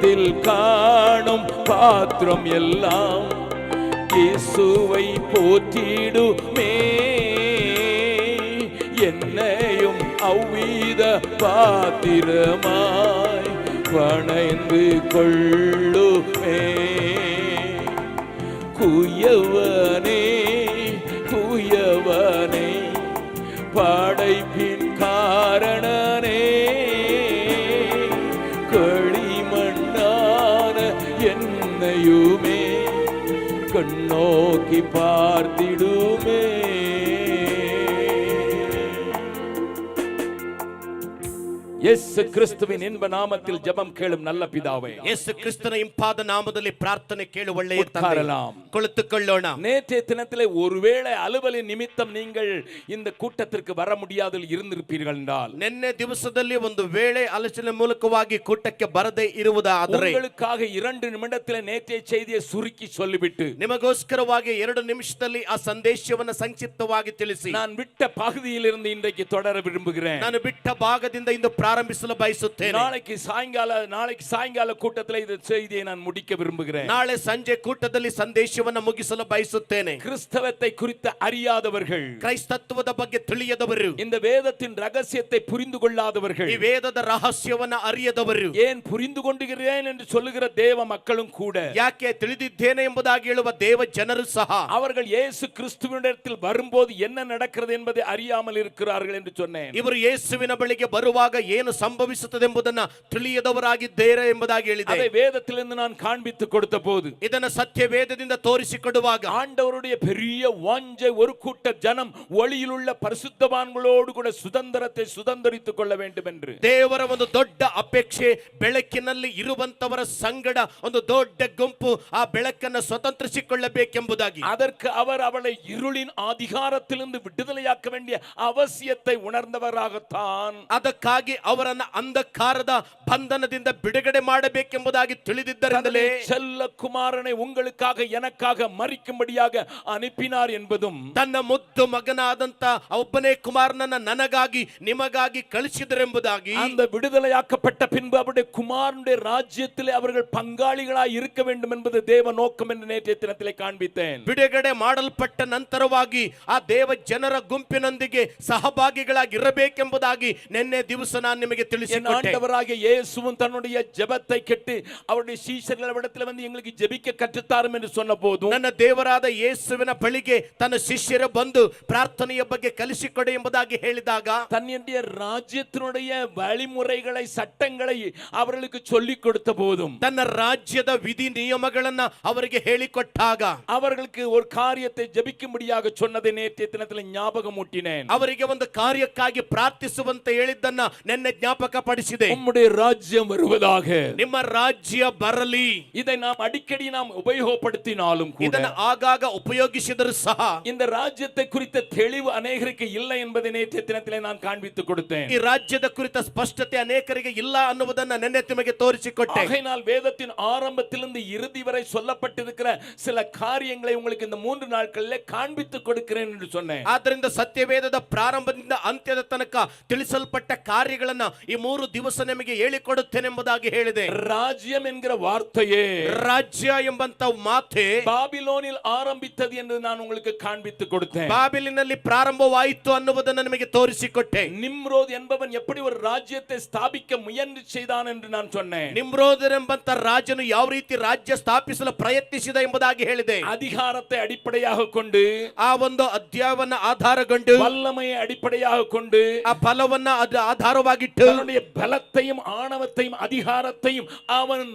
வேதத்தில் காணும் பாத்திரம் எல்லாம் இயேசுவை போற்றிடுமே. என்னையும் அவ்வித பாத்திரமாய் பணைந்து கொள்ளுமே. குயவனே குயவனே படைப்பின் காரணனே, களிமண்ணான என்னையுமே கண்ணோக்கி பார்த்திடுமே. ಯೇಸು ಕ್ರಿಸ್ತುವಿನ ಇನ್ಬ ನಾಮத்தில் ஜெபம் கேளும் நல்ல பிதாவே, ಯೇಸು ಕ್ರಿಸ್ತನ ಇಂಪಾದ ನಾಮದಲ್ಲಿ ಪ್ರಾರ್ಥನೆ ಕೇಳು ಒಳ್ಳೆಯ ತಂದೆ. ಕುಳಿತುಕೊಳ್ಳೋಣ. நேற்றைய தினத்திலே ஒருவேளை அலுவலின் நிமித்தம் நீங்கள் இந்த கூட்டத்திற்கு வர முடியாமல் இருந்திருப்பீர்கள் என்றால், ನಿನ್ನೆ ದಿವಸದಲ್ಲಿ ಒಂದು ವೇಳೆ ಆಲೋಚನೆ ಮೂಲಕವಾಗಿ ಕೂಟಕ್ಕೆ ಬರದೇ ಇರುವುದಾದರೆ உங்களுக்காக 2 நிமிடத்திலே நேற்றைய செய்தியை சுருக்கಿ சொல்லிவிட்டு ನಿಮಗೋಸ್ಕರವಾಗಿ 2 ನಿಮಿಷದಲ್ಲಿ ಆ ಸಂದೇಶವನ್ನು ಸಂಕ್ಷಿಪ್ತವಾಗಿ ತಿಳಿಸಿ நான் விட்ட பகுதியிலிருந்து இன்றைக்கு தொடர விரும்புகிறேன். ನಾನು ಬಿಟ್ಟ ಭಾಗದಿಂದ ಇಂದು ಪ್ರಾರಂಭಿಸಲು ಬಯಸುತ್ತೇನೆ. நாளைக்கு சாயங்கால கூட்டத்தில் இந்த செய்தியை நான் முடிக்க விரும்புகிறேன். ನಾಳೆ ಸಂಜೆ ಕೂಟದಲ್ಲಿ ಸಂದೇಶವನ್ನು ಮುಗಿಸಲು ಬಯಸುತ್ತೇನೆ. கிறிஸ்தவத்தை குறித்து அறியாதவர்கள், ಕ್ರೈಸ್ತತ್ವದ ಬಗ್ಗೆ ತಿಳಿಯದವರು, இந்த வேதத்தின் ரகசியத்தை புரிந்து கொள்ளாதவர்கள், ಈ ವೇದದ ರಹಸ್ಯವನ್ನು ಅರಿಯದವರು, ஏன் புரிந்து கொண்டிருக்கிறேன் என்று சொல்லுகிற தேவ மக்களும் கூட, ಯಾಕೆ ತಿಳಿದಿದ್ದೇನೆ ಎಂಬುದಾಗಿ ಹೇಳುವ ದೇವ ಜನರು ಸಹ அவர்கள் இயேசு கிறிஸ்துவினிடத்தில் வரும்போது என்ன நடக்கிறது என்பதை அறியாமல் இருக்கிறார்கள் என்று சொன்னேன். ಇವರು ಯೇಸುವಿನ ಬಳಿಗೆ ಬರುವಾಗ ಏನು ಸಂಭವಿಸುತ್ತದೆ ಎಂಬುದನ್ನು ತಿಳಿಯದವರಾಗಿದ್ದಾರೆ ಎಂಬುದಾಗಿ ಹೇಳಿದೆ. அதை வேதத்திலிருந்து நான் காண்பித்து கொடுத்த போது, ಇದನ್ನು ಸತ್ಯ ವೇದದಿಂದ ತೋರಿಸಿಕೊಡುವಾಗ ஆண்டவருடைய பெரிய வாஞ்சை ஒரு கூட்ட ஜனம் ஒளியில் உள்ள பரிசுத்தவான்களோடு கூட சுதந்திரத்தை சுதந்திரித்துக் கொள்ள வேண்டும் என்று, ದೇವರ ಒಂದು ದೊಡ್ಡ ಅಪೇಕ್ಷೆ, ಬೆಳಕಿನಲ್ಲಿ ಇರುವಂತವರ ಸಂಗಡ ಒಂದು ದೊಡ್ಡ ಗುಂಪು ಆ ಬೆಳಕನ್ನು ಸ್ವತಂತ್ರಿಸಿಕೊಳ್ಳಬೇಕೆಂಬುದಾಗಿ, அதற்கு அவர் அவளை இருளின் அதிகாரத்திலிருந்து விடுதலையாக்க வேண்டிய அவசியத்தை உணர்ந்தவராகத்தான், ಅದಕ್ಕಾಗಿ ಅವರನ್ನು ಅಂಧಕಾರದ ಬಂಧನದಿಂದ ಬಿಡುಗಡೆ ಮಾಡಬೇಕೆಂಬುದಾಗಿ ತಿಳಿದಿದ್ದರಿಂದಲೇ செல்ல குமாரனை உங்களுக்காக எனக்காக மரிக்கும்படியாக அனுப்பினார் என்பதும், ತನ್ನ ಮುದ್ದು ಮಗನಾದಂತ ಒಬ್ಬನೇ ಕುಮಾರನನ್ನ ನನಗಾಗಿ ನಿಮಗಾಗಿ ಕಳಿಸಿದರೆಂಬುದಾಗಿ, அந்த விடுதலையாக்கப்பட்ட பின்பு அவருடைய குமாரனுடைய ராஜ்யத்திலே அவர்கள் பங்காளிகளாய் இருக்க வேண்டும் என்பது தேவ நோக்கம் என்று நேற்றைய தினத்திலே காண்பித்தேன். ಬಿಡುಗಡೆ ಮಾಡಲ್ಪಟ್ಟ ನಂತರವಾಗಿ ಆ ದೇವ ಜನರ ಗುಂಪಿನೊಂದಿಗೆ ಸಹಭಾಗಿಗಳಾಗಿ ಇರಬೇಕೆಂಬುದಾಗಿ ನಿನ್ನೆ ದಿವಸ ನಾನು ನಿಮಗೆ ತಿಳಿಸಿಕೊಟ್ಟೆ. ஆண்டவராகிய இயேசுவும் தன்னுடைய ஜெபத்தை கேட்டு அவருடைய சீஷர்களிடத்தில் வந்து எங்களுக்கு ஜெபிக்க கற்றுத்தாரும் என்று சொன்னபோது, ನನ್ನ ದೇವರಾದ ಯೇಸುವಿನ ಬಳಿಗೆ ತನ್ನ ಶಿಷ್ಯರು ಬಂದು ಪ್ರಾರ್ಥನೆಯ ಬಗ್ಗೆ ಕಲಿಸಿಕೊಡಿ ಎಂಬುದಾಗಿ ಹೇಳಿದಾಗ, தன்னுடைய ராஜ்யத்தினுடைய வழிமுறைகளை சட்டங்களை அவர்களுக்கு சொல்லிக் கொடுத்த போதும், ತನ್ನ ರಾಜ್ಯದ ವಿಧಿ ನಿಯಮಗಳನ್ನ ಅವರಿಗೆ ಹೇಳಿಕೊಟ್ಟಾಗ, அவர்களுக்கு ஒரு காரியத்தை ஜெபிக்கும்படியாக சொன்னதை நேற்றைய தினத்தில் ஞாபகம் ஊட்டினேன். ಅವರಿಗೆ ಒಂದು ಕಾರ್ಯಕ್ಕಾಗಿ ಪ್ರಾರ್ಥಿಸುವಂತೆ ಹೇಳಿದ್ದನ್ನ ನಿನ್ನೆ ಜ್ಞಾಪಕ ಪಡಿಸಿದೆ. உம்முடைய ராஜ்யம் வருவதாக, ನಿಮ್ಮ ರಾಜ್ಯ ಬರಲಿ. இதை நாம் அடிக்கடி நாம் உபயோகப்படுத்தினாலும் கூட, ಇದನ್ನು ಆಗಾಗ ಉಪಯೋಗಿಸಿದರೂ ಸಹ இந்த ராஜ்யத்தை குறித்த தெளிவு அநேகருக்கு இல்லை என்பதை நேற்றைய தினத்திலே நான் காண்பித்து கொடுத்தேன். ಈ ರಾಜ್ಯದ ಕುರಿತ ಸ್ಪಷ್ಟತೆ ಅನೇಕರಿಗೆ ಇಲ್ಲ ಅನ್ನುವುದನ್ನು ನಿನ್ನೆ ನಿಮಗೆ ತೋರಿಸಿಕೊಟ್ಟೆ. ஆகையினால் வேதத்தின் ஆரம்பத்திலிருந்து இறுதி வரை சொல்லப்பட்டிருக்கிற சில காரியங்களை உங்களுக்கு இந்த 3 நாட்களிலே காண்பித்து கொடுக்கிறேன் என்று சொன்னேன். ಆದ್ದರಿಂದ ಸತ್ಯವೇದದ ಪ್ರಾರಂಭದಿಂದ ಅಂತ್ಯದ ತನಕ ತಿಳಿಸಲ್ಪಟ್ಟ ಕಾರ್ಯಗಳನ್ನ ಈ 3 ದಿವಸ ನಿಮಗೆ ಹೇಳಿಕೊಡುತ್ತೇನೆ ಎಂಬುದಾಗಿ ಹೇಳಿದೆ. ராஜ்யம் என்கிற வார்த்தையே, ರಾಜ್ಯ ಎಂಬಂತ ಮಾತೆ பாபிலோனில் ஆரம்பித்தது என்று நான் உங்களுக்கு காண்பித்து கொடுத்தேன். ಬಾಬಿಲಿನಲ್ಲಿ ಪ್ರಾರಂಭವಾಯಿತು ಅನ್ನುವುದನ್ನು ನಿಮಗೆ ತೋರಿಸಿಕೊಟ್ಟೆ. நிம்ரோத் என்பவன் எப்படி ஒரு ராஜ்யத்தை ஸ்தாபிக்க முயற்சி செய்தான் என்று நான் சொன்னேன். ನಿಮ್ರೋದರೆಂಬಂತ ರಾಜನು ಯಾವ ರೀತಿ ರಾಜ್ಯ ಸ್ಥಾಪಿಸಲು ಪ್ರಯತ್ನಿಸಿದ ಎಂಬುದಾಗಿ ಹೇಳಿದೆ. அதிகாரத்தை அடிப்படையாக கொண்டு, ಆ ಒಂದು ಅಧ್ಯಾಯವನ್ನ ಆಧಾರಗೊಂಡು, வல்லமையை அடிப்படையாக கொண்டு, ಆ ಫಲವನ್ನ ಆಧಾರವಾಗಿಟ್ಟು, தன்னுடைய பலத்தையும் ஆணவத்தையும் அதிகாரத்தையும் அவன்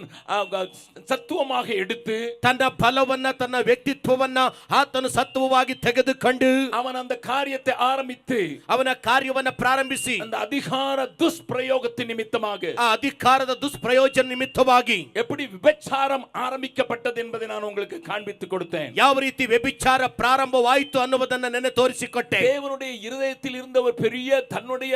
சத்துவமாக எடுத்து, ತನ್ನ ಬಲವನ್ನ ತನ್ನ ವ್ಯಕ್ತಿತ್ವವನ್ನ ಆತನು ಸತ್ವವಾಗಿ ತೆಗೆದುಕೊಂಡು, அவன் அந்த காரியத்தை ஆரம்பித்து ಅವನ ಕಾರ್ಯವನ್ನ ಪ್ರಾರಂಭಿಸಿ, அந்த அதிகார துஷ்பிரயோகத்தின் நிமித்தமாக, ಆ ಅಧಿಕಾರದ ದುಷ್ಪ್ರಯೋಜನ ನಿಮಿತ್ತವಾಗಿ எப்படி விபச்சாரம் ஆரம்பிக்கப்பட்டது என்பதை நான் உங்களுக்கு காண்பித்து கொடுத்தேன். ಯಾವ ರೀತಿ ವ್ಯಭಿಚಾರ ಪ್ರಾರಂಭವಾಯಿತು ಅನ್ನುವುದನ್ನು ನೆನೆ ತೋರಿಸಿಕೊಟ್ಟೆ. தேவனுடைய இருதயத்தில் இருந்த ஒரு பெரிய தன்னுடைய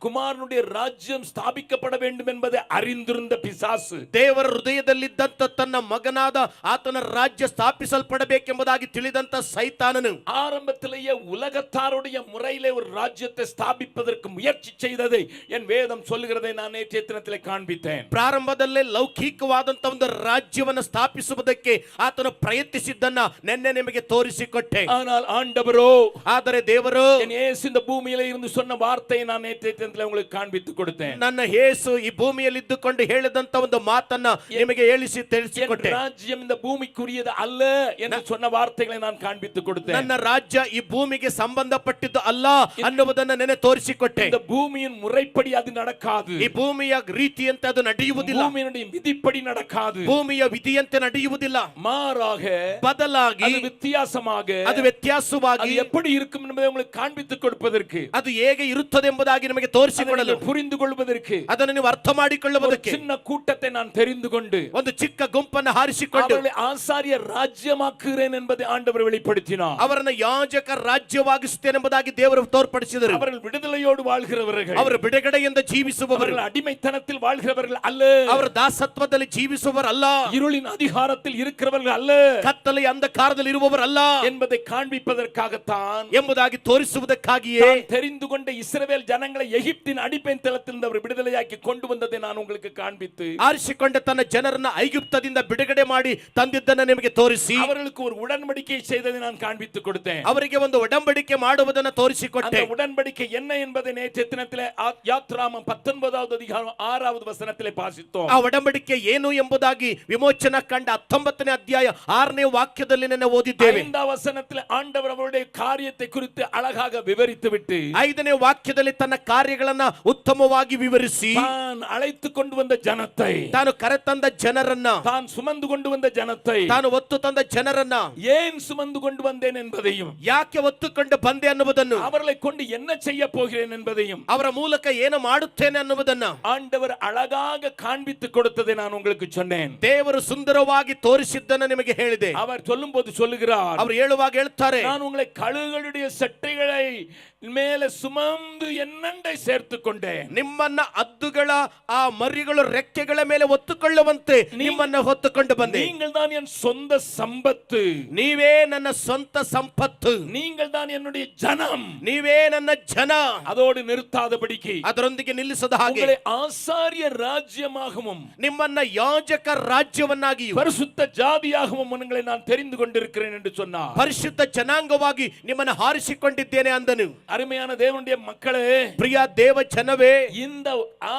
குமாரனுடைய தேவனுடைய ராஜ்யம் ஸ்தாபிக்கப்பட வேண்டும் என்பதை அறிந்திருந்த பிசாசு ದೇವರ ಹೃದಯದಲ್ಲಿದ್ದಂತ ತನ್ನ ಮಗನಾದ ಆತನ ರಾಜ್ಯ ಸ್ಥಾಪಿಸಲ್ಪಡಬೇಕೆಂಬುದಾಗಿ ತಿಳಿದಂತ ಸೈತಾನನು ஆரம்பத்திலேயே உலகத்தாருடைய முறையிலே ஒரு ராஜ்யத்தை ஸ்தாபிப்பதற்கு முயற்சி செய்ததை என் வேதம் சொல்லுகிறதை நான் நேற்றைய தினத்திலே காண்பித்தேன். ಪ್ರಾರಂಭದಲ್ಲೇ ಲೌಕಿಕವಾದಂತ ಒಂದು ರಾಜ್ಯವನ್ನು ಸ್ಥಾಪಿಸುವುದಕ್ಕೆ ಆತನು ಪ್ರಯತ್ನಿಸಿದ್ದನ್ನ ನಿನ್ನೆ ನಿಮಗೆ ತೋರಿಸಿಕೊಟ್ಟೆ. ஆனால் ஆண்டவரோ, ಆದರೆ ದೇವರು என் இயேசு இந்த பூமியிலே இருந்து சொன்ன வார்த்தையை நான் நேற்றைய தினத்திலே உங்களுக்கு காண்பித்து கொடுத்தேன். ನನ್ನ ಯೇಸು ಈ ಭೂಮಿಯಲ್ಲಿ ಇದ್ದುಕೊಂಡು ಹೇಳಿದಂತ ಒಂದು ಮಾತನ್ನ ನಿಮಗೆ ಹೇಳಿಸಿ ತಿಳಿಸಿಕೊಟ್ಟೆ. ராஜ்யம் இந்த பூமிக்குரியது அல்ல என்று சொன்ன வார்த்தைகளை நான் காண்பித்து கொடுத்தேன். ನನ್ನ ರಾಜ್ಯ ಈ ಭೂಮಿಗೆ ಸಂಬಂಧಪಟ್ಟಿದ್ದು ಅಲ್ಲ ಅನ್ನುವುದನ್ನು ನೆನೆ ತೋರಿಸಿಕೊಟ್ಟೆ. இந்த பூமியின் முறைப்படி அது நடக்காது. ಈ ಭೂಮಿಯ ರೀತಿಯಂತೆ ಅದು ನಡೆಯುವುದಿಲ್ಲ. பூமியினுடைய விதிப்படி நடக்காது. ಭೂಮಿಯ ವಿಧಿಯಂತೆ ನಡೆಯುವುದಿಲ್ಲ. மாறாக ಬದಲಾಗಿ அது வித்தியாசமாக ಅದು ವ್ಯತ್ಯಾಸವಾಗಿ அது எப்படி இருக்கும் என்பதை உங்களுக்கு காண்பித்து கொடுப்பதற்கு, ಅದು ಹೇಗೆ ಇರುತ್ತದೆ ಎಂಬುದಾಗಿ ನಿಮಗೆ ತೋರಿಸಿಕೊಡಲು, புரிந்து கொள்வதற்கு, ಅದನ್ನು ನೀವು ಅರ್ಥ ಮಾಡಿಕೊಳ್ಳುವುದಕ್ಕೆ சின்ன கூட்டத்தை நான் தெரிந்து கொண்டு ಒಂದು ಚಿಕ್ಕ ಗುಂಪನ್ನು ಹಾರಿಸಿಕೊಂಡು அவர்களை ஆசாரிய ராஜ்யமாக்குகிறேன் என்பதை ஆண்டவர் வெளிப்படுத்தினார். ಅವರನ್ನ ಯಾಜಕ ರಾಜ್ಯವಾಗಿಸುತ್ತೇನೆ ಎಂಬುದಾಗಿ ದೇವರು ತೋರ್ಪಡಿಸಿದರು. அவர்கள் விடுதலையோடு வாழ்கிறவர்கள், ಅವರು ಬಿಡುಗಡೆಯಿಂದ ಜೀವಿಸುವವರು, அவர்கள் அடிமைத்தனத்தில் வாழ்கிறவர்கள் அல்ல, ಅವರು ದಾಸತ್ವದಲ್ಲಿ ಜೀವಿಸುವವರಲ್ಲ, இருளின் அதிகாரத்தில் இருக்கிறவர்கள் அல்ல, ಕತ್ತಲೆಯ ಅಂಧಕಾರದಲ್ಲಿ ಇರುವವರಲ್ಲ என்பதை காண்பிப்பதற்காகத்தான், ಎಂಬುದಾಗಿ ತೋರಿಸುವುದಕ್ಕಾಗಿಯೇ தான் தெரிந்து கொண்ட இஸ்ரவேல் ஜனங்களை எகிப்தின் அடிமைத்தனத்தில் அவர் விடுதலையாக்கி கொண்டு வந்ததை நான் உங்களுக்கு காண்பித்து, ಆರಿಸಿಕೊಂಡ ತನ್ನ ಜನರನ್ನ ಐಗುಪ್ತದಿಂದ ಬಿಡುಗಡೆ ಮಾಡಿ ತಂದಿದ್ದನ್ನು ನಿಮಗೆ ತೋರಿಸಿ, அவர்களுக்கு ஒரு உடன்படிக்கை செய்ததை நான் காண்பித்து கொடுத்தேன். ಅವರಿಗೆ ಒಂದು ಒಡಂಬಡಿಕೆ ಮಾಡುವುದನ್ನು ತೋರಿಸಿಕೊಟ್ಟೆ. அந்த உடன்படிக்கை என்ன என்பதை நேற்றைய தினத்திலே யாத்ராமம் 19வது அதிகாரம் 6வது வசனத்திலே வாசித்தோம். ಆ ಒಡಂಬಡಿಕೆ ಏನು ಎಂಬುದಾಗಿ ವಿಮೋಚನಾ ಕಂಡ 19ನೇ ಅಧ್ಯಾಯ 6ನೇ ವಾಕ್ಯದಲ್ಲಿ ನೆನೆ ಓದಿದ್ದೇವೆ. 5வது வசனத்திலே ஆண்டவர் அவருடைய காரியத்தை குறித்து அழகாக விவரித்து விட்டு 5ನೇ ವಾಕ್ಯದಲ್ಲಿ ತನ್ನ ಕಾರ್ಯಗಳನ್ನ ಉತ್ತಮವಾಗಿ ವಿವರಿಸಿ, தான் அழைத்து கொண்டு வந்த ஜனத்தை, ತಾನು ಕರೆತಂದ ಜನರನ್ನ, தான் சுமந்து கொண்டு வந்த ஜனத்தை, ತಾನು ಒತ್ತು ತಂದ ಜನರನ್ನ ஏன் சுமந்து கொண்டு வந்தேன் என்பதையும், ಯಾಕೆ ಒತ್ತುಕೊಂಡು ಬಂದೆ ಅನ್ನುವುದನ್ನು, அவர்களை கொண்டு என்ன செய்ய போகிறேன் என்பதையும், ಅವರ ಮೂಲಕ ಏನು ಮಾಡುತ್ತೇನೆ ಅನ್ನುವುದನ್ನ ஆண்டவர் அழகாக காண்பித்து கொடுத்ததை நான் உங்களுக்கு சொன்னேன். ದೇವರು ಸುಂದರವಾಗಿ ತೋರಿಸಿದ್ದನ್ನು ನಿಮಗೆ ಹೇಳಿದೆ. அவர் சொல்லும்போது சொல்லுகிறார், ಅವರು ಹೇಳುವಾಗ ಹೇಳ್ತಾರೆ, நான் உங்களை கழுகுகளுடைய சட்டைகளை மேலே சுமந்து என்னண்டை சேர்த்து கொண்டேன். ನಿಮ್ಮನ್ನ ಹದ್ದುಗಳ ಆ ಮರಿಗಳು ರೆಕ್ಕೆಗಳ ಮೇಲೆ ಒತ್ತುಕೊಳ್ಳುವಂತೆ ನಿಮ್ಮನ್ನ ಹೊತ್ತುಕೊಂಡು ಬಂದೆ. நீங்கள் தான் என் சொந்த சம்பத்து, ನೀವೇ ನನ್ನ ಸ್ವಂತ ಸಂಪತ್ತು, நீங்கள் தான் என்னுடைய ஜனம். ನೀವೇ ನನ್ನ ಜನ. அதோடு நிறுத்தாதபடிக்கு ಅದರೊಂದಿಗೆ ನಿಲ್ಲಿಸದ ಹಾಗೆ உங்களை ஆசாரிய ராஜ்யமாகவும் ನಿಮ್ಮನ್ನ ಯಾಜಕ ರಾಜ್ಯವನ್ನಾಗಿಯೂ பரிசுத்த ஜாதியாகவும் உங்களை நான் தெரிந்து கொண்டிருக்கிறேன் என்று சொன்னார். ಪರಿಶುದ್ಧ ಜನಾಂಗವಾಗಿ ನಿಮ್ಮನ್ನ ಹಾರಿಸಿಕೊಂಡಿದ್ದೇನೆ ಅಂದನು. அருமையான தேவனுடைய மக்களே, ಪ್ರಿಯ ದೇವ ಜನವೇ, இந்த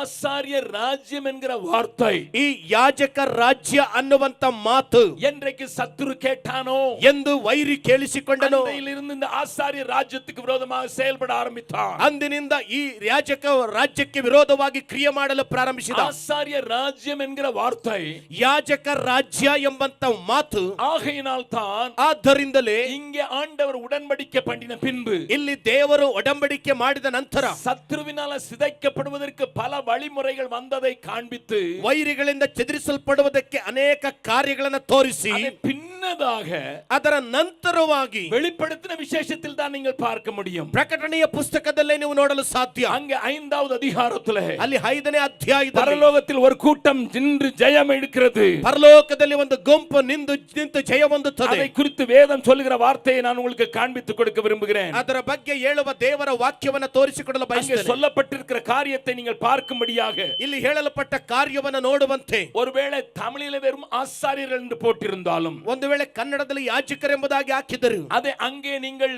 ஆசாரிய ராஜ்யம் என்கிற வார்த்தை, ಈ ಯಾಜಕ ರಾಜ್ಯ ಅನ್ನುವಂತ ಮಾತು என்றைக்கு சத்துரு கேட்டானோ, ಎಂದು ವೈರಿ ಕೇಳಿಸಿಕೊಂಡನು, இருந்து இந்த ஆசாரிய ராஜ்யத்துக்கு விரோதமாக செயல்பட ஆரம்பித்தான். ಅಂದಿನಿಂದ ಈ ಯಾಜಕ ರಾಜ್ಯಕ್ಕೆ ವಿರೋಧವಾಗಿ ಕ್ರಿಯೆ ಮಾಡಲು ಪ್ರಾರಂಭಿಸಿದ. ஆசாரிய ராஜ்யம் என்கிற வார்த்தை, ಯಾಜಕ ರಾಜ್ಯ ಎಂಬಂತ ಮಾತು, ஆகையினால் தான் ಆದ್ದರಿಂದಲೇ இங்கே ஆண்டவர் உடன்படிக்கை பண்ணின பின்பு, ಇಲ್ಲಿ ದೇವರು ಒಡಂಬಡಿಕೆ ಮಾಡಿದ ನಂತರ சத்ருவினால சிதைக்கப்படுவதற்கு பல வழிமுறைகள் வந்ததை காண்பித்து, ವೈರಿಗಳಿಂದ ಚದುರಿಸಲ್ಪಡುವುದಕ್ಕೆ ಅನೇಕ ಕಾರ್ಯಗಳನ್ನು ತೋರಿಸಿ, பின்னதாக ಅದರ ನಂತರವಾಗಿ வெளிப்படுத்தின விசேஷத்தில் தான் நீங்கள் பார்க்க முடியும். ಪ್ರಕಟಣೆಯ ಪುಸ್ತಕದಲ್ಲೇ ನೀವು ನೋಡಲು ಸಾಧ್ಯ. அங்க 5வது அதிகாரத்திலே ಅಲ್ಲಿ 5ನೇ ಅಧ್ಯಾಯದಲ್ಲಿ பரலோகத்தில் ஒரு கூட்டம் நின்று ஜெயம் எடுக்கிறது. ಪರಲೋಕದಲ್ಲಿ ಒಂದು ಗುಂಪು ನಿಂತು ಜಯ ಹೊಂದುತ್ತದೆ. அதை குறித்து வேதம் சொல்லுகிற வார்த்தையை நான் உங்களுக்கு காண்பித்து கொடுக்க விரும்புகிறேன். ಅದರ ಬಗ್ಗೆ ಹೇಳುವ ದೇವರ ವಾಕ್ಯವನ್ನು ತೋರಿಸಿಕೊಡಲು அங்கே ಬಯಸುತ್ತೇನೆ. சொல்லப்பட்டிருக்கிற காரியத்தை நீங்கள் பார்க்கும்படியாக ಇಲ್ಲಿ ಹೇಳಲ್ಪಟ್ಟ ಕಾರ್ಯವನ್ನು ನೋಡುವಂತೆ, ஒருவேளை தமிழிலே வெறும் ஆசாரியர்கள் என்று போட்டிருந்தாலும், ಒಂದು ವೇಳೆ ಕನ್ನಡದಲ್ಲಿ ಯಾಜಕರೆಂಬುದಾಗಿ ಹಾಕಿದರು, அதை அங்கே நீங்கள்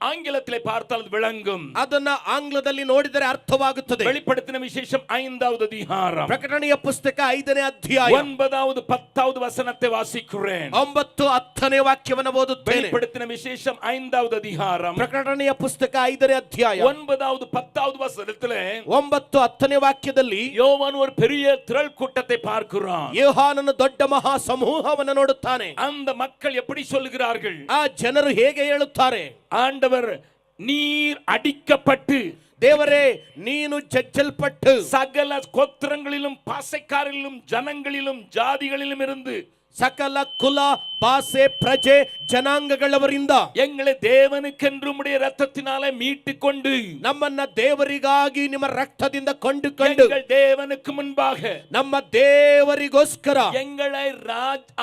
ஆங்கிலத்திலே பார்த்தால் அது விளங்கும். ಅದನ್ನ ಆಂಗ್ಲದಲ್ಲಿ ನೋಡಿದರೆ ಅರ್ಥವಾಗುತ್ತದೆ. வெளிப்படுத்தின விசேஷம் 5வது அதிகாரம் ಪ್ರಕಟಣೆಯ ಪುಸ್ತಕ 5ನೇ ಅಧ್ಯಾಯ 9வது 10வது வசனத்தை வாசிக்கிறேன். 9, 10ನೇ ವಾಕ್ಯವನ್ನು ಓದುತ್ತೇನೆ. வெளிப்படுத்தின விசேஷம் 5வது அதிகாரம் ಪ್ರಕಟಣೆಯ ಪುಸ್ತಕ 5ನೇ ಅಧ್ಯಾಯ 9வது 10வது வசனத்திலே 9, 10ನೇ ವಾಕ್ಯದಲ್ಲಿ யோவான் ஒரு பெரிய திரள் கூட்டத்தை பார்க்கிறான். ಯೋಹಾನನು ದೊಡ್ಡ ಮಹಾ ಸಮೂಹವನ್ನು ನೋಡುತ್ತಾನೆ. அந்த மக்கள் எப்படி சொல்லுகிறார்கள்? ಆ ಜನರು ಹೇಗೆ ಹೇಳುತ್ತಾರೆ? ஆண்டவர் நீர் அடிக்கப்பட்டு, ದೇವರೇ ನೀನು ಜಜ್ಜಲ್ಪಟ್ಟು, சகல கோத்திரங்களிலும் பாசைக்காரரிலும் ஜனங்களிலும் ஜாதிகளிலும் இருந்து ಸಕಲ ಕುಲ ಭಾಷೆ ಪ್ರಜೆ ಜನಾಂಗಗಳವರಿಂದ எங்களை தேவனுக்கென்று உம்முடைய இரத்தத்தினாலே மீட்டுக்கொண்டு ನಮ್ಮನ್ನ ದೇವರಿಗಾಗಿ ನಿಮ್ಮ ರಕ್ತದಿಂದ ಕೊಂಡುಕೊಂಡು எங்கள் தேவனுக்கு முன்பாக ನಮ್ಮ ದೇವರಿಗೋಸ್ಕರ எங்களை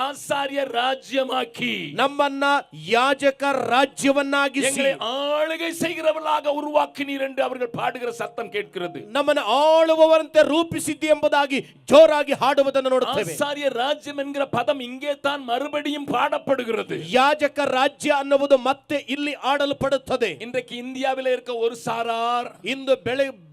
ஆசாரிய ராஜ்யமாக்கி ನಮ್ಮನ್ನ ಯಾಜಕ ರಾಜ್ಯವನ್ನಾಗಿಸಿ எங்களை ஆளுகை செய்கிறவர்களாக உருவாக்கினீர் என்று அவர்கள் பாடுகிற சத்தம் கேட்கிறது. ನಮ್ಮನ್ನು ಆಳುವವರಂತೆ ರೂಪಿಸಿದ್ದಿ ಎಂಬುದಾಗಿ ಜೋರಾಗಿ ಹಾಡುವುದನ್ನು ನೋಡುತ್ತೇವೆ. ஆசாரிய ராஜ்யம் என்கிற பதம் இங்கே தான் மறுபடியும் பாடப்படுகிறது. ಯಾಜಕ ರಾಜ್ಯ ಅನ್ನುವುದು ಮತ್ತೆ ಇಲ್ಲಿ ಆಡಲ್ಪಡುತ್ತದೆ. இன்றைக்கு இந்தியாவில் இருக்க ஒரு சாரார் ಇಂದು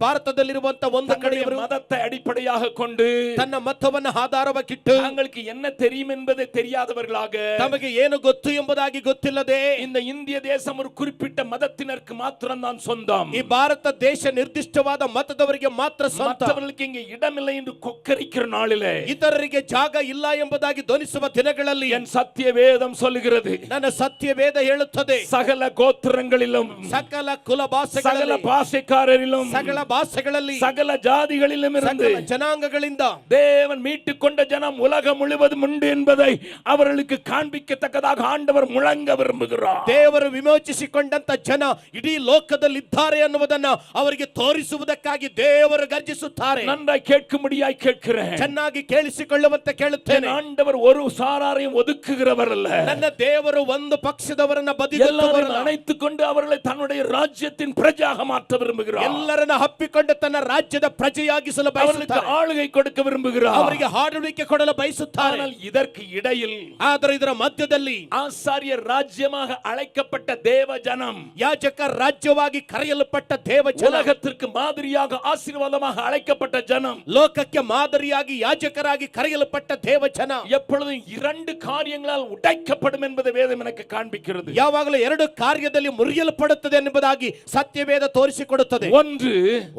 ಭಾರತದಲ್ಲಿರುವಂತ ಒಂದು ಕಡೆಯವರು மதத்தை அடிப்படையாக கொண்டு ತನ್ನ ಮತವನ್ನು ಆಧಾರವಾಗಿಟ್ಟು தங்களுக்கு என்ன தெரியும் என்பதை தெரியாதவர்களாக ತಮಗೆ ಏನು ಗೊತ್ತು ಎಂಬುದಾಗಿ ಗೊತ್ತಿಲ್ಲದೆ இந்த இந்திய தேசம் ஒரு குறிப்பிட்ட மதத்தினருக்கு மாத்திரம் தான் சொந்தம். ಈ ಭಾರತ ದೇಶ ನಿರ್ದಿಷ್ಟವಾದ ಮತದವರಿಗೆ ಮಾತ್ರ ಸ್ವಂತ. மற்றவர்களுக்கு இங்கே இடமில்லை என்று கொக்கரிக்கிற நாளிலே ಇತರರಿಗೆ ಜಾಗ ಇಲ್ಲ ಎಂಬುದಾಗಿ ಧ್ವನಿಸುವ ದಿನಗಳಲ್ಲಿ என் சத்திய வேதம் சொல்லுகிறது, ನನ್ನ ಸತ್ಯ ವೇದ ಹೇಳುತ್ತದೆ, சகல கோத்திரங்களிலும் ಸಕಲ ಕುಲ சகல ಭಾಷೆಗಳಲ್ಲಿ பாஷைக்காரரிலும் ಸಕಲ ಭಾಷೆಗಳಲ್ಲಿ சகல ஜாதிகளிலும் இருந்து ಸಕಲ ಜನಾಂಗಗಳಿಂದ தேவன் மீட்டுக் கொண்ட ஜனம் உலகம் முழுவதும் உண்டு என்பதை அவர்களுக்கு காண்பிக்கத்தக்கதாக ஆண்டவர் முழங்க விரும்புகிறார். ದೇವರು ವಿಮೋಚಿಸಿಕೊಂಡಂತ ಜನ ಇಡೀ ಲೋಕದಲ್ಲಿದ್ದಾರೆ ಅನ್ನುವುದನ್ನ ಅವರಿಗೆ ತೋರಿಸುವುದಕ್ಕಾಗಿ ದೇವರು ಗರ್ಜಿಸುತ್ತಾರೆ. நன்றாய் கேட்கும்படியாய் கேட்கிறேன். ಚೆನ್ನಾಗಿ ಕೇಳಿಸಿಕೊಳ್ಳುವಂತೆ ಕೇಳುತ್ತೇನೆ. ஆண்டவர் ஒரு சாராரையும் ஒதுக்குகிறவர் அல்ல. ನನ್ನ ದೇವರು ಒಂದು ಪಕ್ಷದವರನ್ನ எல்லாரையும் ಬದಿಗೊತ್ತವರಲ್ಲ. அணைத்துக் கொண்டு அவர்களை தன்னுடைய ராஜ்யத்தின் பிரஜையாக மாற்ற விரும்புகிறார். ಎಲ್ಲರನ್ನ ಹಪ್ಪಿಕೊಂಡು ತನ್ನ ರಾಜ್ಯದ ಪ್ರಜೆಯಾಗಿಸಲು அவர்களுக்கு ಬಯಸುತ್ತಾರೆ. ஆளுகை கொடுக்க விரும்புகிறார். ಅವರಿಗೆ ಆಡಳಿಕೆ ಕೊಡಲು ಬಯಸುತ್ತಾರೆ. ஆனால் இதற்கு இடையில் ಆದರೆ ಇದರ ಮಧ್ಯದಲ್ಲಿ ஆசாரிய ராஜ்யமாக அழைக்கப்பட்ட தேவ ஜனம், ಯಾಜಕ ರಾಜ್ಯವಾಗಿ ಕರೆಯಲ್ಪಟ್ಟ ದೇವ ಜನ, உலகத்திற்கு மாதிரியாக ஆசீர்வாதமாக அழைக்கப்பட்ட ஜனம், ಲೋಕಕ್ಕೆ ಮಾದರಿಯಾಗಿ ಯಾಜಕರಾಗಿ ಕರೆಯಲ್ಪಟ್ಟ ದೇವ ಜನ எப்பொழுதும் இரண்டு காரியங்களால் உடைக்கப்படும் என்பதை வேதம் எனக்கு காண்பிக்கிறது. ಯಾವಾಗಲೂ ಎರಡು ಕಾರ್ಯದಲ್ಲಿ ಮುರಿಯಲ್ಪಡುತ್ತದೆ ಎಂಬುದಾಗಿ ಸತ್ಯವೇದ ತೋರಿಸಿಕೊಡುತ್ತದೆ.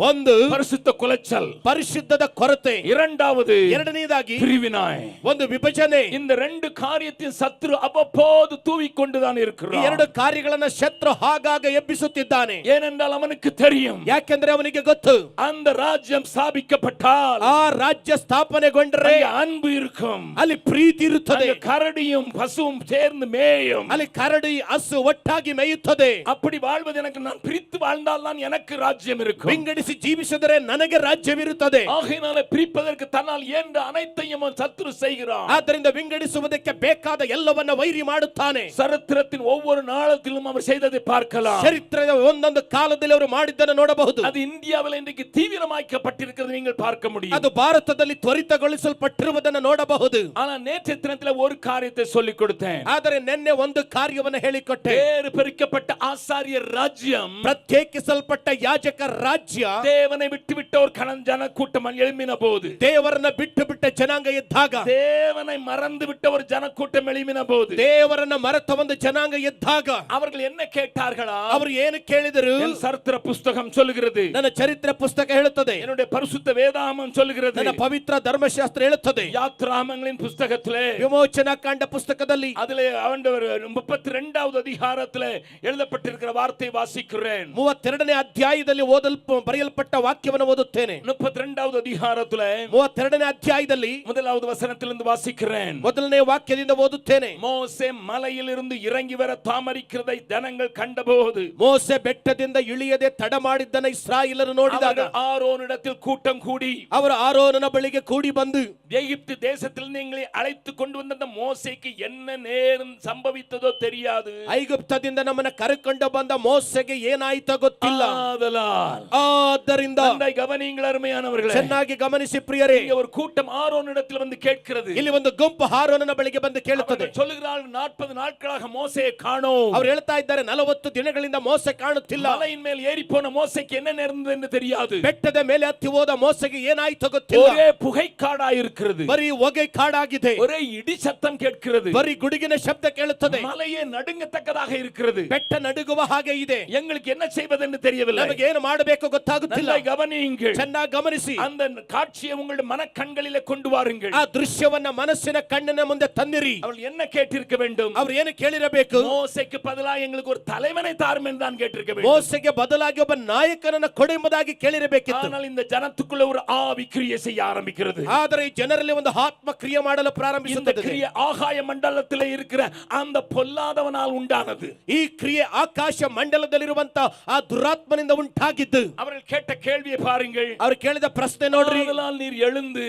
ಒಂದು பரிசுத்த குலைச்சல், ಪರಿಶುದ್ಧದ ಕೊರತೆ, இரண்டாவது ಎರಡನೇದಾಗಿ பிரிவினாய். ಒಂದು ವಿಭಜನೆ. இந்த ரெண்டு காரியத்தின் சத்துரு அவ்வப்போது தூவிக்கொண்டுதான் ಈ இருக்கிறார். ಎರಡು ಕಾರ್ಯಗಳನ್ನ ಶತ್ರು ಆಗಾಗ ಎಬ್ಬಿಸುತ್ತಿದ್ದಾನೆ. ஏனென்றால் அவனுக்கு தெரியும், ಯಾಕೆಂದ್ರೆ ಅವನಿಗೆ ಗೊತ್ತು, அந்த ராஜ்யம் ஸ்தாபிக்கப்பட்டால் ಆ ರಾಜ್ಯ ಸ್ಥಾಪನೆಗೊಂಡರೆ அங்கே அன்பு இருக்கும், ಅಲ್ಲಿ ಪ್ರೀತಿ ಇರುತ್ತದೆ, அங்கே கரடியும் பசுவும் சேர்ந்து மேயும். ಅಲ್ಲಿ ಕರಡಿ ಹಸು ಒಟ್ಟಾಗಿ ಮೇಯುತ್ತದೆ. அப்படி வாழ்வது எனக்கு, நான் பிரித்து வாழ்ந்தால் தான் எனக்கு ராஜ்யம் இருக்கும். ವಿಂಗಡಿಸಿ ಜೀವಿಸಿದರೆ ನನಗೆ ರಾಜ್ಯವಿರುತ್ತದೆ. ஆகையினால பிரிப்பதற்கு தன்னால் இயன்ற அனைத்தையும் அவன் சத்துரு செய்கிறான். ಆದ್ದರಿಂದ ವಿಂಗಡಿಸುವುದಕ್ಕೆ ಬೇಕಾದ ಎಲ್ಲವನ್ನ ವೈರಿ ಮಾಡುತ್ತಾನೆ. சரித்திரத்தின் ஒவ்வொரு நாளத்திலும் அவர் செய்ததை பார்க்கலாம். ಚರಿತ್ರೆಯ ಒಂದೊಂದು ಕಾಲದಲ್ಲಿ ಅವರು ಮಾಡಿದ್ದನ್ನು ನೋಡಬಹುದು. அது இந்தியாவில் இன்றைக்கு தீவிரமாக்கப்பட்டிருக்கிறது நீங்கள் பார்க்க முடியும். ಅದು ಭಾರತದಲ್ಲಿ ತ್ವರಿತಗೊಳಿಸಲ್ಪಟ್ಟಿರುವುದನ್ನು ನೋಡಬಹುದು. ஆனா நேற்றைய தினத்தில் ஒரு காரியத்தை சொல்லிக் கொடுத்தேன். ಆದರೆ ನಿನ್ನೆ ಒಂದು ಕಾರ್ಯವನ್ನು ಹೇಳಿಕೊಟ್ಟೆ. வேறு பிரிக்கப்பட்ட ஆசாரிய ராஜ்யம், ಪ್ರತ್ಯೇಕಿಸಲ್ಪಟ್ಟ ಯಾಜಕ ರಾಜ್ಯ, தேவனை விட்டுவிட்ட ஒரு ஜன கூட்டம் எழும்பின போது, ದೇವರನ್ನ ಬಿಟ್ಟು ಬಿಟ್ಟ ಜನಾಂಗ ಇದ್ದಾಗ, தேவனை மறந்து விட்ட ஒரு ஜனக்கூட்டம் எழும்பின போது, ದೇವರನ್ನ ಮರೆತ ಒಂದು ಜನಾಂಗ ಇದ್ದಾಗ அவர்கள் என்ன கேட்டார்களா? ಅವರು ಏನು ಕೇಳಿದರು? என் சரித்திர புஸ்தகம் சொல்லுகிறது, ನನ್ನ ಚರಿತ್ರೆ ಪುಸ್ತಕ ಹೇಳುತ್ತದೆ, என்னுடைய பரிசுத்த வேதாகமம் சொல்லுகிறது, ನನ್ನ ಪವಿತ್ರ ಧರ್ಮಶಾಸ್ತ್ರ ಹೇಳುತ್ತದೆ, யாத்ராகமங்களின் புஸ்தகத்திலே, ವಿಮೋಚನಾ ಕಾಂಡ ಪುಸ್ತಕದಲ್ಲಿ அதிலே ஆண்டவர் 32வது அதிகாரத்திலே எழுதப்பட்டிருக்கிற வார்த்தை வாசிக்கிறேன். 32ನೇ ಅಧ್ಯಾಯದಲ್ಲಿ ಬರೆಯಲ್ಪಟ್ಟ ವಾಕ್ಯವನ್ನು ಓದುತ್ತೇನೆ. 32வது அதிகாரத்திலே 32ನೇ ಅಧ್ಯಾಯದಲ್ಲಿ முதலாவது வசனத்திலிருந்து வாசிக்கிறேன். ಮೊದಲನೇ ವಾಕ್ಯದಿಂದ ಓದುತ್ತೇನೆ. மோசே மலையிலிருந்து இறங்கி வர தாமரிக்கிறதை ஜனங்கள் கண்டபோது, ಮೋಸೆ ಬೆಟ್ಟದಿಂದ ಇಳಿಯದೆ ತಡ ಮಾಡಿದ್ದನ್ನು ಇಸ್ರಾಯೇಲರು ನೋಡಿದಾಗ ஆரோனிடத்தில் கூட்டம் கூடி, ಅವರು ಆರೋನನ ಬಳಿಗೆ ಕೂಡಿ ಬಂದು, எகிப்து தேசத்தில் நீங்களை அழைத்து கொண்டு வந்த மோசேக்கு என்ன நேரம் சம்பவித்ததோ தெரியாது. ಐಗುಪ್ತದಿಂದ ನಮ್ಮನ್ನ ಕರೆಕೊಂಡು ಬಂದ ಮೋಸೆಗೆ ಏನಾಯ್ತೋ ಗೊತ್ತಿಲ್ಲ. ಆದ್ದರಿಂದ நன்றாய் கவனியுங்கள் அருமையானவர்களே, ಚೆನ್ನಾಗಿ ಗಮನಿಸಿ ಪ್ರಿಯರೇ. இங்கே ஒரு கூட்டம் ஆரோனிடத்தில் வந்து கேட்கிறது. ಇಲ್ಲಿ ಒಂದು ಗುಂಪು ಆರೋನನ ಬಳಿಗೆ ಬಂದು ಕೇಳುತ್ತದೆ. சொல்லுகிறார்கள், 40 நாட்களாக மோசேயை காணோம். ಅವರು ಹೇಳ್ತಾ ಇದ್ದಾರೆ, 40 ದಿನಗಳಿಂದ ಮೋಸೆ ಕಾಣುತ್ತಿಲ್ಲ. மலையின் மேல் ஏறி போன மோசேக்கு என்ன நேர்ந்தது என்று தெரியாது. ಬೆಟ್ಟದ ಮೇಲೆ ಹತ್ತಿ ಹೋದ ಮೋಸೆಗೆ ಏನಾಯ್ತೋ ಗೊತ್ತಿಲ್ಲ. ஒரே புகைக்காடாய் இருக்கிறது, ಬರೀ ಹೊಗೆ ಕಾಡಾಗಿದೆ, ஒரೇ இடி சத்தம் கேட்கிறது, ಬರೀ ಗುಡುಗಿನ ಶಬ್ದ ಕೇಳುತ್ತದೆ, மலையே நடுங்கத்தக்கதாக இருக்கிறது. ಬೆಟ್ಟ ನಡುಗುವ ಹಾಗೆ ಇದೆ. எங்களுக்கு என்ன செய்வதென்று தெரியவில்லை. ನಮಗೆ ಏನು ಮಾಡಬೇಕು ಗೊತ್ತಾಗುತ್ತಿಲ್ಲ. நன்றாய் கவனியுங்கள், ಚೆನ್ನಾಗಿ ಗಮನಿಸಿ. அந்த காட்சியை உங்களுடைய மனக்கண்களிலே கொண்டு வாருங்கள். ಆ ದೃಶ್ಯವನ್ನ ಮನಸ್ಸಿನ ಕಣ್ಣಿನ ಮುಂದೆ ತನ್ನಿರಿ. அவள் என்ன கேட்டிருக்க வேண்டும்? ಅವ್ರು ಏನು ಕೇಳಿರಬೇಕು? மோசேக்கு பதிலாக எங்களுக்கு ஒரு தலைவனை தாரும் என்று தான் கேட்டிருக்க வேண்டும். ಮೋಸೆಗೆ ಬದಲಾಗಿ ಒಬ್ಬ ನಾಯಕನನ್ನ ಕೊಡು ಎಂಬುದಾಗಿ ಕೇಳಿರಬೇಕಿತ್ತು. ஆனால் இந்த ஜனத்துக்குள்ள ஒரு ஆவி கிரியை செய்ய ஆரம்பிக்கிறது. ಆದರೆ ಈ ಜನರಲ್ಲಿ ಒಂದು ಆತ್ಮ ಕ್ರಿಯೆ ಮಾಡಲು ಪ್ರಾರಂಭಿಸಿತು. ತಿಳಿಸುತ್ತದೆ. ಕ್ರಿಯೆ ಆಕಾಯ ಮಂಡಲದಲ್ಲಿ இருக்கிற அந்த பொல்லாதவனால் உண்டானது. ಈ ಕ್ರಿಯೆ ಆಕಾಶ ಮಂಡಲದಲ್ಲಿರುವಂತ ಆ ದುರಾತ್ಮನಿಂದ ಉಂಟಾಗಿದ್ದು. அவர்கள் கேட்ட கேள்வியை பாருங்கள். ಅವರು ಕೇಳಿದ ಪ್ರಶ್ನೆ ನೋಡ್ರಿ. அதனால் நீர் எழுந்து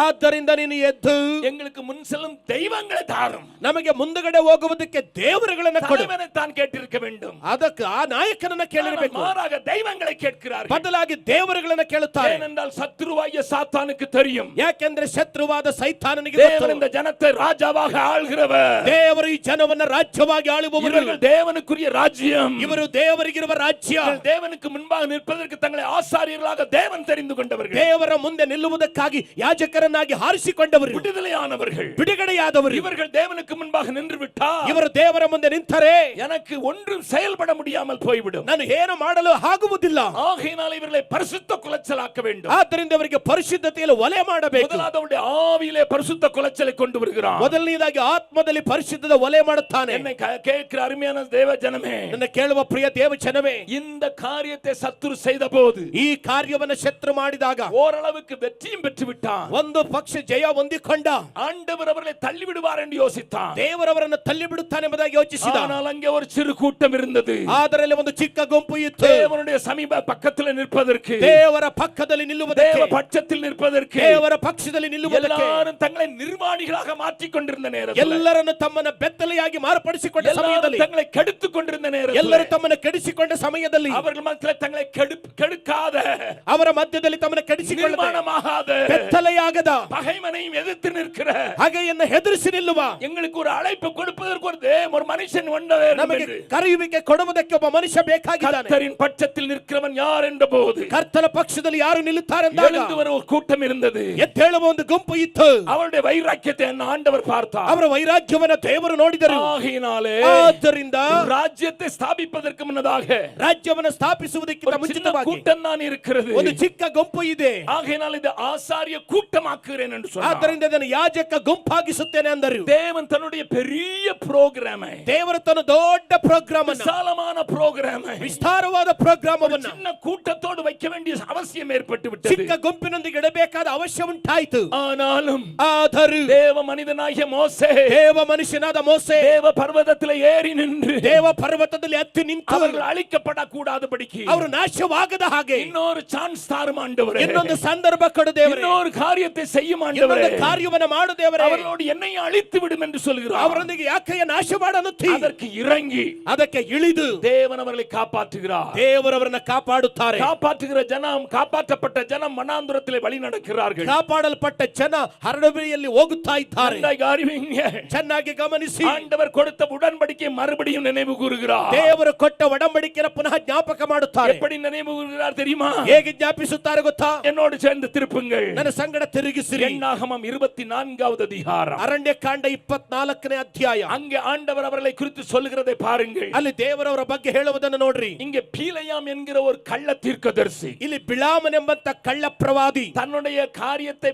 ಆದ್ದರಿಂದ ನೀನು ಎದ್ದು எங்களுக்கு முன் செல்லும் தெய்வங்களை தாரும். ನಮಗೆ ಮುಂದಗಡೆ ಹೋಗುವುದಕ್ಕೆ ದೇವರುಗಳನ್ನ ಕೊಡು. தலைவனை தான் கேட்டிருக்க வேண்டும். ಅದಕ್ಕೆ ಆ ನಾಯಕನನ್ನ ಕೇಳಿರಬೇಕು. மாறாக தெய்வங்களை கேட்கிறார்கள். ಬದಲಾಗಿ ದೇವರುಗಳನ್ನ ಕೇಳುತ್ತಾರೆ. ஏனென்றால் சத்துருவாகிய சாத்தானுக்கு தெரியும். ಯಾಕೆಂದ್ರೆ ಶತ್ರುವಾದ ಸೈತಾನನಿಗೆ தேவன் இந்த ஜனத்தை ராஜாவாக ஆள்கிறவர். ದೇವರು ಈ ಜನವನ್ನ ರಾಜ್ಯವಾಗಿ ಆಳುವವರು. இவர்கள் தேவனுக்குரிய ராஜ்யம். ಇವರು ದೇವರಿಗಿರುವ ರಾಜ್ಯ. தேவனுக்கு முன்பாக நிற்பதற்கு தங்களை ஆசாரியர்களாக தேவன் தெரிந்து கொண்டவர்கள். ದೇವರ ಮುಂದೆ ನಿಲ್ಲುವುದಕ್ಕಾಗಿ ಯಾಜಕರನ್ನಾಗಿ ಆರಿಸಿಕೊಂಡವರು. விடுதலையானவர்கள், ಬಿಡುಗಡೆಯಾದವರು. இவர்கள் தேவனுக்கு முன்பாக நின்று விட்டால் ಇವರು ದೇವರ ಮುಂದೆ ನಿಂತರೆ எனக்கு ஒன்றும் செயல்பட முடியாமல் போய்விடும். ನಾನು ಏನು ಮಾಡಲು ಆಗುವುದಿಲ್ಲ. ஆகையினால் இவர்களை பரிசுத்த குலைச்சலாக்க வேண்டும். ಆದ್ದರಿಂದ ಅವರಿಗೆ ಪರಿಶುದ್ಧತೆಯಲ್ಲಿ ಒಲೆ ಮಾಡಬೇಕು. முதலாவது அவருடைய ஆவியிலே பரிசுத்த குலைச்சலை கொண்டு வருகிறார். ಮೊದಲನೇದಾಗಿ ಆತ್ಮದಲ್ಲಿ ಪರಿಶುದ್ಧದ ಒಲೆ ಮಾಡುತ್ತಾನೆ. என்னை கேட்கிற அருமையான தேவ ஜனமே, ನನ್ನ ಕೇಳುವ ಪ್ರಿಯ ದೇವ ಜನವೇ, இந்த காரியத்தை சத்துரு செய்தபோது, ಈ ಕಾರ್ಯವನ್ನು ಶತ್ರು ಮಾಡಿದಾಗ ஓரளவுக்கு வெற்றியும் பெற்று விட்டான். ಒಂದು ಪಕ್ಷ ಜಯ ಹೊಂದಿಕೊಂಡ. ஆண்டவர் அவர்களை தள்ளி விடுவார் என்று யோசித்தான். ದೇವರವರನ್ನು ತಳ್ಳಿ ಬಿಡುತ್ತಾನೆ ಎಂಬುದಾಗಿ ಯೋಚಿಸಿದ. ஆனால் அங்கே ஒரு சிறு கூட்டம் இருந்தது. ಅದರಲ್ಲಿ ಒಂದು ಚಿಕ್ಕ ಗುಂಪು ಇತ್ತು. தேவனுடைய சமீப பக்கத்தில் நிற்பதற்கு, ದೇವರ ಪಕ್ಕದಲ್ಲಿ ನಿಲ್ಲುವುದಕ್ಕೆ, தேவ பட்சத்தில் நிற்பதற்கு, ದೇವರ ಪಕ್ಷದಲ್ಲಿ ನಿಲ್ಲುವುದಕ್ಕೆ, எல்லாரும் தங்களை நிர்வாணிகளாக மாற்றிக் கொண்டிருந்த நேரத்தில், ಎಲ್ಲರನ್ನು ತಮ್ಮನ್ನ ಬೆತ್ತಲೆಯಾಗಿ ಮಾರ್ಪಡಿಸಿಕೊಂಡ ಸಮಯದಲ್ಲಿ, தங்களை கெடுத்துக் கொண்டிருந்த நேரத்தில், ಎಲ್ಲರೂ ತಮ್ಮನ್ನ ಕೆಡಿಸಿಕೊಂಡ ಸಮಯದಲ್ಲಿ, அவர்கள் மத்தியில் தங்களை கெடுக்காத, ಅವರ ಮಧ್ಯದಲ್ಲಿ ತಮ್ಮನ್ನ ಕೆಡಿಸಿಕೊಳ್ಳದ, நிர்மாணமாகாத, ಬೆತ್ತಲೆಯಾಗದ, பகைமனையும் எதிர்த்து நிற்கிற, ಹಾಗೆಯನ್ನು ಹೆದರಿಸಿ ನಿಲ್ಲುವ, எங்களுக்கு ஒரு அழைப்பு கொடுப்பதற்கு ஒரு மனுஷன் ನಮಗೆ ಕರೆಯುವಿಕೆ ಕೊಡುವುದಕ್ಕೆ ಒಬ್ಬ ಮನುಷ್ಯ ಬೇಕಾಗಿದ್ದಾನೆ. கர்த்தரின் பட்சத்தில் நிற்கிறவன் யார் என்ற போது, ಕರ್ತನ ಪಕ್ಷದಲ್ಲಿ ಯಾರು ನಿಲ್ಲುತ್ತಾರೆ எழுந்து வர ஒரு கூட்டம் இருந்தது. ಎದ್ದೇಳುವ ಒಂದು ಗುಂಪು ಇತ್ತು. அவருடைய வைராக்கியத்தை ஆண்டவர் பார்த்தார். ಅವರ ವೈರಾಗ್ಯವನ್ನು ದೇವರು ನೋಡಿದರು. ஆகையினாலே ಆದ್ದರಿಂದ ರಾಜ್ಯத்தை ಸ್ಥಾಪಿಪದற்கு ಮುನ್ನதாக ರಾಜ್ಯವನ್ನು ಸ್ಥಾಪಿಸುವುದಕ್ಕಿಂತ ಮುಂಚಿತವಾಗಿ கூட்டம் தான் இருக்கிறது. ಒಂದು ಚಿಕ್ಕ ಗುಂಪು ಇದೆ. ஆகையினால் இது ஆசாரிய கூட்டமாக்குகிறேன் என்று சொன்னார். ಆದ್ದರಿಂದ ಇದನ್ನು ಯಾಜಕ ಗುಂಪಾಗಿಸುತ್ತೇನೆ ಅಂದರು. தேவன் தன்னுடைய பெரிய புரோகிராமை, ದೇವರು ತನ್ನ ದೊಡ್ಡ ಪ್ರೋಗ್ರಾಮ್ ಅನ್ನು, விசாலமான புரோகிராமை, ವಿಸ್ತಾರವಾದ ಪ್ರೋಗ್ರಾಮ್ ಅನ್ನು சின்ன கூட்டத்தோடு வைக்க வேண்டிய அவசியம் ஏற்பட்டு விட்டது. ಚಿಕ್ಕ ಗುಂಪಿನೊಂದಿಗೆ ಇಡಬೇಕಾದ ಅವಶ್ಯ ಉಂಟಾಯಿತು. ஆனாலும் தேவ மனிதனாகிய மோசே, ದೇವ ಮನುಷ್ಯನಾದ ಮೋಸೆ தேவ பர்வதத்தில் ஏறி நின்று, ದೇವ ಪರ್ವತದಲ್ಲಿ ಹತ್ತಿ ನಿಂತು, அவர்கள் அழிக்கப்படக்கூடாதபடிக்கு, ಅವರು ನಾಶವಾಗದ ಹಾಗೆ இன்னொரு ಚಾನ್ಸ್ தாரும் ஆண்டவரே, ಇನ್ನೊಂದು ಸಂದರ್ಭ ಕೊಡು ದೇವರೇ, இன்னொரு காரியத்தை செய்யும் ஆண்டவரೇ, ಇನ್ನೊಂದು ಕಾರ್ಯವನ್ನು ಮಾಡು ದೇವರೇ, அவர்களோடு என்னை அழித்து விடும் என்று சொல்கிறார். ಅವರೊಂದಿಗೆ ಯಾಕೆಯ ನಾಶ ಮಾಡನುತ್ತಿ, அதற்கு இறங்கி ಅದಕ್ಕೆ ಇಳಿದು தேவன் அவர்களை காப்பாற்றுகிறார். ದೇವರವರನ್ನ ಕಾಪಾಡುತ್ತಾರೆ. காப்பாற்றுகிற ஜனம், காப்பாற்றப்பட்ட ஜனம் வனாந்தரத்திலே வழி நடக்கிறார்கள். ಕಾಪಾಡಲ್ಪಟ್ಟ ಜನ ಹರಡುವಿಯಲ್ಲಿ ಹೋಗುತ್ತಾ ಇದ್ದಾರೆ. ಚೆನ್ನಾಗಿ ಗಮನಿಸಿ, ஆண்டவர் கொடுத்த உடன்படிக்கை மறுபடியும் நினைவு கூறுகிறார். ದೇವರು ಕೊಟ್ಟ ಒಡಂಬಡಿಕೆಯನ್ನು ಪುನಃ ಜ್ಞಾಪಕ ಮಾಡುತ್ತಾರೆ. எப்படி நினைவு கூறுகிறார் தெரியுமா? ಹೇಗೆ ಜ್ಞಾಪಿಸುತ್ತಾರೆ ಗೊತ್ತಾ? என்னோடு சேர்ந்து திருப்புங்கள். ನನ್ನ ಸಂಗಡ ತಿರುಗಿಸಿರಿ. என்னாகமம் 24வது அதிகாரம், ಅರಣ್ಯಕಾಂಡ 24ನೇ ಅಧ್ಯಾಯ. அங்கே ஆண்டவர் அவர்களை குறித்து சொல்லுகிறதை பாருங்கள். ಅಲ್ಲಿ ದೇವರವರ ಬಗ್ಗೆ ಹೇಳುವುದನ್ನು ನೋಡ್ರಿ. இங்கே பீலையாம் என்கிற ஒரு கள்ள தீர்க்கதரிசி, ಇಲ್ಲಿ ಬಿಳಾಮನ್ ಎಂಬಂತ ಕಳ್ಳ ಪ್ರವಾದಿ, தன்னுடைய காரியத்தை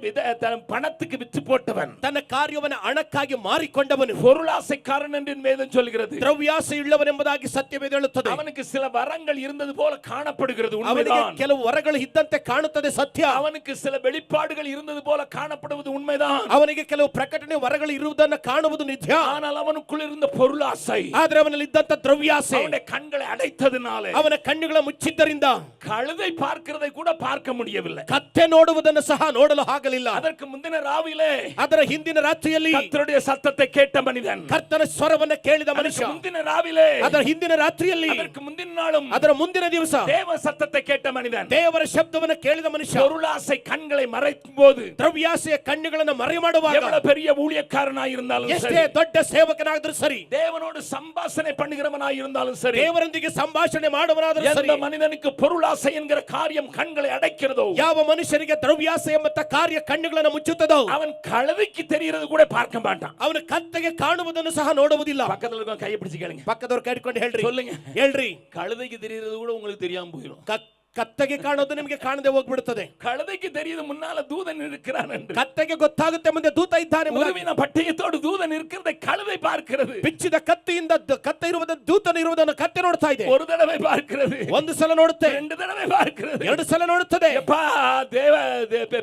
பணத்துக்கு விற்று போட்டவன், ತನ್ನ ಕಾರ್ಯವನ್ನು ಹಣಕ್ಕಾಗಿ ಮಾರಿಕೊಂಡವನು, பொருளாசைக்காரன் என்று வேதம் சொல்கிறது. ದ್ರವ್ಯಾಸೆಯುಳ್ಳವನೆಂಬುದಾಗಿ ಸತ್ಯವೇದ ಹೇಳುತ್ತದೆ. அவனுக்கு சில வரங்கள் இருந்தது போல காணப்படுகிறது, ಅವನಿಗೆ உண்மைதான். ಕೆಲವು ವರಗಳು ಇದ್ದಂತೆ ಕಾಣುತ್ತದೆ, ಸತ್ಯ. அவனுக்கு சில வெளிப்பாடுகள் இருந்தது போல காணப்படுவது உண்மைதான். ಅವನಿಗೆ ಕೆಲವು ಪ್ರಕಟಣೆ ವರಗಳು ಇರುವುದನ್ನು ಕಾಣುವುದು ನಿಜ. ஆனால் அவனுக்குள் இருந்த பொருளாசை, ಆದ್ರೆ ಅವನಲ್ಲಿ ಇದ್ದಂತ ದ್ರವ್ಯಾಸೆ அவனுடைய கண்களை அடைத்ததினாலே, ಅವನ ಕಣ್ಣುಗಳ ಮುಚ್ಚಿದ್ದರಿಂದ கழுதை பார்க்கிறதை கூட பார்க்க முடியவில்லை, ಕತ್ತೆ ನೋಡುವುದನ್ನು ಸಹ ನೋಡಲು ಆಗಲಿಲ್ಲ. அதற்கு முந்தின ராவிலே, ಅದರ ಹಿಂದಿನ ರಾತ್ರಿಯಲ್ಲಿ கர்த்தருடைய சத்தத்தை கேட்ட மனிதன், ಕರ್ತನ ಸ್ವರವನ್ನು ಕೇಳಿದ ಮನುಷ್ಯ, முந்தின ராவிலே, ಅದರ ಹಿಂದಿನ ರಾತ್ರಿಯಲ್ಲಿ, அதற்கு முந்தின நாளும், ಅದರ ಮುಂದಿನ ದಿವಸ தேவ சத்தத்தை கேட்ட மனிதன், ದೇವರ ಶಬ್ದವನ್ನು ಕೇಳಿದ ಮನುಷ್ಯ, பொருளாசை கண்களை மறைக்கும் போது, ದ್ರವ್ಯಾಸೆಯ ಕಣ್ಣುಗಳನ್ನು ಮರೆಮಾಡುವಾಗ, எவ்வளவு பெரிய ஊழியக்காரனாய் இருந்தாலும் ಎಷ್ಟೇ சரி, ದೊಡ್ಡ ಸೇವಕನಾದರೂ ಸರಿ, தேவனோடு சம்பாஷணை பண்ணுகிறவனாய் இருந்தாலும் சரி, ದೇವರೊಂದಿಗೆ ಸಂಭಾಷಣೆ ಮಾಡುವನಾದರೂ ಸರಿ, எந்த மனிதனுக்கு பொருளாசை என்கிற காரியம் கண்களை அடைக்கிறதோ, ಯಾವ ಮನುಷ್ಯನಿಗೆ ದ್ರವ್ಯಾಸೆ ಎಂಬ ಕಾರ್ಯ ಕಣ್ಣುಗಳನ್ನು ಮುಚ್ಚುತ್ತದೋ, அவன் கழுதைக்கு தெரிகிறது கூட பார்க்க மாட்டான், ಅವನು ಕತ್ತೆಗೆ ಕಾಣುವುದನ್ನು ಸಹ ನೋಡುವುದಿಲ್ಲ. பக்கத்துல இருக்க கையை பிடிச்சு கேளுங்க, ಪಕ್ಕದವ್ರು ಕೈಕೊಂಡು ಹೇಳ್ರಿ, சொல்லுங்க, ಹೇಳ್ರಿ, கழுதைக்கு தெரிகிறது கூட உங்களுக்கு தெரியாம போயிடும். ಕತ್ತೆಗೆ ಕಾಣೋದು ನಿಮಗೆ ಕಾಣದೆ ಹೋಗ್ಬಿಡುತ್ತದೆ. கழுதைக்கு தெரியுது முன்னால தூதன் இருக்கிறான் என்று, ಕತ್ತೆಗೆ ಗೊತ್ತಾಗುತ್ತೆ ಮುಂದೆ ದೂತ ಇದ್ದಾನೆ. உருவின பட்டயத்தோடு தூதன் இருக்கிறதை கழுதை பார்க்கிறது. ಬಿಚ್ಚಿದ ಕತ್ತಿಯಿಂದ ಕತ್ತೆ ಇರುವುದನ್ನು, ದೂತನು ಇರುವುದನ್ನು ಕತ್ತೆ ನೋಡ್ತಾ ಇದೆ. ஒரு தடவை பார்க்கிறது, ಒಂದು ಸಲ ನೋಡುತ್ತೆ, ரெண்டு தடவை பார்க்கிறது. ಎರಡು ಸಲ ನೋಡುತ್ತದೆ. எப்பா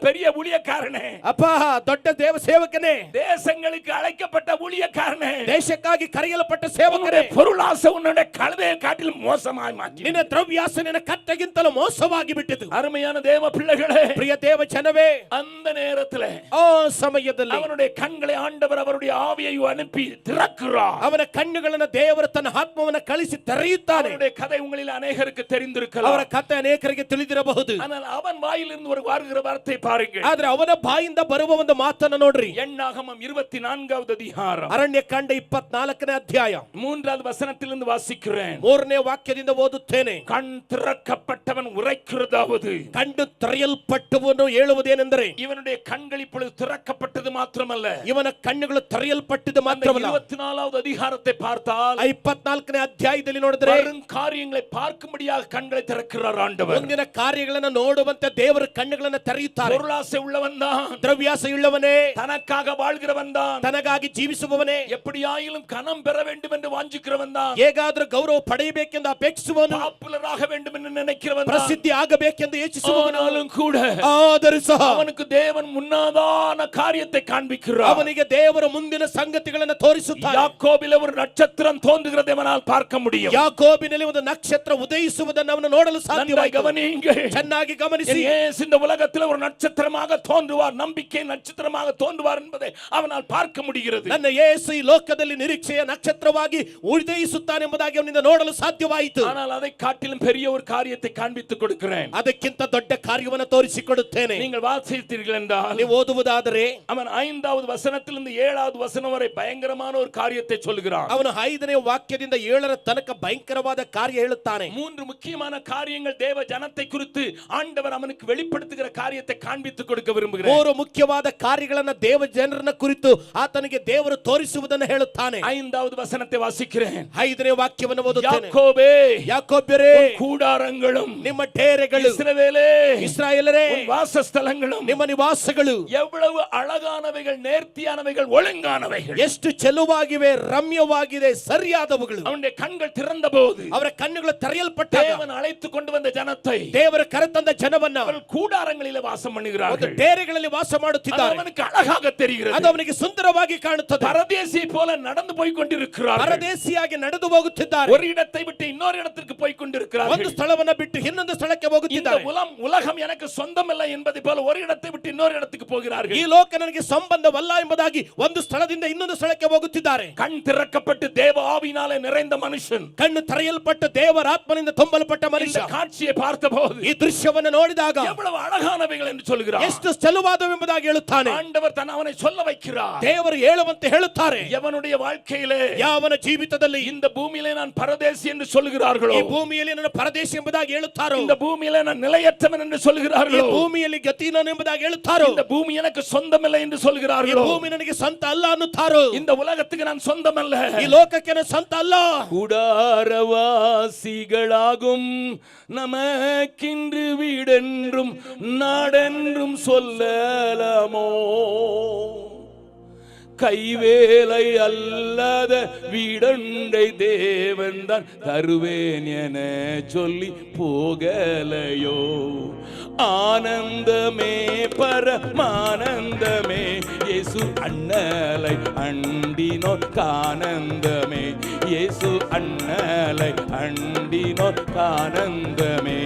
பெரிய ஊழியக்காரனே, ಅಪ್ಪ ದೊಡ್ಡ ದೇವ ಸೇವಕನೇ, தேசங்களுக்கு அழைக்கப்பட்ட ஊழியக்காரனே, ದೇಶಕ್ಕಾಗಿ ಕರೆಯಲ್ಪಟ್ಟ ಸೇವಕರೇ, பொருளாசை உன்னுடைய கழுதையை காட்டிலும் மோசமாய் மாற்றி, ನಿನ್ನ ದ್ರವ್ಯಾಸ ನಿನ್ನ ಕತ್ತೆಗಿಂತಲೂ ಮೋಸವಾಗಿ ಬಿಟ್ಟಿತು. அருமையான தேவ பிள்ளைகளே, ಪ್ರಿಯ ದೇವ ಜನವೇ, அந்த நேரத்திலே ಆ ಸಮಯದಲ್ಲಿ அவனுடைய கண்களை ஆண்டவர் அவருடைய ஆவியை அனுப்பி திறக்கிறார். ಅವನ ಕಣ್ಣುಗಳನ್ನು ದೇವರು ತನ್ನ ಆತ್ಮವನ್ನು ಕಳಿಸಿ ತೆರೆಯುತ್ತಾನೆ. அவருடைய கதை உங்களில் அநேகருக்கு தெரிந்திருக்கலாம். ಅವರ ಕಥೆ ಅನೇಕರಿಗೆ ತಿಳಿದಿರಬಹುದು. ஆனால் அவன் வாயிலிருந்து ஒரு வருகிற வார்த்தை பாருங்கள். ಆದ್ರೆ ಅವನ ಬಾಯಿಂದ ಬರುವ ಒಂದು ಮಾತನ್ನು ನೋಡ್ರಿ. எண்ணாகமம் 24வது அதிகாரம் ಅರಣ್ಯಕಾಂಡ 24ನೇ ಅಧ್ಯಾಯ 3வது வசனத்திலிருந்து வாசிக்கிறேன். 3ನೇ ವಾಕ್ಯದಿಂದ ಓದುತ್ತೇನೆ. கண் திறக்கப்பட்டவன் உரைக்கிறதாவது, ಕಣ್ಣು ತೆರೆಯಲ್ಪಟ್ಟವನು ಹೇಳುವುದೇನೆಂದರೆ, இவனுடைய கண்கள் இப்பொழுது திறக்கப்பட்டது மாத்திரமல்ல, ಇವನ ಕಣ್ಣುಗಳು ತೆರೆಯಲ್ಪಟ್ಟಿದ್ದು ಮಾತ್ರವಲ್ಲ. 24வது அதிகாரத்தை பார்த்தால் 24ನೇ ಅಧ್ಯಾಯದಲ್ಲಿ ನೋಡಿದ್ರೆ வரும் காரியங்களை பார்க்கும்படியாக கண்களை திறக்கிறார் ஆண்டவர். ಮುಂದಿನ ಕಾರ್ಯಗಳನ್ನು ನೋಡುವಂತೆ ದೇವರ ಕಣ್ಣುಗಳನ್ನು ತೆರೆಯುತ್ತಾರೆ. பொருளாசை உள்ளவன் தான், ದ್ರವ್ಯಾಸ ಉಳ್ಳವನೇ, தனக்காக வாழ்கிறவன் தான், ತನಗಾಗಿ ಜೀವಿಸುವವನೇ, எப்படியாயிலும் கனம் பெற வேண்டும் என்று வாஞ்சிக்கிறவன் தான், ಹೇಗಾದ್ರೂ ಗೌರವ ಪಡೆಯಬೇಕೆಂದು ಅಪೇಕ್ಷಿಸುವವನು, பாப்புலர் ஆக வேண்டும் என்று நினைக்கிறவன் தான். ಪ್ರಸಿದ್ಧಿ ಆಗಬೇಕೆಂದು ಯೋಚಿಸುವವನು, ஆனாலும் கூட ಆದರೂ ಸಹ அவனுக்கு தேவன் முன்னாதான காரியத்தை காண்பிக்கிறார். ಅವನಿಗೆ ದೇವರ ಮುಂದಿನ ಸಂಗತಿಗಳನ್ನು ತೋರಿಸುತ್ತಾನೆ. யாக்கோபிலே ஒரு நட்சத்திரம் தோன்றுகிறதை அவனால் பார்க்க முடியும். ಯಾಕೋಬಿನಲ್ಲಿ ಒಂದು ನಕ್ಷತ್ರ ಉದಯಿಸುವುದನ್ನು ಅವನು ನೋಡಲು ಸಾಧ್ಯವಾಯಿತು. கவனியுங்கள், ಚೆನ್ನಾಗಿ ಗಮನಿಸಿ. இயேசு இந்த உலகத்தில் ஒரு நட்சத்திரமாக தோன்றுவார், நம்பிக்கை நட்சத்திரமாக தோன்றுவார் என்பதை அவனால் பார்க்க முடிகிறது. ನನ್ನ ಯೇಸು ಈ ಲೋಕದಲ್ಲಿ ನಿರೀಕ್ಷೆಯ ನಕ್ಷತ್ರವಾಗಿ ಉದಯಿಸುತ್ತಾನೆ ಎಂಬುದಾಗಿ ಅವನಿಂದ ನೋಡಲು ಸಾಧ್ಯವಾಯಿತು. ஆனால் அதை காட்டிலும் பெரிய ஒரு காரியத்தை காண்பித்துக் கொடுக்கிறேன். ಅದಕ್ಕಿಂತ ದೊಡ್ಡ ಕಾರ್ಯವನ್ನು ತೋರಿಸಿಕೊಡುತ್ತೇನೆ. நீங்கள் வாசித்தீர்கள் என்றால், ನೀವು ಓದುವುದಾದರೆ அவன் 5வது வசனத்திலிருந்து 7வது வசனம் வரை பயங்கரமான ஒரு காரியத்தை சொல்கிறான். ಅವನು 5ನೇ ವಾಕ್ಯದಿಂದ 7ರ ತನಕ ಭಯಂಕರವಾದ ಕಾರ್ಯ ಹೇಳುತ್ತಾನೆ. 3 முக்கியமான காரியங்கள் தேவ ஜனத்தை குறித்து ஆண்டவர் அவனுக்கு வெளிப்படுத்துகிற காரியத்தை காண்பித்துக் கொடுக்க விரும்புகிறார். 3 ಮುಖ್ಯವಾದ ಕಾರ್ಯಗಳನ್ನು ದೇವ ಜನರನ್ನ ಕುರಿತು ಆತನಿಗೆ ದೇವರು ತೋರಿಸುವುದನ್ನು ಹೇಳುತ್ತಾನೆ. 5வது வசனத்தை வாசிக்கிறேன். 5ನೇ ವಾಕ್ಯವನ್ನು ಓದುತ್ತೇನೆ. யாக்கோபே, ಯಾಕೋಬ್ಯರೇ, கூடாரங்களும், ನಿಮ್ಮ ಡೇರೆಗಳು, இஸ்ரவேலே, ಇಸ್ರಾಯೇಲರೇ, வாசஸ்தலங்களும், ನಿಮ್ಮ ನಿವಾಸಗಳು எவ்வளவு அழகானவைகள், நேர்த்தியானவைகள், ஒழுங்கானவைகள், ಎಷ್ಟು ಚೆಲುವಾಗಿವೆ, ರಮ್ಯವಾಗಿದೆ, ಸರಿಯಾದವುಗಳು. அவனுடைய கண்கள் திறந்தபோது ಅವರ ಕಣ್ಣುಗಳು ತೆರೆಯಲ್ಪಟ್ಟಾಗ தேவன் அழைத்து கொண்டு வந்த ஜனத்தை ದೇವರ ಕರೆತಂದ ಜನವನ್ನ அவர்கள் கூடாரங்களிலே வாசம் ಒಂದು பண்ணுகிறார்கள். ಡೇರೆಗಳಲ್ಲಿ ವಾಸ அது ಮಾಡುತ್ತಿದ್ದಾರೆ. அவனுக்கு அழகாக தெரிகிறது. ಅದು ಅವನಿಗೆ ಸುಂದರವಾಗಿ ಕಾಣುತ್ತದೆ. பரதேசி போல நடந்து போய் கொண்டிருக்கிறார்கள். ಪರದೇಶಿಯಾಗಿ ನಡೆದು ಹೋಗುತ್ತಿದ್ದಾರೆ. ஒரு இடத்தை விட்டு இன்னொரு இடத்திற்கு போய் ಒಂದು கொண்டிருக்கிறார்கள். ಸ್ಥಳವನ್ನ ಬಿಟ್ಟು ಇನ್ನೊಂದು ಸ್ಥಳಕ್ಕೆ இந்த ಹೋಗುತ್ತಿದ್ದಾರೆ. உலகம் எனக்கு சொந்தமல்ல என்பதை போல ஒரு இடத்தை விட்டு இன்னொரு இடத்துக்கு போகிறார்கள். ಈ ಲೋಕ ನನಗೆ ಸಂಬಂಧವಲ್ಲ ಎಂಬುದಾಗಿ ಒಂದು ಸ್ಥಳದಿಂದ ಇನ್ನೊಂದು ಸ್ಥಳಕ್ಕೆ ಹೋಗುತ್ತಿದ್ದಾರೆ. கண் திறக்கப்பட்டு தேவ ஆவியினாலே நிறைந்த மனுஷன், ಕಣ್ಣು ತೆರೆಯಲ್ಪಟ್ಟ ದೇವರ ಆತ್ಮನಿಂದ ತುಂಬಲ್ಪಟ್ಟ இந்த ಮನುಷ್ಯ காட்சியை பார்த்தபோது ಈ ದೃಶ್ಯವನ್ನು ನೋಡಿದಾಗ எவ்வளவு அழகானவைகள் என்று சொல்கிறார். ಎಷ್ಟು ಚೆಲುವಾದವೆಂಬುದಾಗಿ ಹೇಳುತ್ತಾನೆ. ஆண்டவர் தன் அவனை சொல்ல வைக்கிறார். ದೇವರು ಹೇಳುವಂತೆ ಹೇಳುತ್ತಾರೆ. எவனுடைய வாழ்க்கையிலே, ಯಾವನ ಜೀವಿತದಲ್ಲಿ இந்த பூமியிலே நான் பரதேசி என்று சொல்கிறார்களோ, ಈ ಭೂಮಿಯಲ್ಲಿ ನನ್ನ ಪರದೇಶ ಎಂಬುದಾಗಿ ಹೇಳುತ್ತಾರೋ, இந்த பூமியிலே நான் நிலையற்றவன் என்று ಈ சொல்கிறார்களோ, ಭೂಮಿಯಲ್ಲಿ ಗತಿನನು ಎಂಬುದಾಗಿ ಹೇಳುತ್ತಾರೋ, இந்த பூமி எனக்கு சொந்தமில்லை என்று ಈ சொல்கிறார்களோ, ಭೂಮಿ ನನಗೆ ಸ್ವಂತ ಅಲ್ಲ ಅನ್ನುತ್ತಾರೋ, இந்த உலகத்துக்கு நான் சொந்தமல்ல, ಈ ಲೋಕಕ್ಕೆ ನಾನು ಸ್ವಂತ ಅಲ್ಲ, கூடாரவாசிகளாகும் நமக்கின்று வீடென்றும் நாடென்றும் சொல்லலாமோ, கைவேலை அல்லாத வீடொன்றை தேவன் தான் தருவேன் என சொல்லி போகலையோ, ஆனந்தமே பரமானந்தமே இயேசு அண்ணலை அண்டினோர் கானந்தமே, இயேசு அண்ணலை அண்டினோர் கானந்தமே.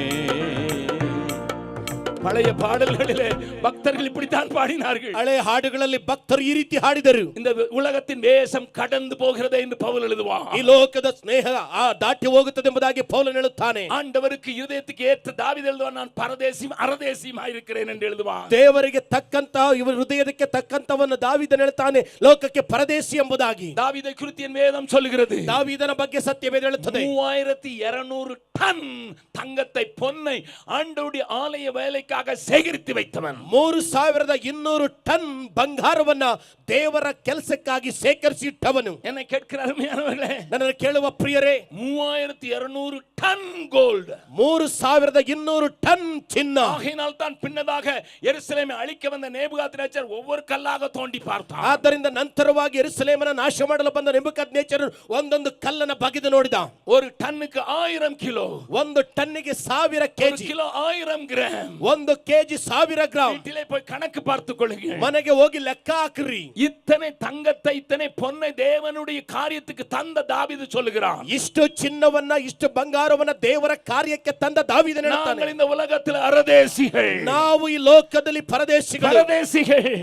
பழைய பாடல்களிலே பக்தர்கள் இப்படித்தான் பாடினார்கள். ಹಳೆ ಹಾಡುಗಳಲ್ಲಿ ಭಕ್ತರು ಈ ರೀತಿ ಹಾಡಿದರು. இந்த உலகத்தின் வேஷம் கடந்து போகிறது என்று பவுல் எழுதுவான். ಈ ಲೋಕದ ಸ್ನೇಹ ದಾಟಿ ಹೋಗುತ್ತದೆ ಎಂಬುದಾಗಿ ಪೌಲನು ಹೇಳುತ್ತಾನೆ. ஆண்டவருக்கு இதயத்துக்கு ஏற்ற தாவீது எழுதுவான், நான் பரதேசியும் அரதேசியுமா இருக்கிறேன் என்று எழுதுவான். ದೇವರಿಗೆ ತಕ್ಕಂತ ಇವರ ಹೃದಯಕ್ಕೆ ತಕ್ಕಂತವನ್ನು ದಾವೀದನು ಹೇಳುತ್ತಾನೆ, ಲೋಕಕ್ಕೆ ಪರದೇಶಿ ಎಂಬುದಾಗಿ. தாவீதை குறித்து என் வேதம் சொல்லுகிறது. ದಾವೀದನ ಬಗ್ಗೆ ಸತ್ಯವೇದ ಹೇಳುತ್ತದೆ. 3200 டன் தங்கத்தை, பொன்னை ஆண்டவருடைய ஆலய வேலைக்காக வேலைக்காக சேகரித்து வைத்தவன். 3200 ಟನ್ ಬಂಗಾರವನ್ನ ದೇವರ ಕೆಲಸಕ್ಕಾಗಿ ಸೇಕರಿಸಿ ಇಟ್ಟವನು. என்னை கேட்கிற அருமையானவர்களே, ನನ್ನನ್ನು ಕೇಳುವ ಪ್ರಿಯರೇ, 3200 டன் கோல்ட், 3200 ಟನ್ ಚಿನ್ನ. ஆகையினால் தான் பின்னதாக எருசலேமை அழிக்க வந்த நேபுகாத்நேச்சர் ஒவ்வொரு கல்லாக தோண்டி பார்த்தான். ಆದ್ದರಿಂದ ನಂತರವಾಗಿ ಯೆರೂಸಲೇಮನ್ನು ನಾಶ ಮಾಡಲು ಬಂದ ನೆಬೂಕದ್ನೆಚ್ಚರನು ಒಂದೊಂದು ಕಲ್ಲನ್ನು ಬಗೆದು ನೋಡಿದ. ஒரு டன்னுக்கு 1000 கிலோ, ಒಂದು ಟನ್ನಿಗೆ 1000 ಕೆಜಿ, கிலோ 1000 கிராம். ಒಂದು ಕೆಜಿ 1000 ಗ್ರಾಂ. வீட்டிலே போய் கணக்கு பார்த்துக் கொள்ளுங்க. ಮನೆಗೆ ಹೋಗಿ ಲೆಕ್ಕ ಹಾಕ್ರಿ. இத்தனை தங்கத்தை இத்தனை பொன்னை தேவனுடைய காரியத்துக்கு தந்த தாவீது சொல்லுகிறான். ಇಷ್ಟು ಚಿನ್ನವನ್ನ ಇಷ್ಟು ಬಂಗಾರವನ್ನ ದೇವರ ಕಾರ್ಯಕ್ಕೆ ತಂದ ದಾವೀದನು ಹೇಳ್ತಾನೆ, நாங்கள் இந்த உலகத்தில் அரதேசிகள், ನಾವು ಈ ಲೋಕದಲ್ಲಿ ಪರದೇಶಿಗಳು,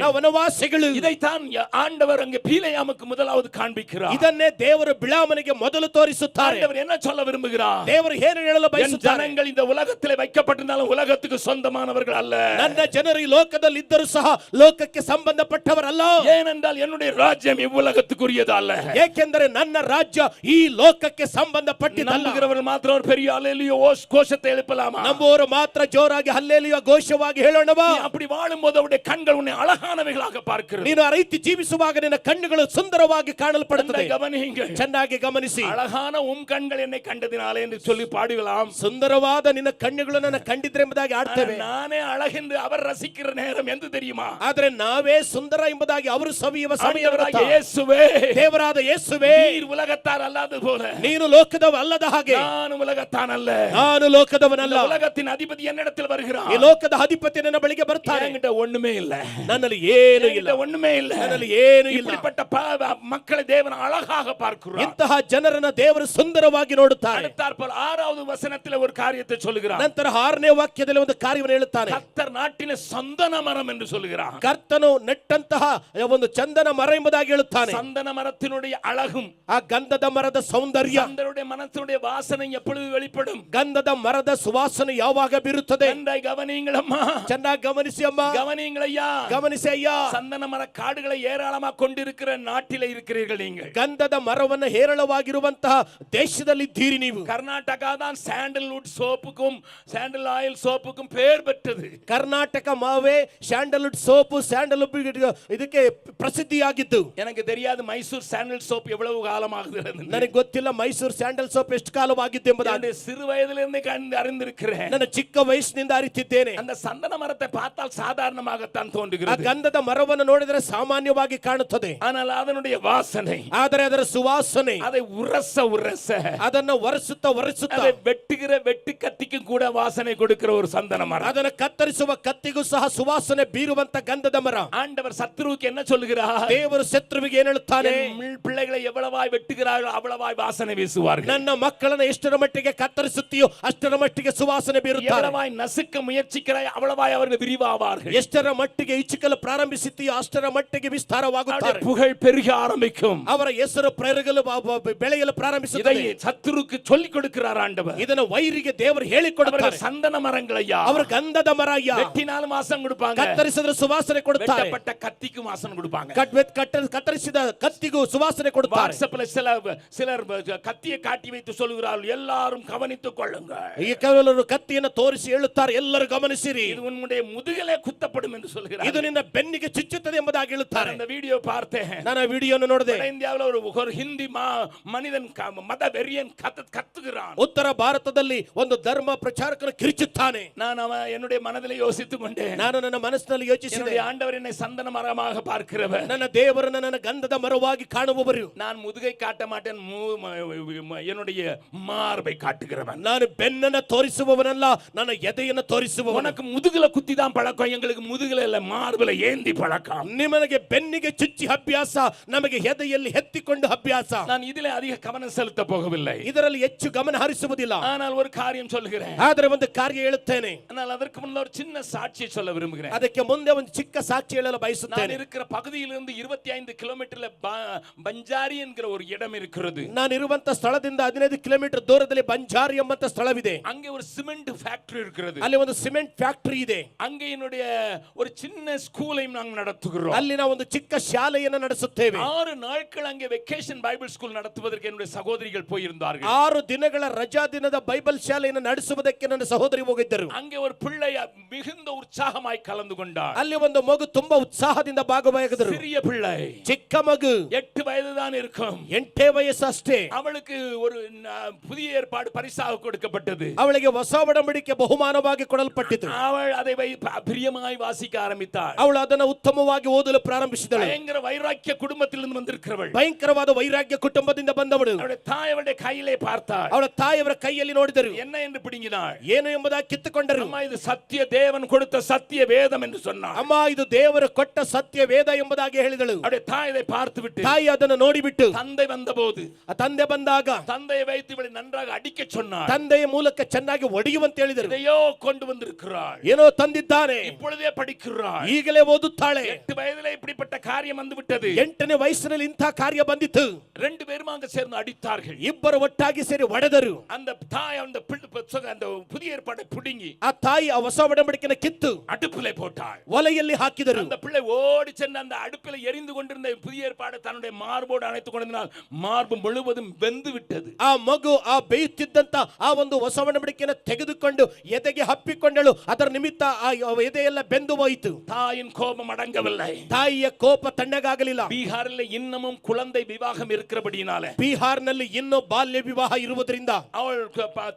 ನಾವು ವನವಾಸಿಗಳು. இதைத்தான் ஆண்டவர் அங்கே பீலேயாமுக்கு முதலாவது காண்பிக்கிறார். ಇದನ್ನೇ ದೇವರು ಬಿಳಾಮನಿಗೆ ಮೊದಲು ತೋರಿಸುತ್ತಾರೆ. ஆண்டவர் என்ன சொல்ல விரும்புகிறார்? ದೇವರು ಏನು ಹೇಳಲು என் ಬಯಸುತ್ತಾರೆ? ஜனங்கள் இந்த உலகத்திலே வைக்கப்பட்டிருந்தாலும் உலகத்துக்கு சொந்தமானவர்கள் அல்ல. ನನ್ನ ಜನರು ಈ ಲೋಕದಲ್ಲಿ ಇದ್ದರೂ ಸಹ ಲೋಕಕ್ಕೆ ಸಂಬಂಧಪಟ್ಟವರಲ್ಲ. ஏனென்றால் என்னுடைய ராஜ்யம் இவ்வுலகத்துக்குரியது அல்ல. ಏಕೆಂದರೆ ನನ್ನ ರಾಜ್ಯ ಈ ಲೋಕಕ್ಕೆ ಸಂಬಂಧಪಟ್ಟಿದ್ದಲ್ಲ. நம்புகிறவர்கள் மாத்திரம் ஒரு பெரிய அல்லேலூயா கோஷத்தை எழுப்பலாமா? ನಂಬುವವರು ಮಾತ್ರ ಜೋರಾಗಿ ಹಲ್ಲೆಲೂಯಾ ಘೋಷವಾಗಿ ಹೇಳೋಣವಾ? நீ அப்படி வாழும்போது அவருடைய கண்கள் உன்னை அழகானவைகளாக பார்க்கிறது. ನೀನು ಆ ರೀತಿ ಜೀವಿಸುವಾಗ ನಿನ್ನ ಕಣ್ಣುಗಳು ಸುಂದರವಾಗಿ ಕಾಣಲ್ಪಡುತ್ತದೆ. கவனியுங்கள், ಚೆನ್ನಾಗಿ ಗಮನಿಸಿ. அழகான உம் கண்கள் என்னை கண்டதினாலே என்று சொல்லி பாடுகளாம். ಸುಂದರವಾದ ನಿನ್ನ ಕಣ್ಣುಗಳು ನನ್ನ ಕಂಡಿದ್ರೆ ಎಂಬುದಾಗಿ ಆಡ್ತೇವೆ. நானே அழகென்று அவர் ரசிக்கிற நேரம் ಎಂದು தெரியுமா? ಆದರೆ ನಾವೇ ಸುಂದರ ಎಂಬುದಾಗಿ ಅವರು ಸವಿಯುವ ಸಮಯ ஆண்டவராகிய இயேசுவே, ದೇವರಾದ ಯೇಸುವೇ, நீர் உலகத்தார் அல்லாதது போல ನೀನು ಲೋಕದವ ಅಲ್ಲದ ಹಾಗೆ ನಾನು உலகத்தான் அல்ல. ನಾನು ಲೋಕದವನಲ್ಲ. இந்த உலகத்தின் அதிபதி என்னிடத்தில் வருகிறான். ಈ ಲೋಕದ ಅಧಿಪತಿ ನನ್ನ ಬಳಿಗೆ ಬರ್ತಾನೆ. என்கிட்ட ஒண்ணுமே இல்ல, ನನ್ನಲ್ಲಿ ಏನು ಇಲ್ಲ, என்கிட்ட ஒண்ணுமே இல்ல. ನನ್ನಲ್ಲಿ ಏನು ಇಲ್ಲ. இப்படிப்பட்ட மக்களை தேவன் அழகாக பார்க்கிறார். ಇಂತಹ ಜನರನ್ನ ದೇವರು ಸುಂದರವಾಗಿ ನೋಡುತ್ತಾರೆ. அடுத்தாற்போல் 6வது வசனத்தில் ஒரு காரியத்தை சொல்லுகிறார். ನಂತರ 6ನೇ ವಾಕ್ಯದಲ್ಲಿ ಒಂದು ಕಾರ್ಯವನ್ನು ಹೇಳುತ್ತಾನೆ. கர்த்தர் நாட்டின சந்தன மரம் என்று சொல்லுகிறார். ಕರ್ತನು ನೆಟ್ಟಂತಹ ಒಂದು ಚಂದನ ಮರ ಎಂಬುದಾಗಿ ಹೇಳುತ್ತಾನೆ. சந்தன மரத்தினுடைய அழகும், ಆ ಗಂಧದ ಮರದ ಸೌಂದರ್ಯ, சந்தனுடைய மனத்தினுடைய வாசனை எப்பொழுது வெளிப்படும்? ಗಂಧದ ಮರದ ಸುವಾಸನೆ ಯಾವಾಗ ಬೀರುತ್ತದೆ? நன்றாய் கவனியுங்களம்மா, ಚೆನ್ನಾಗಿ ಗಮನಿಸಿ ಅಮ್ಮ, கவனியுங்களையா, ಗಮನಿಸಿ ಅಯ್ಯ. சந்தன மர காடுகளை ஏராளமாக கொண்டிருக்கிற நாட்டிலே இருக்கிறீர்கள் நீங்கள். ಗಂಧದ ಮರವನ್ನು ಹೇರಳವಾಗಿರುವಂತಹ ದೇಶದಲ್ಲಿ ಇದ್ದೀರಿ ನೀವು. கர்நாடகா தான் சாண்டல்வுட் சோப்புக்கும் சாண்டல் ஆயில் சோப்புக்கும் பேர் பெற்றது. ಕರ್ನಾಟಕ ಮಾವೇ ಸ್ಯಾಂಡಲ್ವುಡ್ ಸೋಪು, ಸ್ಯಾಂಡಲ್ವುಡ್ ಇದಕ್ಕೆ ಪ್ರಸಿದ್ಧಿಯಾಗಿದ್ದು. எனக்கு தெரியாது மைசூர் சாண்டல் சோப் எவ்வளவு காலமாகுது. ನನಗೆ ಗೊತ್ತಿಲ್ಲ ಮೈಸೂರು ಸ್ಯಾಂಡಲ್ ಸೋಪ್ ಎಷ್ಟು ಕಾಲವಾಗಿತ್ತು ಎಂಬುದಾಗಿ. சிறு வயதிலிருந்து அறிந்திருக்கிறேன். ನನ್ನ ಚಿಕ್ಕ ವಯಸ್ಸಿನಿಂದ ಅರಿತಿದ್ದೇನೆ. அந்த சந்தன மரத்தை பார்த்தால் சாதாரணமாகத்தான் ಆ தோன்றுகிறது. ಗಂಧದ ಮರವನ್ನು ನೋಡಿದರೆ ಸಾಮಾನ್ಯವಾಗಿ ಕಾಣುತ್ತದೆ. ஆனால் அதனுடைய வாசனை, ಆದರೆ ಅದರ ಸುವಾಸನೆ, அதை உரச ಅದನ್ನು ಒರೆಸುತ್ತಾ ಒರೆಸುತ್ತಾ, அதை வெட்டுகிற வெட்டு கத்திக்கும் கூட வாசனை கொடுக்கிற ஒரு சந்தன மரம். ಅದನ್ನು ಕತ್ತರಿಸುವ ಕತ್ತಿಗೂ ಸಹ ಸುವಾಸನೆ ಬೀರುವಂತ ಗಂಧದ ಮರ. ஆண்டவர் சத்துருவுக்கு என்ன சொல்லுகிறார்? ದೇವರು ಶತ್ರುವಿಗೆ ಏನು ಹೇಳುತ್ತಾನೆ? பிள்ளைகளை எவ்வளவாய் வெட்டுகிறார்களோ அவ்வளவாய் வாசனை வீசுவார்கள். ನನ್ನ ಮಕ್ಕಳನ್ನು ಎಷ್ಟರ ಮಟ್ಟಿಗೆ ಕತ್ತರಿಸುತ್ತೀಯೋ ಅಷ್ಟರ ಮಟ್ಟಿಗೆ ಸುವಾಸನೆ ಬೀರುತ್ತಾರೆ. எவ்வளவாய் நசுக்க முயற்சிக்கிறாய் அவ்வளவாய் அவர்கள் விரிவாவார்கள். ಎಷ್ಟರ ಮಟ್ಟಿಗೆ ಇಚ್ಚಿಕಲು ಪ್ರಾರಂಭಿಸುತ್ತೀಯೋ ಅಷ್ಟರ ಮಟ್ಟಿಗೆ ವಿಸ್ತಾರವಾಗುತ್ತಾರೆ. புகழ் பெருக ஆரம்பிக்கும். ಅವರ ಹೆಸರು ಪ್ರೇರಗಲು ಬೆಳೆಯಲು ಪ್ರಾರಂಭಿಸುತ್ತದೆ. இதை சத்துருக்கு சொல்லிக் கொடுக்கிறார் ஆண்டவர். ಇದನ್ನು ವೈರಿಗೆ ದೇವರು ಹೇಳಿಕೊಡುತ್ತಾರೆ. சந்தன மரங்களையா, ಅವರ ಗಂಧದ ಮರ ಅಯ್ಯ. வெட்டினாலும் வாசம் கொடுப்பாங்க, ಕತ್ತರಿಸಿದ್ರೆ ಸುವಾಸನೆ ಕೊಡುತ್ತಾರೆ. வெட்டப்பட்ட கத்திக்கும் வாசம் கொடுப்பாங்க. ಕತ್ತರಿಸಿದ ಕತ್ತಿಗೂ ಸುವಾಸನೆ ಕೊಡುತ್ತಾರೆ. வாட்ஸ்அப்ல சிலர் கத்தியை காட்டி வைத்து சொல்கிறார்கள், எல்லாரும் கவனித்துக் கொள்ளுங்கள். ಈಗ ಕೆಲವರು ಕತ್ತಿಯನ್ನು ತೋರಿಸಿ ಹೇಳುತ್ತಾರೆ, ಎಲ್ಲರೂ ಗಮನಿಸಿರಿ, இது உன்னுடைய முதுகிலே குத்தப்படும் என்று சொல்கிறார். ಇದು ನಿನ್ನ ಬೆನ್ನಿಗೆ ಚುಚ್ಚುತ್ತದೆ ಎಂಬುದಾಗಿ ಹೇಳುತ್ತಾರೆ. அந்த வீடியோ பார்த்தேன். ನಾನು ಆ ವಿಡಿಯೋನ ನೋಡಿದೆ. இந்தியாவில் ஒரு ஹிந்தி மனிதன் மத வெறியன் கத்துகிறான். ಉತ್ತರ ಭಾರತದಲ್ಲಿ ಒಂದು ಧರ್ಮ ಪ್ರಚಾರಕನು ಕಿರಿಚುತ್ತಾನೆ. நான் என்னுடைய மனதிலே யோசித்துக் கொண்டேன். ನಾನು ನನ್ನ ಮನಸ್ಸಿನಲ್ಲಿ ಯೋಚಿಸಿದೆ, என்னுடைய ஆண்டவர் என்னை சந்தன மரமாக பார்க்கிறவர். ನನ್ನ ದೇವರನ್ನು ನನ್ನ ಗಂಧದ ಮರವಾಗಿ ಕಾಣುವವರು. நான் முதுகை காட்ட மாட்டேன், என்னுடைய மார்பை காட்டுகிறவன். ನಾನು ಬೆನ್ನನ್ನು ತೋರಿಸುವವನಲ್ಲ, ನನ್ನ ಎದೆಯನ್ನು ತೋರಿಸುವವನು. உனக்கு முதுகுல குத்தி தான் பழக்கம், எங்களுக்கு முதுகுல இல்ல, மார்புல ஏந்தி பழக்கம். ನಿಮಗೆ ಬೆನ್ನಿಗೆ ಚುಚ್ಚಿ ಅಭ್ಯಾಸ, ನಮಗೆ ಎದೆಯಲ್ಲಿ ಎತ್ತಿಕೊಂಡು ಅಭ್ಯಾಸ. நான் இதிலே அதிக கவனம் செலுத்த போகவில்லை, ಇದರಲ್ಲಿ ಹೆಚ್ಚು ಗಮನ ಹರಿಸುವುದಿಲ್ಲ. ஆனால் ஒரு காரியம் சொல்கிறேன். ಆದರೆ ಒಂದು ಕಾರ್ಯ ಹೇಳುತ್ತೇನೆ. ஆனால் அதற்கு முன்ன ஒரு சின்ன சாட்சியை சொல்ல விரும்புகிறேன். ಅದಕ್ಕೆ ಮುಂದೆ ಒಂದು ಚಿಕ್ಕ ಸಾಕ್ಷಿ ಹೇಳಲು நான் ಬಯಸುತ್ತೇನೆ. இருக்கிற பகுதியிலிருந்து 25 கிலோமீட்டர்ல பஞ்சாரி என்கிற ஒரு இடம் இருக்கிறது. ನಾನು ಇರುವಂತ ಸ್ಥಳದಿಂದ 15 ಕಿಲೋಮೀಟರ್ ದೂರದಲ್ಲಿ ಬಂಜಾರಿ ಎಂಬಂತ ಸ್ಥಳವಿದೆ. அங்கே ஒரு சிமெண்ட் ஃபேக்டரி இருக்கிறது. ಅಲ್ಲಿ ಒಂದು ಸಿಮೆಂಟ್ ಫ್ಯಾಕ್ಟರಿ ಇದೆ. அங்கே என்னுடைய ஒரு சின்ன ஸ்கூலையும் நாங்கள் நடத்துகிறோம். ಅಲ್ಲಿ ನಾವು ಒಂದು ಚಿಕ್ಕ ಶಾಲೆಯನ್ನು ನಡೆಸುತ್ತೇವೆ. 6 நாட்கள் அங்கே வெக்கேஷன் பைபிள் ஸ்கூல் நடத்துவதற்கு என்னுடைய சகோதரிகள் போயிருந்தார்கள். 6 ದಿನಗಳ ರಜಾ ದಿನದ ಬೈಬಲ್ ಶಾಲೆಯನ್ನು ನಡೆಸುವುದಕ್ಕೆ ನನ್ನ ಸಹೋದರಿ ಹೋಗಿದ್ದರು. அங்கே ஒரு பிள்ளை பிள்ளை மிகுந்த உற்சாகமாய் கலந்து கொண்டாள். ಅಲ್ಲಿ ಒಂದು ಮಗು ತುಂಬಾ ಉತ್ಸಾಹದಿಂದ ಭಾಗವಹಿಸಿದರು. சிறிய பிள்ளை, ಚಿಕ್ಕ ಮಗು, 8 ವಯது தான் இருக்கும். 8 ವಯಸ್ಸು ಅಷ್ಟೇ. அவளுக்கு ஒரு புதிய ஏற்பாடு பரிசாக கொடுக்கப்பட்டது. ಅವಳಿಗೆ ಹೊಸ ಒಡಂಬಡಿಕೆ ಬಹುಮಾನವಾಗಿ ಕೊಡಲ್ಪಟ್ಟಿತು. அவள் அதை பிரியமாய் வாசிக்க ஆரம்பித்தாள். ಅವಳು ಅದನ್ನು ಉತ್ತಮವಾಗಿ ಓದಲು ಪ್ರಾರಂಭಿಸಿದಳು. பயங்கர வைராக்கிய குடும்பத்திலிருந்து வந்திருக்கிறவள். ಭಯಂಕರವಾದ ವೈರಾಗ್ಯ ಕುಟುಂಬದಿಂದ ಬಂದವಳು. அவளுடைய தாய் அவளுடைய கையிலே பார்த்தாள். ಅವಳ ತಾಯಿಯವರ ಕೈಯಲ್ಲಿ ನೋಡಿದರು. என்ன என்று பிடுங்கினாள். ಏನು ಎಂಬುದಾಗಿ ಕಿತ್ತುಕೊಂಡರು. அம்மா இது சத்திய தேவன் கொடுத்த சத்திய வேதம் என்று சொன்னாள். ಅಮ್ಮ ಇದು ದೇವರು ಕೊಟ್ಟ ಸತ್ಯ ವೇದ ಎಂಬುದಾಗಿ ಹೇಳಿದಳು. அவளுடைய தாய் இதை பார்த்து விட்டு, ತಾಯಿ ಅದನ್ನು ನೋಡಿಬಿಟ್ಟು, தந்தை வந்தபோது, ತಂದೆ ಬಂದಾಗ தந்தையை வைத்து இவளை நன்றாக அடிக்க சொன்னாள். ತಂದೆಯ ಮೂಲಕ ಚೆನ್ನಾಗಿ ಹೊಡೆಯುವಂತ ಹೇಳಿದರು. இதையோ கொண்டு வந்திருக்கிறாள், ಏನೋ ತಂದಿದ್ದಾನೆ, இப்பொழுதே படிக்கிறாள், ಈಗಲೇ ಓದುತ್ತಾಳೆ. 8 வயதிலே இப்படிப்பட்ட காரியம் வந்து விட்டது. 8ನೇ ವಯಸ್ಸಿನಲ್ಲಿ ಇಂಥ ಕಾರ್ಯ ಬಂದಿತ್ತು. 2 பேரும் அங்க சேர்ந்து அடித்தார்கள். ಇಬ್ಬರು ಒಟ್ಟಾಗಿ ಸೇರಿ ಹೊಡೆದರು. அந்த தாய் அந்த அந்த புதிய ஏற்பாடை புடுங்கி ಆ ತಾಯಿ ಆ ಹೊಸ ಒಡಂಬಡಿಕೆಯನ್ನು ಕಿತ್ತು அடுப்பிலே போட்டாள். ಒಲೆಯಲ್ಲಿ ಹಾಕಿದರು. அந்த பிள்ளை ஓடி சென்று அந்த அடுப்பில் எரிந்து கொண்டிருந்த புதிய ஏற்பாடை தன்னுடைய மார்போடு அணைத்துக் கொண்டிருந்தால் மார்பு முழுவதும் வெந்து விட்டது. ಆ ಮಗು ಆ ಬೇಯುತ್ತಿದ್ದಂತ ಆ ಒಂದು ಹೊಸ ಒಡಂಬಡಿಕೆಯನ್ನು ತೆಗೆದುಕೊಂಡು ಎದೆಗೆ ಹಪ್ಪಿಕೊಂಡಳು. ಅದರ ನಿಮಿತ್ತ ಆ ಎದೆಯೆಲ್ಲ ಬೆಂದು ಹೋಯಿತು. தாயின் கோபம் அடங்கவில்லை. ತಾಯಿಯ ಕೋಪ ತಣ್ಣಗಾಗಲಿಲ್ಲ. பீகாரில் இன்னமும் குழந்தை விவாகம் இருக்கிறபடினால ಬಿಹಾರ್ನಲ್ಲಿ ಇನ್ನೂ ಬಾಲ್ಯ ವಿವಾಹ ಇರುವುದರಿಂದ அவள்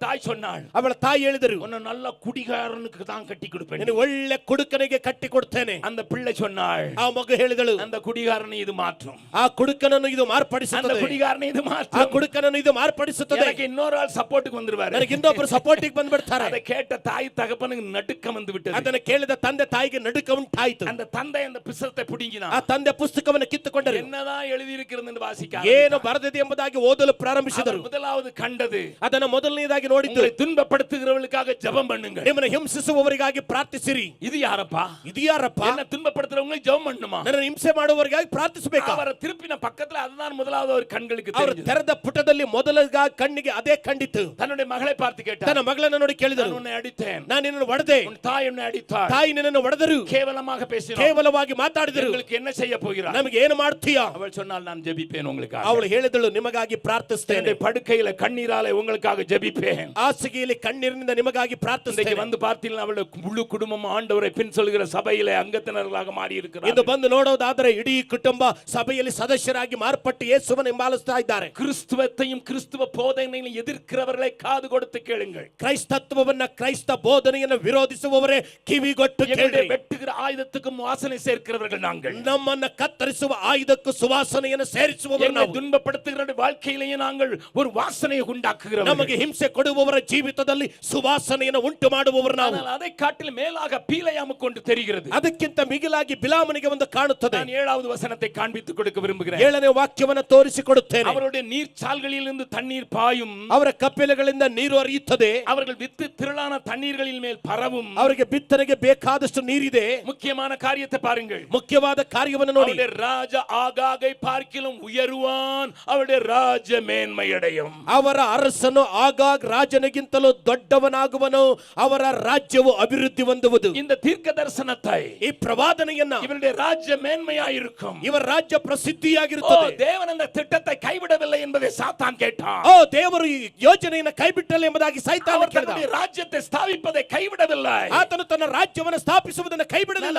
தாய் சொன்னாள், ಅವಳ ತಾಯಿ ಹೇಳಿದರು, உன்னை நல்ல குடிகாரனுக்கு தான் கட்டி கொடுப்பேன், ನೀನು ಒಳ್ಳೆ ಕುಡುಕನಿಗೆ ಕಟ್ಟಿ ಕೊಡ್ತೇನೆ. அந்த பிள்ளை சொன்னாள், ಆ ಮಗು ಹೇಳಿದಳು, அந்த குடிகாரனை இது மாற்றும், ಆ ಕುಡುಕನನ್ನು ಇದು அந்த ಮಾರ್ಪಡಿಸುತ್ತದೆ, குடிகாரனை இது ಆ மாற்றும், ಕುಡುಕನನ್ನು ಇದು ಮಾರ್ಪಡಿಸುತ್ತದೆ. எனக்கு இன்னொரு ஆள் சப்போர்ட்டுக்கு வந்துருவாரு. ನನಗೆ ಇನ್ನೊಬ್ಬರು ಸಪೋರ್ಟಿಗೆ ಬಂದ್ಬಿಡ್ತಾರೆ. அதை கேட்ட தாய் தகப்பனுக்கு நடுக்கம் வந்து விட்டது. ಅದನ್ನು ಕೇಳಿದ ತಂದೆ ತಾಯಿಗೆ ನಡುಕ ಉಂಟಾಯಿತು. அந்த தந்தை அந்த புத்தகத்தை புடுங்கினான். ಆ ತಂದೆ ಪುಸ್ತಕವನ್ನು ಕಿತ್ತುಕೊಂಡರು. என்னதான் எழுதி இருக்கிறது என்று வாசிக்க ಏನು ಬರೆದಿದೆ ಎಂಬುದಾಗಿ ಓದಲು ಪ್ರಾರಂಭಿಸಿದರು. முதலாவது கண்டது, ಅದನ್ನು ಮೊದಲನೇದಾಗಿ ನೋಡಿದ್ದು, உங்களை துன்பப்படுத்துகிறவர்களுக்காக ஜெபம் பண்ணுங்க, ನಿಮ್ಮನ್ನು ಹಿಂಸಿಸುವವರಿಗಾಗಿ ಪ್ರಾರ್ಥಿಸಿರಿ. இது யாரப்பா? ಇದು ಯಾರಪ್ಪ? என்ன துன்பப்படுத்துறவங்களுக்கு ஜெபம் பண்ணுமா? ನನ್ನನ್ನು ಹಿಂಸೆ ಮಾಡುವವರಿಗಾಗಿ ಪ್ರಾರ್ಥಿಸಬೇಕಾ? அவரை திருப்பின பக்கத்துல அதுதான் முதலாவது ஒரு கண்களுக்கு ಅವರು தெரிஞ்சது. ತೆರೆದ ಪುಟದಲ್ಲಿ ಮೊದಲಾಗ ಕಣ್ಣಿಗೆ ಅದೇ ಕಂಡಿತು. தன்னுடைய மகளை பார்த்து கேட்டார், ತನ್ನ ಮಗಳನ್ನ ನೋಡಿ ಕೇಳಿದರು, நான் உன்னை அடித்தேன், ನಾನು ನಿನ್ನನ್ನು ಹೊಡೆದೆ, உன் தாய் உன்னை அடித்தாள், ತಾಯಿ ನಿನ್ನನ್ನು ಹೊಡೆದರು, கேவலமாக பேசினாள், ಕೇವಲವಾಗಿ ಮಾತಾಡಿದರು, உங்களுக்கு என்ன செய்ய போகிறார்? ನಮಗೆ ಏನು ಮಾಡ್ತೀಯಾ? அவள் சொன்னால், நான் ஜெபிப்பேன் உங்களுக்காக, ಅವಳು ಹೇಳಿದಳು, ನಿಮಗಾಗಿ ಪ್ರಾರ್ಥಿಸ್ತೇನೆ, என்னுடைய படுக்கையில கண்ணீராலே உங்களுக்காக ஜெபிப்பேன், ಹಾಸಿಗೆಯಲ್ಲಿ ಕಣ್ಣೀರಿನಿಂದ ನಿಮಗಾಗಿ ಪ್ರಾರ್ಥಿಸ್ತೇನೆ. இன்றைக்கு வந்து பார்த்தீங்கன்னா அவளுடைய முழு குடும்பம் ஆண்டவரை பின் சொல்கிற சபையிலே அங்கத்தினர்களாக மாறி இருக்கிறார். ಇಂದು ಬಂದು ನೋಡೋದಾದರೆ ಇಡೀ ಕುಟುಂಬ ಸಭೆಯಲ್ಲಿ ಸದಸ್ಯರಾಗಿ ಮಾರ್ಪಟ್ಟು ಯೇಸುವನ್ನು ಹಿಂಬಾಲಿಸ್ತಾ ಇದ್ದಾರೆ. கிறிஸ்துவத்தையும் கிறிஸ்துவ போதனையும் எதிர்க்கிறவர்களை காது கொடுத்து கேளுங்கள். ಕ್ರೈಸ್ತತ್ವವನ್ನ ಕ್ರೈಸ್ತ ಬೋಧನೆಯನ್ನು ವಿರೋಧಿಸುವವರೇ ಕಿವಿಗೊಟ್ಟು ಕೇಳಿರಿ. வெட்டுகிற ஆயுதத்துக்கும் வாசனை சேர்க்கிறவர்கள் நாங்கள். ನಮ್ಮನ್ನ ಕತ್ತರಿಸುವ ಆಯುಧಕ್ಕೂ ಸುವಾಸನೆಯನ್ನು ಸೇರಿಸುವವರು ನಾವು. துன்பப்படுத்துகிற வாழ்க்கையிலேயே நாங்கள் ஒரு வாசனையை உண்டாக்குகிறோம். ನಮಗೆ ಹಿಂಸೆ ಕೊಡುವವರ ಜೀವಿತದಲ್ಲಿ ಸುವಾಸನೆಯನ್ನು ಉಂಟು ಮಾಡುವವರು ನಾವು. அதை காட்டிலும் மேலாக பீலையாமுக்கு கொண்டு தெரிகிறது. ಅದಕ್ಕಿಂತ ಮಿಗಿಲಾಗಿ ಬಿಲಾಮನಿಗೆ ಒಂದು ಕಾಣುತ್ತದೆ. நான் 7வது வசனத்தை காண்பித்துக் கொடுக்க விரும்புகிறேன். 7ನೇ ವಾಕ್ಯವನ್ನು ತೋರಿಸಿಕೊಡುತ್ತೇನೆ. அவருடைய நீர்ச்சால்களிலிருந்து தண்ணீர் பாயும், ಅವರ ಕಪಿಲೆಗಳಿಂದ ನೀರು ಹರಿಯುತ್ತದೆ, அவர்கள் வித்து திரளான தண்ணீர்களின் மேல் பரவும், ಅವರಿಗೆ ಬಿತ್ತನೆಗೆ ಬೇಕಾದಷ್ಟು ನೀರಿದೆ. முக்கியமான காரியத்தை பாருங்கள். ಮುಖ್ಯವಾದ ಕಾರ್ಯವನ್ನು ನೋಡಿ. அவருடைய ராஜ ஆகாகை பார்க்கிலும் உயருவான், அவருடைய ராஜ மேன்மை அடையும். ಅವರ ಅರಸನು ಆಗಾಗ್ ರಾಜನಿಗಿಂತಲೂ ದೊಡ್ಡವನಾಗುವನು, ಅವರ ರಾಜ್ಯವು ಅಭಿವೃದ್ಧಿ ಹೊಂದುವುದು. இந்த தீர்க்க தரிசனத்தை, ಈ ಪ್ರವಾದನೆಯನ್ನ, இவருடைய ராஜ்ய மேன்மையாயிருக்கும், ಇವರ ರಾಜ್ಯ ಪ್ರಸಿದ್ಧಿಯಾಗಿರುತ್ತದೆ. தேவன் அந்த திட்டத்தை கைவிடவில்லை என்பதை சாத்தான் கேட்டான். ಓ, ದೇವರು ಈ ಯೋಜನೆಯನ್ನು ಕೈಬಿಟ್ಟಲ್ಲ ಎಂಬುದಾಗಿ ಸೈತಾನ அவர் ಕೇಳಿದ. தன்னுடைய ராஜ்யத்தை ஸ்தாபிப்பதை கைவிடவில்லை. ಆತನು ತನ್ನ ರಾಜ್ಯವನ್ನು ಸ್ಥಾಪಿಸುವುದನ್ನು ಕೈಬಿಡಲಿಲ್ಲ.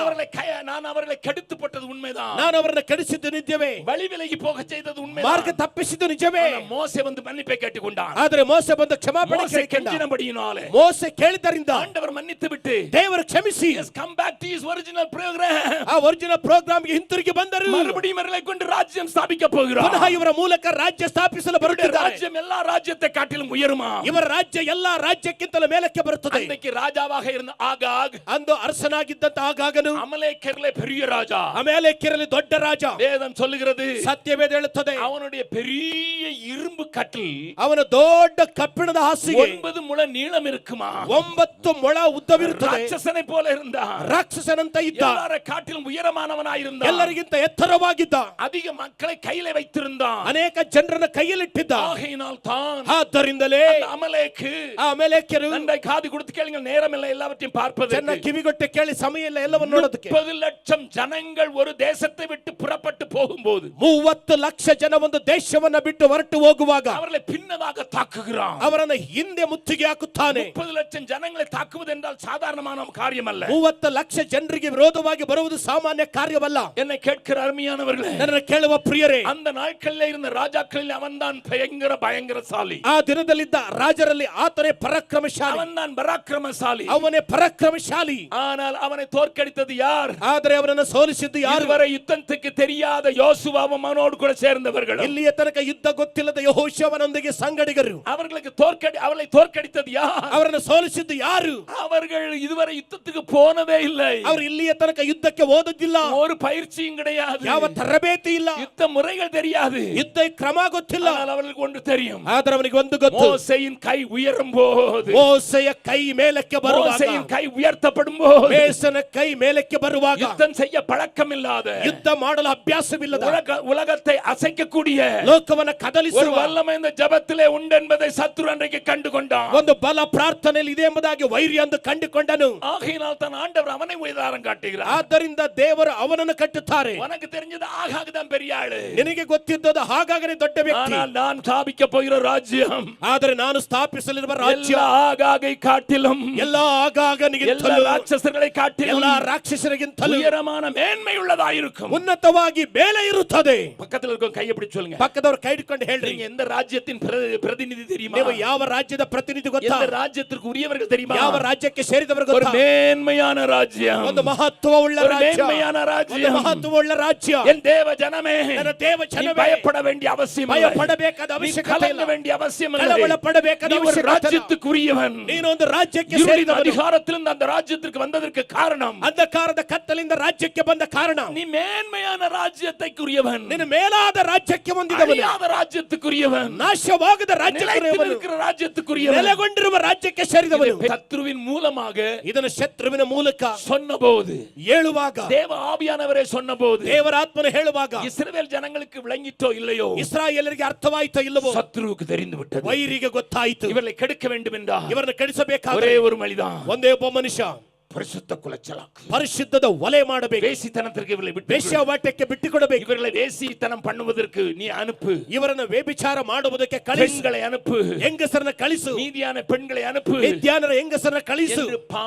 நான் அவர்களை கெடுத்து போட்டது உண்மைதான், ನಾನು ಅವರನ್ನು ಕೆಡಿಸಿದ್ದು ನಿಜವೇ, வழி விலகி போக செய்தது உண்மைதான், ಮಾರ್ಗ ತಪ್ಪಿಸಿದ್ದು ನಿಜವೇ. மோசே வந்து மன்னிப்பை கேட்டுக்கொண்டான். ಆದರೆ ಮೋಸ ಬಂದು ಕ್ಷಮಾಪಣೆ மோசே ಕೇಳಿಕೊಂಡ. கெஞ்சினபடியினாலே ಮೋಸೆ ಕೇಳಿದ್ದರಿಂದ ஆண்டவர் மன்னித்து விட்டு, ದೇವರು ಕ್ಷಮಿಸಿ, He has come back to his original program. ಆ ಒರಿಜಿನಲ್ ಪ್ರೋಗ್ರಾಮ್ಗೆ ಹಿಂತಿರುಗಿ ಬಂದರು. மறுபடியும் இவர்களை கொண்டு ராஜ்யம் ஸ்தாபிக்க போகிறார். ಪುನಃ ಇವರ ಮೂಲಕ ರಾಜ್ಯ ಸ್ಥಾಪಿಸಲು ಬರುತ್ತಿದ್ದಾರೆ. ராஜ்யம் எல்லா ராஜ்யத்தை காட்டிலும் உயருமா? ಇವರ ರಾಜ್ಯ ಎಲ್ಲಾ ರಾಜ್ಯಕ್ಕಿಂತಲೂ ಮೇಲಕ್ಕೆ ಬರುತ್ತದೆ. அன்னைக்கு ராஜாவாக இருந்த ஆகாக், ಅಂದು ಅರಸನಾಗಿದ್ದಂತ ಆಗಾಗನು அமலேக்கர்லே பெரிய ராஜா, ಅಮೇಲೆಕ್ಯರಲ್ಲಿ ದೊಡ್ಡ ರಾಜ. வேதம் சொல்லுகிறது, ಸತ್ಯವೇದ ಹೇಳುತ್ತದೆ, அவனுடைய பெரிய இரும்பு கட்டில் ಅವನ ದೊಡ್ಡ ಕಬ್ಬಿಣದ ಹಾಸಿಗೆ 9 முழ நீளம் இருக்குமா? 9 ಮೊಳ ಉದ್ದವಿರುತ್ತದೆ. ராட்சசனை போல இருந்தான், ರಾಕ್ಷಸನಂತ ಇದ್ದ, எல்லாரை காட்டிலும் உயரமானவனாயிருந்தான், ಎಲ್ಲರಿಗಿಂತ ಎತ್ತರವಾಗಿದ್ದ, அதிக மக்களை கையில வைத்திருந்தான், ಅನೇಕ ಜನರನ್ನ ಕೈಯಲ್ಲಿಟ್ಟಿದ್ದ. ஆகையினால் தான் ಆದ್ದರಿಂದಲೇ அமலேக்கு, ಆ ಅಮೇಲೆಕ್ಯರು, நன்றாய் காது கொடுத்து கேளுங்க, நேரம் இல்லை எல்லாவற்றையும் பார்ப்பது, ಚೆನ್ನಾಗಿ ಕಿವಿಗೊಟ್ಟೆ ಕೇಳಿ, ಸಮಯ ಇಲ್ಲ ಎಲ್ಲವನ್ನು ನೋಡೋದಕ್ಕೆ. 30 லட்சம் ஜனங்கள் ஒரு தேசத்தை விட்டு புறப்பட்டு போகும்போது 30 ಲಕ್ಷ ಜನ ಒಂದು ದೇಶವನ್ನ ಬಿಟ್ಟು ಹೊರಟು ಹೋಗುವಾಗ அவர்களை பின்னதாக தாக்குகிறான். ಅವರನ್ನ ಹಿಂದೆ ಮುತ್ತಿಗೆ ಹಾಕುತ್ತಾನೆ. 30 லட்சம் ஜனங்களை தாக்குவது என்றால் சாதாரணமான காரியம் அல்ல. 30 ಲಕ್ಷ ಜನರಿಗೆ ವಿರೋಧವಾಗಿ ಬರುವುದು ಸಾಮಾನ್ಯ ಕಾರ್ಯವಲ್ಲ. என்னை கேட்கிற அருமையானவர்களே, ನನ್ನ ಕೇಳುವ ಪ್ರಿಯರೇ, அந்த நாட்களில் இருந்த ராஜாக்களில் அவன்தான் பயங்கரசாலி. ಆ ದಿನದಲ್ಲಿದ್ದ ರಾಜರಲ್ಲಿ ಆತನೇ ಪರಾಕ್ರಮಶಾಲಿ. அவன்தான் பராக்கிரமசாலி. ಅವನೇ ಪರಾಕ್ರಮಶಾಲಿ. ஆனால் அவனை தோற்கடித்தது யார்? ಆದರೆ ಅವನನ್ನು ಸೋಲಿಸಿದ್ದು ಯಾರು? இதுவரை யுத்தத்துக்கு தெரியாத யோசுவாவும் அவனோடு கூட சேர்ந்தவர்கள். ಇಲ್ಲಿಯ ತನಕ ಯುದ್ಧ ಗೊತ್ತಿಲ್ಲದ ಯೆಹೋಶುವನೊಂದಿಗೆ ಸಂಗಡಿಗರು. அவர்களை தோற்கடித்தது யார்? ಅವರನ್ನು ಸೋಲಿಸಿದ್ದು ಯಾರು? அவர்கள் இதுவரை யுத்தத்துக்கு போனதே இல்லை. ಅವರು ಇಲ್ಲಿಯ ತನಕ ಯುದ್ಧಕ್ಕೆ ಹೋದದ್ದಿಲ್ಲ. ஒரு பயிற்சியும் கிடையாது. ಯಾವ ತರಬೇತಿ ಇಲ್ಲ. யுத்த முறைகள் தெரியாது. ಯುದ್ಧ ಕ್ರಮ ಗೊತ್ತಿಲ್ಲ. ஆனால் அவர்களுக்கு ஒன்று தெரியும். ಆದರೆ ಅವನಿಗೆ ಒಂದು ಗೊತ್ತು. மோசேயின் கை உயரும் போது, ಮೋಸೆಯ ಕೈ ಮೇಲಕ್ಕೆ ಬರುವಾಗ, மோசேயின் கை உயர்த்தப்படும் போது, ಮೇಸನ ಕೈ ಮೇಲಕ್ಕೆ ಬರುವಾಗ, யுத்தம் செய்ய பழக்கமில்லாத, ಯುದ್ಧ ಮಾಡಲು ಅಭ್ಯಾಸವಿಲ್ಲದ, உலகத்தை அசைக்கக்கூடிய ಲೋಕವನ್ನು ಕದಲಿಸುವ ஒரு வல்லமை இந்த ஜெபத்திலே உண்டு என்பதை சத்துரு அன்றைக்கு கண்டுகொண்டான். ಒಂದು ಬಲ ಪ್ರಾರ್ಥನೆಯಲ್ಲಿ ಇದೆ ಎಂಬುದಾಗಿ ವೈರಿ ಅಂದು ಕಂಡುಕೊಂಡನು. ஆகையினால் தான் ஆண்டவர் அவனை உதாரணம் காட்டுகிறார். ಆದ್ದರಿಂದ ದೇವರು ಅವನನ್ನು ಕಟ್ಟುತ್ತಾರೆ. உனக்கு தெரிஞ்சது ஆகாக தான் பெரிய ஆளு. ನಿನಗೆ ಗೊತ್ತಿದ್ದದು ಹಾಗಾಗನೇ ದೊಡ್ಡ ವ್ಯಕ್ತಿ. ஆனால் நான் ஸ்தாபிக்க போகிற ராஜ்யம், ಆದರೆ ನಾನು ಸ್ಥಾಪಿಸಲಿರುವ ರಾಜ್ಯ ஆகாகை காட்டிலும், எல்லா ಆಗಾಗನಿಗಿಂತಲೂ, ராட்சசர்களை காட்டிலும், ಎಲ್ಲಾ ರಾಕ್ಷಸರಿಗಿಂತಲೂ உயரமான மேன்மை உள்ளதாயிருக்கும். ಉನ್ನತವಾಗಿ ಮೇಲೆ ಇರುತ್ತದೆ. பக்கத்துல இருக்க கையை பிடிச்சு சொல்லுங்க. ಪಕ್ಕದವರು ಕೈ ಹಿಡ್ಕೊಂಡು ಹೇಳ್ರಿ, நீங்க எந்த ராஜ்யத்தின் பிரதிநிதி தெரியுமா? ನೀವು ಯಾವ ರಾಜ್ಯದ ಪ್ರತಿನಿಧಿ ಗೊತ್ತಾ? எந்த ராஜ்யத்திற்கு உரியவர்கள் தெரியுமா? ಯಾವ ರಾಜ್ಯಕ್ಕೆ ಸೇರಿದವರು ஒரு ಗೊತ್ತಾ? மேன்மையான ராஜ்யம், ಒಂದು ಮಹತ್ವವುಳ್ಳ ஒரு ರಾಜ್ಯ, மேன்மையான ಒಂದು ராஜ்யம். ಮಹತ್ವವುಳ್ಳ ರಾಜ್ಯ. என் தேவ ஜனமே, ನನ್ನ ದೇವ நீ ಜನವೇ, பயப்பட வேண்டிய அவசியம் இல்லை. ಭಯಪಡಬೇಕಾದ நீ ಅವಶ್ಯಕತೆ கலங்க ಇಲ್ಲ. வேண்டிய அவசியம் இல்லை. ಕಳವಳ ಪಡಬೇಕಾದ நீ ஒரு ಅವಶ್ಯಕತೆ ಇಲ್ಲ. ராஜ்யத்துக்குரியவன். ನೀನು ಒಂದು ರಾಜ್ಯಕ್ಕೆ இருளின் ಸೇರಿದವನು. அதிகாரத்திலிருந்து அந்த ராஜ்யத்திற்கு வந்ததற்கு காரணம், ಅಂಧಕಾರದ ಕತ್ತಲಿಂದ ರಾಜ್ಯಕ್ಕೆ ಬಂದ ಕಾರಣ, நீ மேன்மையான ராஜ்யத்துக்குரியவன். ನೀನು ಮೇಲಾದ ರಾಜ್ಯಕ್ಕೆ ಹೊಂದಿದವನು, அழியாத ராஜ்யத்துக்குரியவன். ನಾಶವಾಗದ ರಾಜ್ಯಕ್ಕೆ நிலைத்திருக்கிற ராஜ்யத்துக்குரியவன். ನೆಲೆಗೊಂಡಿರುವ ರಾಜ್ಯಕ್ಕೆ ಸೇರಿದವನು. சத்ருவின் மூலமாக ಇದನ್ನು ಶತ್ರುವಿನ ಮೂಲಕ சொன்னபோது, ಹೇಳುವಾಗ, தேவ ஆவியானவரே சொன்னபோது, ದೇವರ ಆತ್ಮನು ಹೇಳುವಾಗ, இஸ்ரவேல் ஜனங்களுக்கு விளங்கிட்டோ இல்லையோ, ಇಸ್ರಾಯೇಲರಿಗೆ ಅರ್ಥವಾಯಿತೋ ಇಲ್ಲವೋ, சத்ருவுக்கு தெரிந்து விட்டது. ವೈರಿಗೆ ಗೊತ್ತಾಯಿತು. இவர்களை கெடுக்க வேண்டும் என்றால் ಇವರನ್ನು ಕೆಡಿಸಬೇಕಾದರೆ ஒரே ஒரு மனிதன், ಒಂದೇ ಒಬ್ಬ ಮನುಷ್ಯ பரிசுத்த குலைச்சலாக்கு, ಪರಿಶುದ್ಧದ ಒಲೆ ಮಾಡಬೇಕು. வேசித்தனத்திற்கு இவர்களை விட்டு, ವೇಶ್ಯಾವಾಟಕ್ಕೆ ಬಿಟ್ಟುಕೊಡಬೇಕು. இவர்களை வேசித்தனம் பண்ணுவதற்கு நீ அனுப்பு. ಇವರನ್ನು ವ್ಯಭಿಚಾರ ಮಾಡುವುದಕ್ಕೆ ಕಳಿಸು. பெண்களை அனுப்பு. ಹೆಂಗಸರನ್ನ ಕಳಿಸು. மீதியான பெண்களை அனுப்பு. ವಿದ್ಯಾನರ ಹೆಂಗಸರನ್ನ ಕಳಿಸು என்று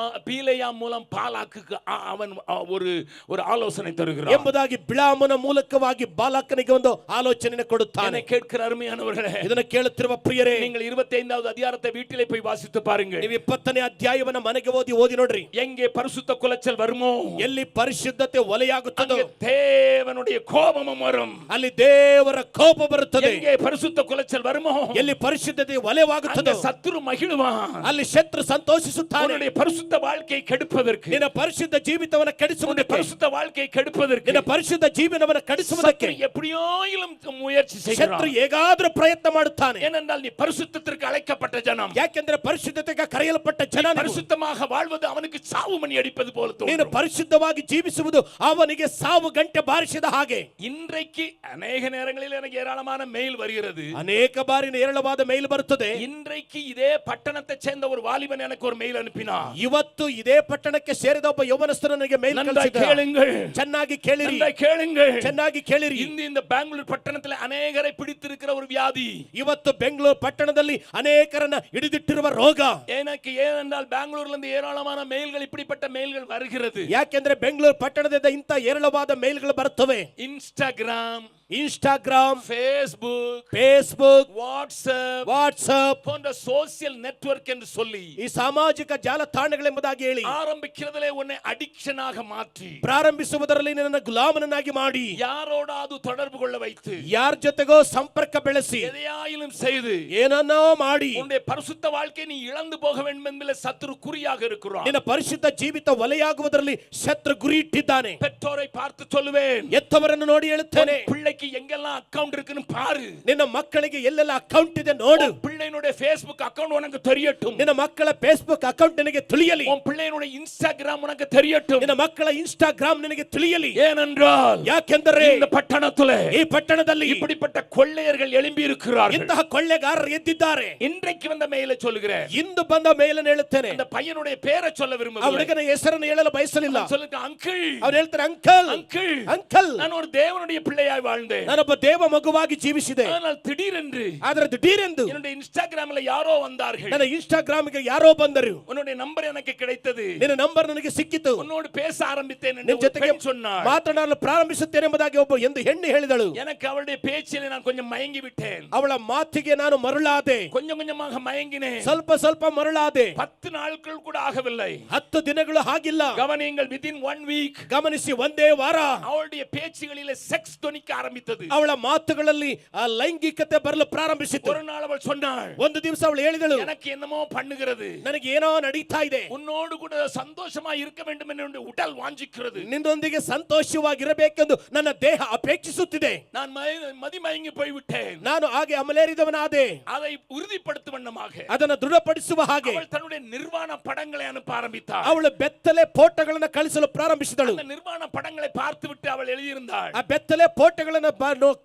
பீலையா மூலம் பாலாக்கு அவன் ஒரு ஆலோசனை தருகிறான் ಎಂಬುದಾಗಿ ಬಿಳಾಮನ ಮೂಲಕವಾಗಿ ಬಾಲಾಕನಿಗೆ ಒಂದು ಆಲೋಚನೆ ಕೊಡುತ್ತಾನೆ. என்னை கேட்கிற அருமையானவர்களே, ಇದನ್ನು ಕೇಳುತ್ತಿರುವ ಪ್ರಿಯರೇ, நீங்கள் 25வது அதிகாரத்தை வீட்டிலே போய் வாசித்து பாருங்கள். ನೀವು 20ನೇ ಅಧ್ಯಾಯವನ್ನು ಮನೆಗೆ ಓದಿ ನೋಡ್ರಿ. எங்கே பரிசுத்த குலைச்சல் வருமோ, ಎಲ್ಲಿ ಪರಿಶುದ್ಧತೆ ಒಲೆಯಾಗುತ್ತದೋ, அங்கே தேவனுடைய கோபமும் வரும். ಅಲ್ಲಿ ದೇವರ ಕೋಪ ಬರುತ್ತದೆ. எங்கே பரிசுத்த குலைச்சல் வருமோ, ಎಲ್ಲಿ ಪರಿಶುದ್ಧತೆ ಒಲೆಯಾಗುತ್ತದೋ, அங்கே சத்துரு மகிழுவான். ಅಲ್ಲಿ ಶತ್ರು ಸಂತೋಷಿಸುತ್ತಾನೆ. உன்னுடைய பரிசுத்த வாழ்க்கையை கெடுப்பதற்கு, ನಿನ್ನ ಪರಿಶುದ್ಧ ಜೀವಿತವನ್ನು உன்னுடைய ಕೆಡಿಸುವುದಕ್ಕೆ, பரிசுத்த வாழ்க்கையை கெடுப்பதற்கு ನಿನ್ನ ಪರಿಶುದ್ಧ ಜೀವನವನ್ನು ಕೆಡಿಸುವುದಕ್ಕೆ சத்துரு எப்படியாயிலும் முயற்சி ಶತ್ರು செய்கிறான். ಹೇಗಾದ್ರೂ ಪ್ರಯತ್ನ ಮಾಡುತ್ತಾನೆ. ஏனென்றால் நீ பரிசுத்தத்திற்கு அழைக்கப்பட்ட ஜனம். ಯಾಕೆಂದ್ರೆ ಪರಿಶುದ್ಧತೆಗೆ ಕರೆಯಲ್ಪಟ್ಟ ಜನ, பரிசுத்தமாக வாழ்வது அவனுக்கு சாவு மணி அடிப்பது போல ನೀನು தோன்றும். ಪರಿಶುದ್ಧವಾಗಿ ಜೀವಿಸುವುದು ಅವನಿಗೆ ಸಾವು ಗಂಟೆ ಬಾರಿಸಿದ ಹಾಗೆ. இன்றைக்கு அநேக நேரங்களில் எனக்கு ஏராளமான மெயில் வருகிறது. ಅನೇಕ ಬಾರಿ ಏರಳವಾದ ಮೇಲ್ ಬರುತ್ತದೆ. இன்றைக்கு இதே பட்டணத்தை சேர்ந்த ஒரு வாலிபன் எனக்கு ஒரு மெயில் அனுப்பினார். ಇವತ್ತು ಇದೇ ಪಟ್ಟಣಕ್ಕೆ ಸೇರಿದ ಒಬ್ಬ ಯೌವನಸ್ಥರು ನನಗೆ ಮೇಲ್ நன்றாய் ಕಳಿಸಿದ. கேளுங்கள், ಚೆನ್ನಾಗಿ ಕೇಳಿರಿ, நன்றாய் கேளுங்கள். ಚೆನ್ನಾಗಿ ಕೇಳಿರಿ. இந்த பெங்களூர் பட்டணத்தில் அநேகரை பிடித்திருக்கிற ஒரு வியாதி. ಇವತ್ತು ಬೆಂಗಳೂರು ಪಟ್ಟಣದಲ್ಲಿ ಅನೇಕರನ್ನ ಹಿಡಿದಿಟ್ಟಿರುವ ರೋಗ. எனக்கு ஏனென்றால் பெங்களூர்ல இருந்து ஏராளமான மெயில்கள், இப்படிப்பட்ட மெயில்கள் வருகிறது. ಯಾಕೆಂದ್ರೆ ಬೆಂಗಳೂರು ಪಟ್ಟಣದಿಂದ ಇಂಥ ಏರಳವಾದ ಮೇಲ್ಗಳು ಬರುತ್ತವೆ. ಇನ್ಸ್ಟಾಗ್ರಾಮ್, ಫೇಸ್ಬುಕ್, ವಾಟ್ಸ್ಆಪ್ போன்ற சோசியல் நெட்வொர்க் என்று சொல்லி ಈ ಸಾಮಾಜಿಕ ಜಾಲತಾಣಗಳೆಂಬುದಾಗಿ ಹೇಳಿ ஆரம்பிக்கிறதுலே உன்னை அடிக்ஷனாக மாற்றி, ಪ್ರಾರಂಭಿಸುವುದರಲ್ಲಿ ನಿನ್ನನ್ನು ಗುಲಾಮನನ್ನಾಗಿ ಮಾಡಿ, யாரோடாவது தொடர்பு கொள்ள வைத்து, ಯಾರ ಜೊತೆಗೋ ಸಂಪರ್ಕ ಬೆಳೆಸಿ, எதையாயிலும் செய்து ಏನನ್ನೋ ಮಾಡಿ உன்னுடைய பரிசுத்த வாழ்க்கையை நீ இழந்து போக வேண்டும் என்பதில் சத்துரு குறியாக இருக்கிறான். ನಿನ್ನ ಪರಿಶುದ್ಧ ಜೀವಿತ ಒಲೆಯಾಗುವುದರಲ್ಲಿ ಶತ್ರು ಗುರಿ ಇಟ್ಟಿದ್ದಾನೆ. பெற்றோரை பார்த்து சொல்லுவேன், ಎತ್ತವರನ್ನು ನೋಡಿ ಹೇಳುತ್ತೇನೆ, பிள்ளைக்கு எங்கெல்லாம் அக்கவுண்ட் இருக்குன்னு பாரு. ನಿನ್ನ ಮಕ್ಕಳಿಗೆ ಎಲ್ಲೆಲ್ಲ ಅಕೌಂಟ್ ಇದೆ ನೋಡು. பிள்ளையினுடைய Facebook அக்கவுண்ட் உனக்கு தெரியட்டும். ನಿನ್ನ ಮಕ್ಕಳ ಫೇಸ್ಬುಕ್ ಅಕೌಂಟ್ ನಿನಗೆ ತಿಳಿಯಲಿ. உன் பிள்ளையினுடைய இன்ஸ்டாகிராம் உனக்கு தெரியட்டும். ನಿನ್ನ ಮಕ್ಕಳ ಇನ್ಸ್ಟಾಗ್ರಾಮ್ ನಿನಗೆ ತಿಳಿಯಲಿ. ஏனென்றால் ಯಾಕೆಂದರೆ இந்த பட்டணத்திலே, ಈ ಪಟ್ಟಣದಲ್ಲಿ இப்படிப்பட்ட கொள்ளையர்கள் எழும்பி இருக்கிறார்கள். ಇಂತಹ ಕೊಳ್ಳೆಗಾರರು ಎದ್ದಿದ್ದಾರೆ. இன்றைக்கு வந்த மெயிலை சொல்லுகிறேன். ಇಂದು ಬಂದ ಮೇಲನ್ನು ಹೇಳುತ್ತೇನೆ. அந்த பையனுடைய பேரை சொல்ல ಆ விரும்புகிறேன். ಹುಡುಗನ ಹೆಸರನ್ನು ಹೇಳಲು ಬಯಸಲಿಲ್ಲ. சொல்லுங்க, அங்கிள். ಅವ್ರು ಹೇಳ್ತಾರೆ, ಅಂಕಲ್, அங்கிள், ಅಂಕಲ್, நான் ஒரு தேவனுடைய பிள்ளையாய் வாழ்ந்தேன். வந்தேன். ನಾನೊಬ್ಬ ದೇವ ಮಗುವಾಗಿ ಜೀವಿಸಿದೆ. ஆனால் திடீரென்று ಆದರೆ ದಿಢೀರೆಂದು என்னுடைய இன்ஸ்டாகிராம்ல யாரோ வந்தார்கள். ನನ್ನ ಇನ್ಸ್ಟಾಗ್ರಾಮ್ಗೆ ಯಾರೋ ಬಂದರು. உன்னுடைய நம்பர் எனக்கு கிடைத்தது. ನಿನ್ನ ನಂಬರ್ ನನಗೆ ಸಿಕ್ಕಿತು. உன்னோடு பேச ஆரம்பித்தேன் என்று ನಿನ್ನ ಜೊತೆಗೆ சொன்னாள். ಮಾತನಾಡಲು ಪ್ರಾರಂಭಿಸುತ್ತೇನೆ ಎಂಬುದಾಗಿ ಒಬ್ಬ ಎಂದು ಹೆಣ್ಣು ಹೇಳಿದಳು. எனக்கு அவளுடைய பேச்சிலே நான் கொஞ்சம் மயங்கி விட்டேன். ಅವಳ ಮಾತಿಗೆ ನಾನು ಮರುಳಾದೆ. கொஞ்சம் கொஞ்சமாக மயங்கினேன். ಸ್ವಲ್ಪ ಸ್ವಲ್ಪ ಮರುಳಾದೆ. 10 ನಾட்கள் ಕೂಡ ಆಗவில்லை. 10 ದಿನಗಳು ಆಗಿಲ್ಲ. கவனியுங்கள், within 1 week ಗಮನಿಸಿ, ಒಂದೇ ವಾರ அவளுடைய பேச்சுகளிலே செக்ஸ் தொனிக்க ஆரம்பித்தது. ಅವಳ ಮಾತುಗಳಲ್ಲಿ ಆ ಲೈಂಗಿಕತೆ ಬರಲು ಪ್ರಾರಂಭಿಸಿತು. ஒரு நாள் அவள் சொன்னாள், ಒಂದು ದಿವಸ ಅವಳು ಹೇಳಿದಳು, எனக்கு என்னமோ பண்ணுகிறது, ನನಗೆ ಏನೋ ನಡೀತಾ ಇದೆ, உன்னோடு கூட சந்தோஷமா இருக்க வேண்டும் என்று உடல் வாஞ்சிக்கிறது, ನಿನ್ನೊಂದಿಗೆ ಸಂತೋಷವಾಗಿರಬೇಕೆಂದು ನನ್ನ ದೇಹ ಅಪೇಕ್ಷಿಸುತ್ತಿದೆ. நான் மதிமயங்கி போய்விட்டேன். ನಾನು ಹಾಗೆ ಅಮಲೇರಿದವನಾದೆ. அதை உறுதிப்படுத்தும் வண்ணமாக ಅದನ್ನು ದೃಢಪಡಿಸುವ ಹಾಗೆ அவள் தன்னுடைய நிர்வாண படங்களை அனுப்ப ஆரம்பித்தாள். ಅವಳು ಬೆತ್ತಲೆ ಫೋಟೋಗಳನ್ನು ಕಳಿಸಲು ಪ್ರಾರಂಭಿಸಿದಳು. அந்த நிர்வாண படங்களை பார்த்துவிட்டு அவள் எழுதியிருந்தாள், ಆ ಬೆತ್ತಲೆ ಫೋಟೋಗಳನ್ನು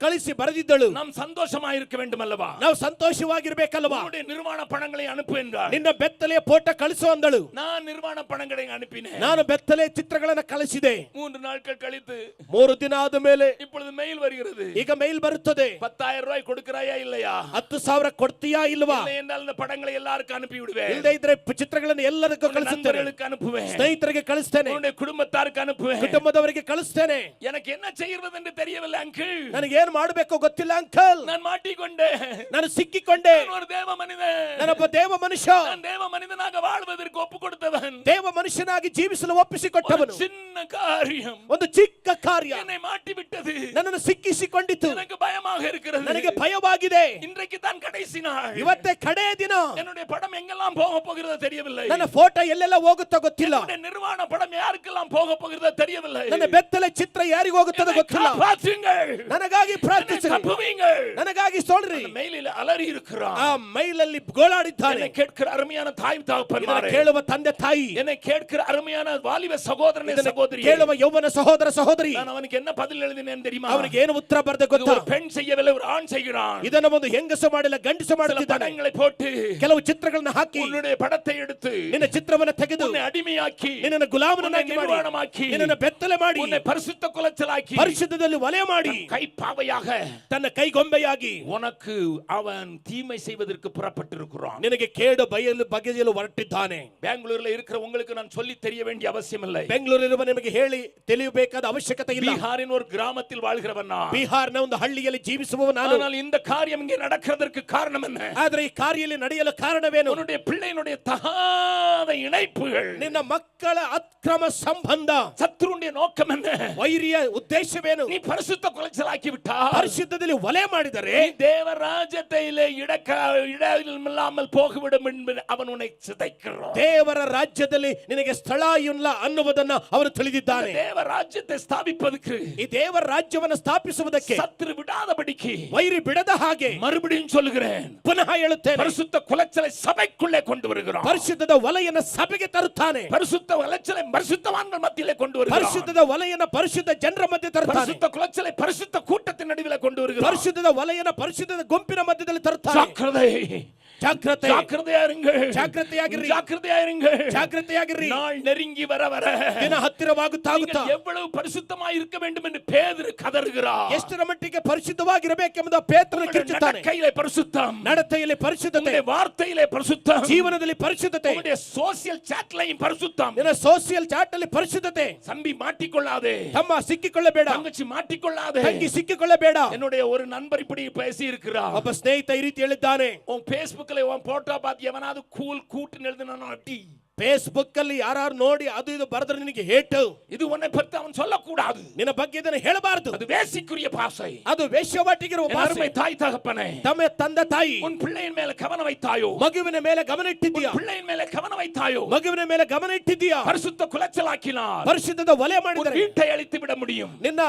ಕಳಿಸಿ ಬರೆದಿದ್ದಳು, நாம் சந்தோஷமா இருக்க வேண்டும் அல்லவா, ನಾವು ಸಂತೋಷವಾಗಿರ್ಬೇಕಲ್ವಾ, உன்னுடைய நிர்வாண படங்களை அனுப்பு என்றாள். ನಿನ್ನ ಬೆತ್ತಲೆಯ ಫೋಟೋ ಕಳಿಸು ಅಂದಳು. நான் நிர்வாண படங்களை அனுப்பினேன். ನಾನು ಬೆತ್ತಲೆ ಚಿತ್ರಗಳನ್ನು ಕಳಿಸಿದೆ. 3 நாட்கள் கழித்து 3 ದಿನ ಆದ ಮೇಲೆ இப்பொழுது மெயில் வருகிறது. ಈಗ ಮೇಲ್ ಬರುತ್ತದೆ. 10,000 ரூபாய் கொடுக்கறாயா இல்லையா? 10,000 ಕೊಡ್ತೀಯಾ ಇಲ್ವಾ? இல்லை என்றால் இந்த படங்களை எல்லாருக்கும் அனுப்பி விடுவேன். ಇಲ್ಲದೆ ಇದ್ರೆ ಚಿತ್ರಗಳನ್ನು ಎಲ್ಲರಿಗೂ ಕಳಿಸುತ್ತೇನೆ, நண்பர்களுக்கு அனுப்புவேன், ಸ್ನೇಹಿತರಿಗೆ ಕಳಿಸ್ತೇನೆ, உன்னுடைய குடும்பத்தாருக்கு அனுப்புவேன். ಕುಟುಂಬದವರಿಗೆ ಕಳಿಸ್ತೇನೆ. எனக்கு என்ன செய்வது என்று தெரியவில்லை அங்கிள். ನನಗೆ ಏನು ಮಾಡಬೇಕು ಗೊತ್ತಿಲ್ಲ ಅಂಕಲ್. நான் மாட்டிக்கொண்டேன். ನಾನು ಸಿಕ್ಕಿಕೊಂಡೆ. நான் ஒரு தேவ மனிதன். ನಾನೊಬ್ಬ ದೇವ ಮನುಷ್ಯ. நான் தேவ மனிதனாக வாழ்வதற்கு ஒப்பு கொடுத்தவன். ದೇವ ಮನುಷ್ಯನಾಗಿ ಜೀವಿಸಲು ಒಪ್ಪಿಸಿಕೊಟ್ಟವನು. சின்ன காரியம் ಒಂದು ಚಿಕ್ಕ ಕಾರ್ಯ என்னை மாட்டி விட்டது. ನನ್ನನ್ನು ಸಿಕ್ಕಿಸಿಕೊಂಡಿತು. எனக்கு பயமாக இருக்கிறது. ನನಗೆ ಭಯವಾಗಿದೆ. இன்றைக்கு தான் கடைசி நாள். ಇವತ್ತೇ ಕಡೆಯ ದಿನ. என்னுடைய படம் எங்கெல்லாம் போக போகிறதோ தெரியவில்லை. ನನ್ನ ಫೋಟೋ ಎಲ್ಲೆಲ್ಲ ಹೋಗುತ್ತೋ ಗೊತ್ತಿಲ್ಲ. என்னுடைய நிர்வாண படம் யாருக்கெல்லாம் போக போகிறதோ தெரியவில்லை. ನನ್ನ ಬೆತ್ತಲೆ ಚಿತ್ರ ಯಾರಿಗೆ ಹೋಗುತ್ತದೋ ಗೊತ್ತಿಲ್ಲ. காப்பாற்றுங்கள், ನನಗಾಗಿ ಪ್ರಾರ್ಥಿಸಿರಿ, தப்புவீங்கள். ನನಗಾಗಿ ಸೋಲ್ರಿ. மெயிலில் அலறி இருக்கிறான். ಆ ಮೈಲಲ್ಲಿ ಗೋಳಾಡಿದ್ದಾನೆ. என்னை கேட்கிற அருமையான தாய் தகப்பன்மாரே, ಕೇಳುವ ತಂದೆ ತಾಯಿ, என்னை கேட்கிற அருமையான வாலிப சகோதரனே சகோதரி, ಕೇಳುವ ಯೌವನ ಸಹೋದರ ಸಹೋದರಿ, நான் அவனுக்கு என்ன பதில் எழுதினேன் தெரியுமா? ಅವನಿಗೆ ಏನು ಉತ್ತರ ಬರೆದ ಗೊತ್ತಾ? ஒரு பெண் செய்யவில்லை, ஒரு ஆண் செய்கிறான். ಇದನ್ನ ಒಂದು ಹೆಂಗಸು ಮಾಡಿಲ್ಲ, ಗಂಡಸು ಮಾಡುತ್ತಿದ್ದಾನೆ. படங்களை போட்டு ಕೆಲವು ಚಿತ್ರಗಳನ್ನು ಹಾಕಿ உன்னுடைய படத்தை எடுத்து ನಿನ್ನ ಚಿತ್ರವನ್ನು ತೆಗೆದು உன்னை அடிமையாக்கி ನಿನ್ನನ್ನು ಗುಲಾಮನನ್ನಾಗಿ ಮಾಡಿ நிர்வாணமாக்கி ನಿನ್ನನ್ನು ಬೆತ್ತಲೆ ಮಾಡಿ உன்னை பரிசுத்த குலைச்சலாக்கி ಪರಿಶುದ್ಧದಲ್ಲಿ ವಲಯ ಮಾಡಿ கைப்பாவையாக ತನ್ನ ಕೈಗೊಂಬೆಯಾಗಿ உனக்கு அவன் தீமை செய்வதற்கு புறப்பட்டிருக்கிறான். ನಿನಗೆ ಕೇಡು ಬಗೆಯಲು ಹೊರಟಿದ್ದಾನೆ. பெங்களூர்ல இருக்கிற உங்களுக்கு நான் சொல்லி தெரிய வேண்டிய அவசியம் இல்லை. ಬೆಂಗಳೂರಿರುವ ನಿಮಗೆ ಹೇಳಿ ತಿಳಿಯಬೇಕಾದ ಅವಶ್ಯಕತೆ ಇಲ್ಲ. பீகாரின் ஒரு கிராமத்தில் வாழ்கிறவன் நான். ಬಿಹಾರ್ನ ಒಂದು ಹಳ್ಳಿಯಲ್ಲಿ ಜೀವಿಸುವವ ನಾನು. ஆனால் இந்த காரியம் இங்கே நடக்கிறதற்கு காரணம் என்ன? ಆದರೆ ಈ ಕಾರ್ಯದಲ್ಲಿ ನಡೆಯಲು ಕಾರಣವೇನು? உன்னுடைய பிள்ளையினுடைய தகாத இணைப்புகள், ನಿನ್ನ ಮಕ್ಕಳ ಅಕ್ರಮ ಸಂಬಂಧ, சத்துருடைய நோக்கம் என்ன? ವೈರಿಯ ಉದ್ದೇಶವೇನು? நீ பரிசுத்த குலைச்சலாக்கி விட்டால், ಪರಿಶುದ್ಧದಲ್ಲಿ ವಲಯ ಮಾಡಿದರೆ நீ தேவ ராஜ்யத்திலே இடமில்லாமல் போகவிடும் என்று அவன் உன்னை சிதைக்கிறான். ದೇವರ ರಾಜ್ಯದಲ್ಲಿ ನಿನಗೆ ಸ್ಥಳ ಇಲ್ಲ ಅನ್ನುವುದನ್ನು ಅವನು ತಿಳಿದಿದ್ದಾನೆ. தேவ ராஜ்யத்தை ஸ்தாபிப்பதற்கு, ಈ ದೇವರ ರಾಜ್ಯವನ್ನು ಸ್ಥಾಪಿಸುವುದಕ್ಕೆ சத்துரு விடாதபடிக்கு, ವೈರಿ ಬಿಡದ ಹಾಗೆ, மறுபடியும் சொல்லுகிறேன், ಪುನಃ ಹೇಳುತ್ತೇನೆ, பரிசுத்த குலைச்சலை சபைக்குள்ளே கொண்டு வருகிறான். ಪರಿಶುದ್ಧದ ವಲಯನ ಸಭೆಗೆ ತರುತ್ತಾನೆ. பரிசுத்த குலைச்சலை பரிசுத்தவான்கள் மத்தியிலே கொண்டு வருகிறான். ಪರಿಶುದ್ಧದ ವಲಯನ ಪರಿಶುದ್ಧ ಜನರ ಮಧ್ಯೆ ತರುತ್ತಾನೆ. பரிசுத்த குலைச்சலை பரிசுத்த கூட்டத்தின் நடுவிலே கொண்டு வருகிறான். ಪರಿಶುದ್ಧದ ವಲಯನ ಪರಿಶುದ್ಧದ ಗುಂಪಿನ ಮಧ್ಯದಲ್ಲಿ ತರುತ್ತಾನೆ. ஜாக்கிரதை, ಜಾಗ್ರತೆ, ஜாக்கிரதையா இருங்கள், ಜಾಗ್ರತೆಯಾಗಿರ್ರಿ, ஜாக்கிரதையா இருங்கள். ಜಾಗ್ರತೆಯಾಗಿರ್ರಿ. நாள் நெருங்கி வர வர ದಿನ ಹತ್ತಿರವಾಗುತ್ತಾ நீங்கள் எவ்வளவு பரிசுத்தமாய் இருக்க வேண்டும் என்று பேதுரு கதறுகிறார். ಎಷ್ಟರ ಮಟ್ಟಿಗೆ ಪರಿಶುದ್ಧವಾಗಿರಬೇಕೆಂಬುದ ಪೇತ್ರನು ಕಿರ್ಚುತ್ತಾನೆ. நடக்கையிலே பரிசுத்தம், ನಡತೆಯಲ್ಲಿ ಪರಿಶುದ್ಧತೆ, உங்களுடைய வார்த்தையிலே பரிசுத்தம், ಜೀವನದಲ್ಲಿ ಪರಿಶುದ್ಧತೆ, உங்களுடைய சோசியல் சாட்லையும் பரிசுத்தம். ನಿನ್ನ ಸೋಷಿಯಲ್ ಚಾಟ್ ಅಲ್ಲಿ ಪರಿಶುದ್ಧತೆ. சம்பி மாட்டிக்கொள்ளாதே, ತಮ್ಮ ಸಿಕ್ಕಿಕೊಳ್ಳಬೇಡ, தங்கச்சி மாட்டிக்கொள்ளாதே. ತಂಗಿ ಸಿಕ್ಕಿಕೊಳ್ಳಬೇಡ. என்னுடைய ஒரு நண்பர் இப்படி பேசி இருக்கிறார். ಒಬ್ಬ ಸ್ನೇಹಿತ ಈ ರೀತಿ ಹೇಳಿದ್ದಾನೆ. உன் பேஸ்புக்ல உன் போட்டோ பார்த்து எவனாவது கூல் கூட்டுன்னு எழுதுனா அடி. ಫೇಸ್ಬುಕ್ ಅಲ್ಲಿ ಯಾರು ನೋಡಿ ಅದು ಇದು ಬರೆದ್ರೆ ನಿನಗೆ ಹೇಟು. இது உன்னை பற்றி அவன் சொல்லக்கூடாது. ನಿನ್ನ ಬಗ್ಗೆ ಇದನ್ನು ಹೇಳಬಾರದು. அது வேசிக்குரிய பாஷை. ಅದು ವೇಶ್ಯವಾಟಿಗಿರುವ ಭಾಷೆ. அருமை தாய் தகப்பனே, ತಮ್ಮ ತಂದೆ ತಾಯಿ, உன் பிள்ளையின் மேல கவனம் வைத்தாயோ? ಮಗುವಿನ ಮೇಲೆ ಗಮನ ಇಟ್ಟಿದ್ದೀಯಾ? பிள்ளையின் மேல கவனம் வைத்தாயோ? ಮಗುವಿನ ಮೇಲೆ ಗಮನ ಇಟ್ಟಿದ್ದೀಯಾ? பரிசுத்த குலைச்சலாக்கினார் ಪರಿಶುದ್ಧದ ವಲಯ ಮಾಡಿದರೆ வீட்டை அழித்து விட முடியும். ನಿನ್ನ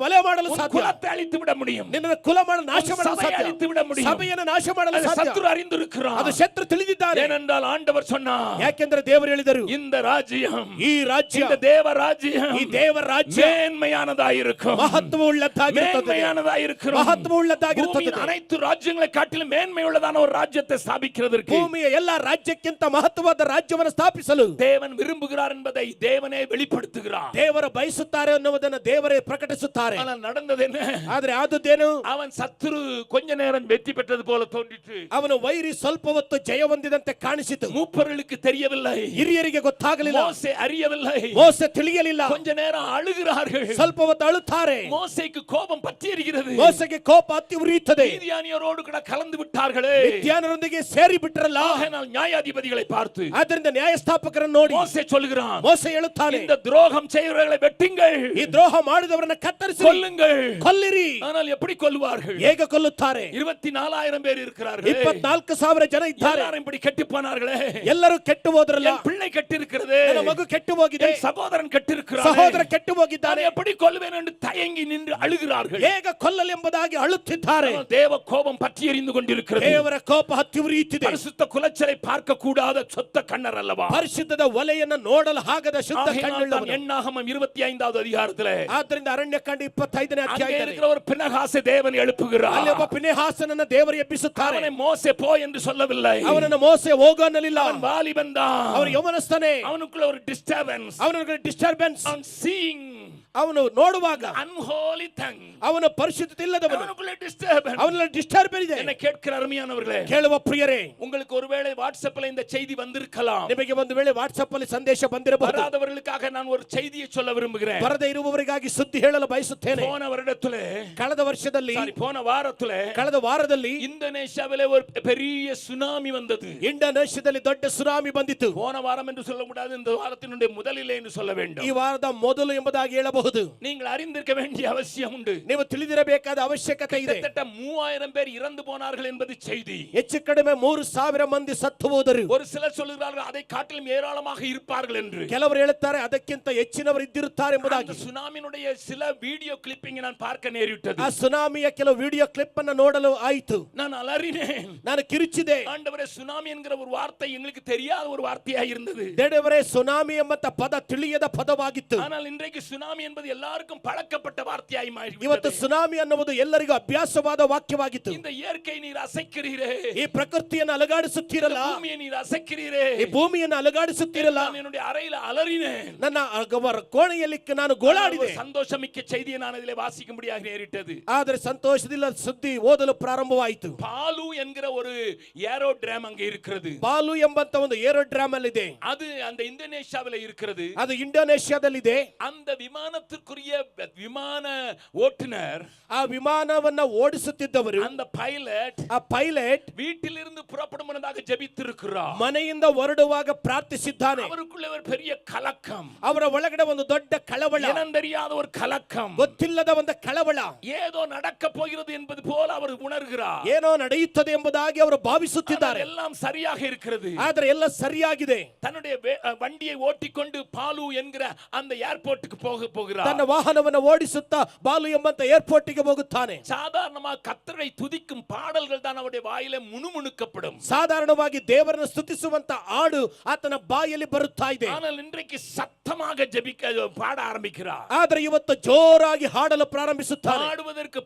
ವಲಯ ಮಾಡಲು உன் ಸಾಧ್ಯ. குலத்தை அழித்து விட முடியும். ನಿನ್ನ ಕುಲ ಮಾಡಲು ನಾಶ ಮಾಡಲು சபையை ಸಾಧ್ಯ. அழித்து விட முடியும். ಸಭೆಯನ್ನು ನಾಶ ಮಾಡಲು அது ಸಾಧ್ಯ. சத்துரு அறிந்திருக்கிறான். ಅದು ಶತ್ರು ತಿಳಿದಿದ್ದಾನೆ. ஏனென்றால் ஆண்டவர் சொன்னார், ಯಾಕೆಂದರೆ ಆದರೆ ದೇವರು ಹೇಳಿದರು, இந்த ராஜ்யம், ಈ ರಾಜ್ಯ, இந்த தேவ ராஜ்யம், ಈ ದೇವರ ರಾಜ್ಯ மேன்மையானதாயிருக்கும், ಮಹತ್ವವುಳ್ಳದ್ದಾಗಿರುತ್ತದೆ, மேன்மையானதாயிருக்கும். ಮಹತ್ವವುಳ್ಳದ್ದಾಗಿರುತ್ತದೆ. பூமியின் அனைத்து ராஜ்யங்களை காட்டிலும் மேன்மையுள்ளதான ஒரு ராஜ்யத்தை ஸ்தாபிக்கிறதற்கு ಭೂಮಿಯ ಎಲ್ಲಾ ರಾಜ್ಯಕ್ಕಿಂತ ಮಹತ್ವವಾದ ರಾಜ್ಯವನ್ನು ಸ್ಥಾಪಿಸಲು தேவன் விரும்புகிறார் என்பதை தேவனே வெளிப்படுத்துகிறார். ದೇವರು ಬಯಸುತ್ತಾರೆ ಅನ್ನುವುದನ್ನು ದೇವರೇ ಪ್ರಕಟಿಸುತ್ತಾರೆ. ஆனால் நடந்தது என்ன? ಆದ್ರೆ ಆದದ್ದೇನು? அவன் சத்துரு கொஞ்ச நேரம் வெற்றி பெற்றது போல தோன்றிற்று. ಅವನು ವೈರಿ ಸ್ವಲ್ಪ ಹೊತ್ತು ಜಯ ಹೊಂದಿದಂತೆ ಕಾಣಿಸಿತು. மூப்பர்களுக்கு தெரியவில்லை, ಹಿರಿಯರಿಗೆ ಗೊತ್ತಾಗಲಿಲ್ಲ, மோசே அறியவில்லை, ಮೋಸೆ ತಿಳಿಯಲಿಲ್ಲ. கொஞ்ச நேரம் அழுகிறார்கள், ಸ್ವಲ್ಪ ಹೊತ್ತು ಅಳುತ್ತಾರೆ. மோசேக்கு கோபம் பற்றி எரிகிறது, ಮೋಸೆಗೆ ಕೋಪ ಹತ್ತಿ ಉರಿಯುತ್ತದೆ. மீதியானியரோடு கூட கலந்து விட்டார்களே, ಮಿದ್ಯಾನರೊಂದಿಗೆ ಸೇರಿ ಬಿಟ್ಟರಲ್ಲ. ஆகையால் நியாயாதிபதிகளை பார்த்து ಆದ್ದರಿಂದ ನ್ಯಾಯಸ್ಥಾಪಕರನ್ನು ನೋಡಿ மோசே சொல்லுகிறான், ಮೋಸೆ ಹೇಳುತ್ತಾನೆ, இந்த துரோகம் செய்கிறவர்களை வெட்டுங்கள், ಈ ದ್ರೋಹ ಮಾಡಿದವರನ್ನ ಕತ್ತರಿಸಿ கொல்லுங்கள். ಕೊಲ್ಲಿರಿ. ஆனால் எப்படி கொல்லுவார்கள்? ಹೇಗೆ ಕೊಲ್ಲುತ್ತಾರೆ? 24,000 பேர் இருக்கிறார்கள், 24,000 ಜನ ಇದ್ದಾರೆ. எல்லாரும் இப்படி கெட்டு போனார்களே, ಎಲ್ಲರೂ ಕೆಟ್ಟು ಹೋದ್ರಲ್ಲ. என் பிள்ளை கெட்டு இருக்கிறது, ನನ್ನ ಮಗು ಕೆಟ್ಟು ಹೋಗಿದೆ, என் சகோதரன் கெட்டு இருக்கிறார், ಸಹೋದರ ಕೆಟ್ಟು ಹೋಗಿದ್ದಾನೆ, நான் எப்படி கொல்லுவேன் என்று தயங்கி நின்று அழுகிறார்கள். ಹೇಗೆ ಕೊಲ್ಲಲೆಂಬುದಾಗಿ ಅಳುತ್ತಿದ್ದಾರೆ. தேவ கோபம் பற்றி எரிந்து கொண்டிருக்கிறது. ದೇವರ ಕೋಪ ಹತ್ತಿ ಉರಿಯುತ್ತಿದೆ. பரிசுத்த குலச்சலை பார்க்க கூடாத சொத்த கண்ணர் அல்லவா, ಪರಿಶುದ್ಧದ ಒಲೆಯನ್ನು ನೋಡಲು ಆಗದ ಶುದ್ಧ ಕಣ್ಣುಳ್ಳವನು. எண்ணாகமம் 25வது அதிகாரத்திலே ಆದ್ದರಿಂದ ಅರಣ್ಯಕಾಂಡ 25ನೇ அங்கே ಅಧ್ಯಾಯದಲ್ಲಿ இருக்கிற ஒரு பினகாசை தேவன் எழுப்புகிறார். ಅಲ್ಲಿ ಒಬ್ಬ ಪಿನೆಹಾಸನನ್ನ ದೇವರು ಎಬ್ಬಿಸುತ್ತಾರೆ. அவனை மோசே போ என்று சொல்லவில்லை, ಅವನನ್ನು ಮೋಸೆ ಹೋಗು ಅನ್ನಲಿಲ್ಲ. அவன் வாலிபன் தான், ಅವನು ಯೌವನಸ್ಥನೇ. அவனுக்குள்ள ஒரு டிஸ்டர்பன்ஸ், ಅವನಿಗೆ ಡಿಸ್ಟರ್ಬೆನ್ಸ್. அவன் சீயிங் ಅವನು ನೋಡುವಾಗ unholy thing, ಅವನ ಪರಿಶುದ್ಧತೆ ಇಲ್ಲದವನು, அவனுக்குள்ள டிஸ்டர்பன்ஸ். ಅವನಲ್ಲಿ ಡಿಸ್ಟರ್ಬೆನ್ಸ್ ಇದೆ. என்ன கேட்கிற அருமையானவர்களே, ಕೇಳುವ ಪ್ರಿಯರೇ, உங்களுக்கு ஒருவேளை வாட்ஸ்அப்ல இந்த செய்தி வந்திருக்கலாம், ನಿಮಗೆ ಒಂದು ವೇಳೆ ವಾಟ್ಸ್ಆಪ್ ಅಲ್ಲಿ ಸಂದೇಶ ಬಂದಿರಬಹುದು. வராதவர்களுக்காக நான் ஒரு செய்தியை சொல்ல விரும்புகிறேன். ಬರದೇ ಇರುವವರಿಗಾಗಿ ಸುದ್ದಿ ಹೇಳಲು ಬಯಸುತ್ತೇನೆ. போன வருடத்திலே, ಕಳೆದ ವರ್ಷದಲ್ಲಿ, போன வாரத்திலே ಕಳೆದ ವಾರದಲ್ಲಿ இந்தோனேஷியாவிலே ஒரு பெரிய சுனாமி வந்தது. ಇಂಡೋನೇಷ್ಯಾದಲ್ಲಿ ದೊಡ್ಡ ಸುನಾಮಿ ಬಂದಿತು. போன வாரம் என்று சொல்ல முடியாது, இந்த வாரத்தினுடைய முதலிலே என்று சொல்ல வேண்டும். ಈ ವಾರದ ಮೊದಲು ಎಂಬುದಾಗಿ ಹೇಳಬಹುದು. நீங்கள் அறிந்திருக்க வேண்டிய அவசியம் உண்டு. ನೀವು ತಿಳಿದಿರಬೇಕಾದ ಅವಶ್ಯಕತೆ ಇದೆ. கிட்டத்தட்ட 3000 பேர் இறந்து போனார்கள் என்பது செய்தி. ಹೆಚ್ಚು ಕಡಿಮೆ 3,000 ಮಂದಿ ಸತ್ತು ಹೋದರು. ஒரு சிலர் சொல்கிறார்கள் அதை காட்டிலும் ஏராளமாக இருப்பார்கள் என்று. ಕೆಲವರು ಹೇಳುತ್ತಾರೆ ಅದಕ್ಕಿಂತ ಹೆಚ್ಚಿನವರು ಇದ್ದಿರುತ್ತಾರೆ ಎಂಬುದಾಗಿ. சுனாமினுடைய சில வீடியோ கிளிப்பிங் நான் பார்க்க நேரிட்டது. ಆ ಸುನಾಮಿಯ ಕೆಲವು ವಿಡಿಯೋ ಕ್ಲಿಪ್ ಅನ್ನು ನೋಡಲು ಆಯಿತು. நான் அலறினேன், ನಾನು ಕಿರುಚಿದೆ. ஆண்டவரೇ, சுனாமி என்கிற ஒரு வார்த்தை எங்களுக்கு தெரியாத ஒரு வார்த்தையாக இருந்தது. ದೇವರೇ, ಸುನಾಮಿ ಎಂಬ ಪದ ತಿಳಿಯದ ಪದವಾಗಿತ್ತು. ஆனால் இன்றைக்கு சுனாமி என்பது எல்லாருக்கும் பழக்கப்பட்ட வார்த்தையாய் மாறிவிட்டது. ಇವತ್ತು ಸುನಾಮಿ ಅನ್ನುವುದು ಎಲ್ಲರಿಗೂ ಅಭ್ಯಾಸವಾದ ವಾಕ್ಯವಾಗಿತ್ತು. இந்த இயற்கை நீர் ಅಸைக்கிறீரே, ಈ ಪ್ರಕೃತಿಯನ್ನು ಅಲುಗಾಡಿಸುತ್ತೀರಲ್ಲ, பூமியை நீர் ಅಸைக்கிறீரே, ಈ ಭೂಮಿಯನ್ನು ಅಲುಗಾಡಿಸುತ್ತೀರಲ್ಲ. நான் என்னுடைய அறையில அலறினேன், ನನ್ನ ಕೋಣೆಯಲ್ಲಿ ನಾನು ಗೋಳಾಡಿದೆ. சந்தோஷமிக்க செய்தியை நான் இதிலே வாசிக்கும்படியாக நேரிட்டது. ಆದರೆ ಸಂತೋಷದಿಂದ ಸುದ್ದಿ ಓದಲು ಪ್ರಾರಂಭವಾಯಿತು. பாலு என்கிற ஒரு ஏரோட்ராம் அங்கே இருக்கிறது. ಬಾಲು ಎಂಬಂತ ಒಂದು ಏರೋಡ್ರಾಮ್ ಅಲ್ಲಿ ಇದೆ. அது அந்த இந்தோனேஷியாவில் இருக்கிறது. ಅದು ಇಂಡೋನೇಷ್ಯಾದಲ್ಲಿದೆ. அந்த விமானத்திற்குரிய விமான ஓட்டுநர், ಆ ವಿಮಾನವನ್ನ ಓಡಿಸುತ್ತಿದ್ದವರು, அந்த பைலட், ಆ ಪೈಲಟ್ வீட்டிலிருந்து புறப்படும் முன்னதாக ஜெபித்திருக்கிறார். ಮನೆಯಿಂದ ಹೊರಡುವಾಗ ಪ್ರಾರ್ಥಿಸಿದ್ದಾನೆ. அவருக்குள்ள ஒரு பெரிய கலக்கம், ಅವರ ಒಳಗಡೆ ಒಂದು ದೊಡ್ಡ ಕಳವಳ, இனம் தெரியாத ஒரு கலக்கம், ಗೊತ್ತಿಲ್ಲದ ಒಂದು ಕಳವಳ, ஏதோ நடக்க போகிறது என்பது போல அவர் உணர்கிறார். ಏನೋ ನಡೆಯುತ್ತದೆ ಎಂಬುದಾಗಿ ಅವರು ಭಾವಿಸುತ್ತಿದ್ದಾರೆ. எல்லாம் சரியாக இருக்கிறது. ಆದರೆ ಎಲ್ಲ ಸರಿಯಾಗಿದೆ. தன்னுடைய வண்டியை ஓட்டிக்கொண்டு பாலு என்கிற அந்த ஏர்போர்ட்டுக்கு போகிறார். ತನ್ನ ವಾಹನವನ್ನು ಓಡಿಸುತ್ತಾ ಬಾಲು ಎಂಬಂತ ಏರ್ಪೋರ್ಟ್ಗೆ ಹೋಗುತ್ತಾನೆ. சாதாரணமாக கர்த்தரை துதிக்கும் பாடல்கள் தான் அவருடைய வாயிலே முணுமுணுக்கப்படும். ಸಾಧಾರಣವಾಗಿ ದೇವರನ್ನು ಸ್ತುತಿಸುವಂತ ಹಾಡು ಆತನ ಬಾಯಲ್ಲಿ ಬರುತ್ತಾ ಇದೆ. ஆனால் இன்றைக்கு சத்தமாக பாட ஆரம்பிக்கிறார். ಆದರೆ ಇವತ್ತು ಜೋರಾಗಿ ಹಾಡಲು ಪ್ರಾರಂಭಿಸುತ್ತಾನೆ.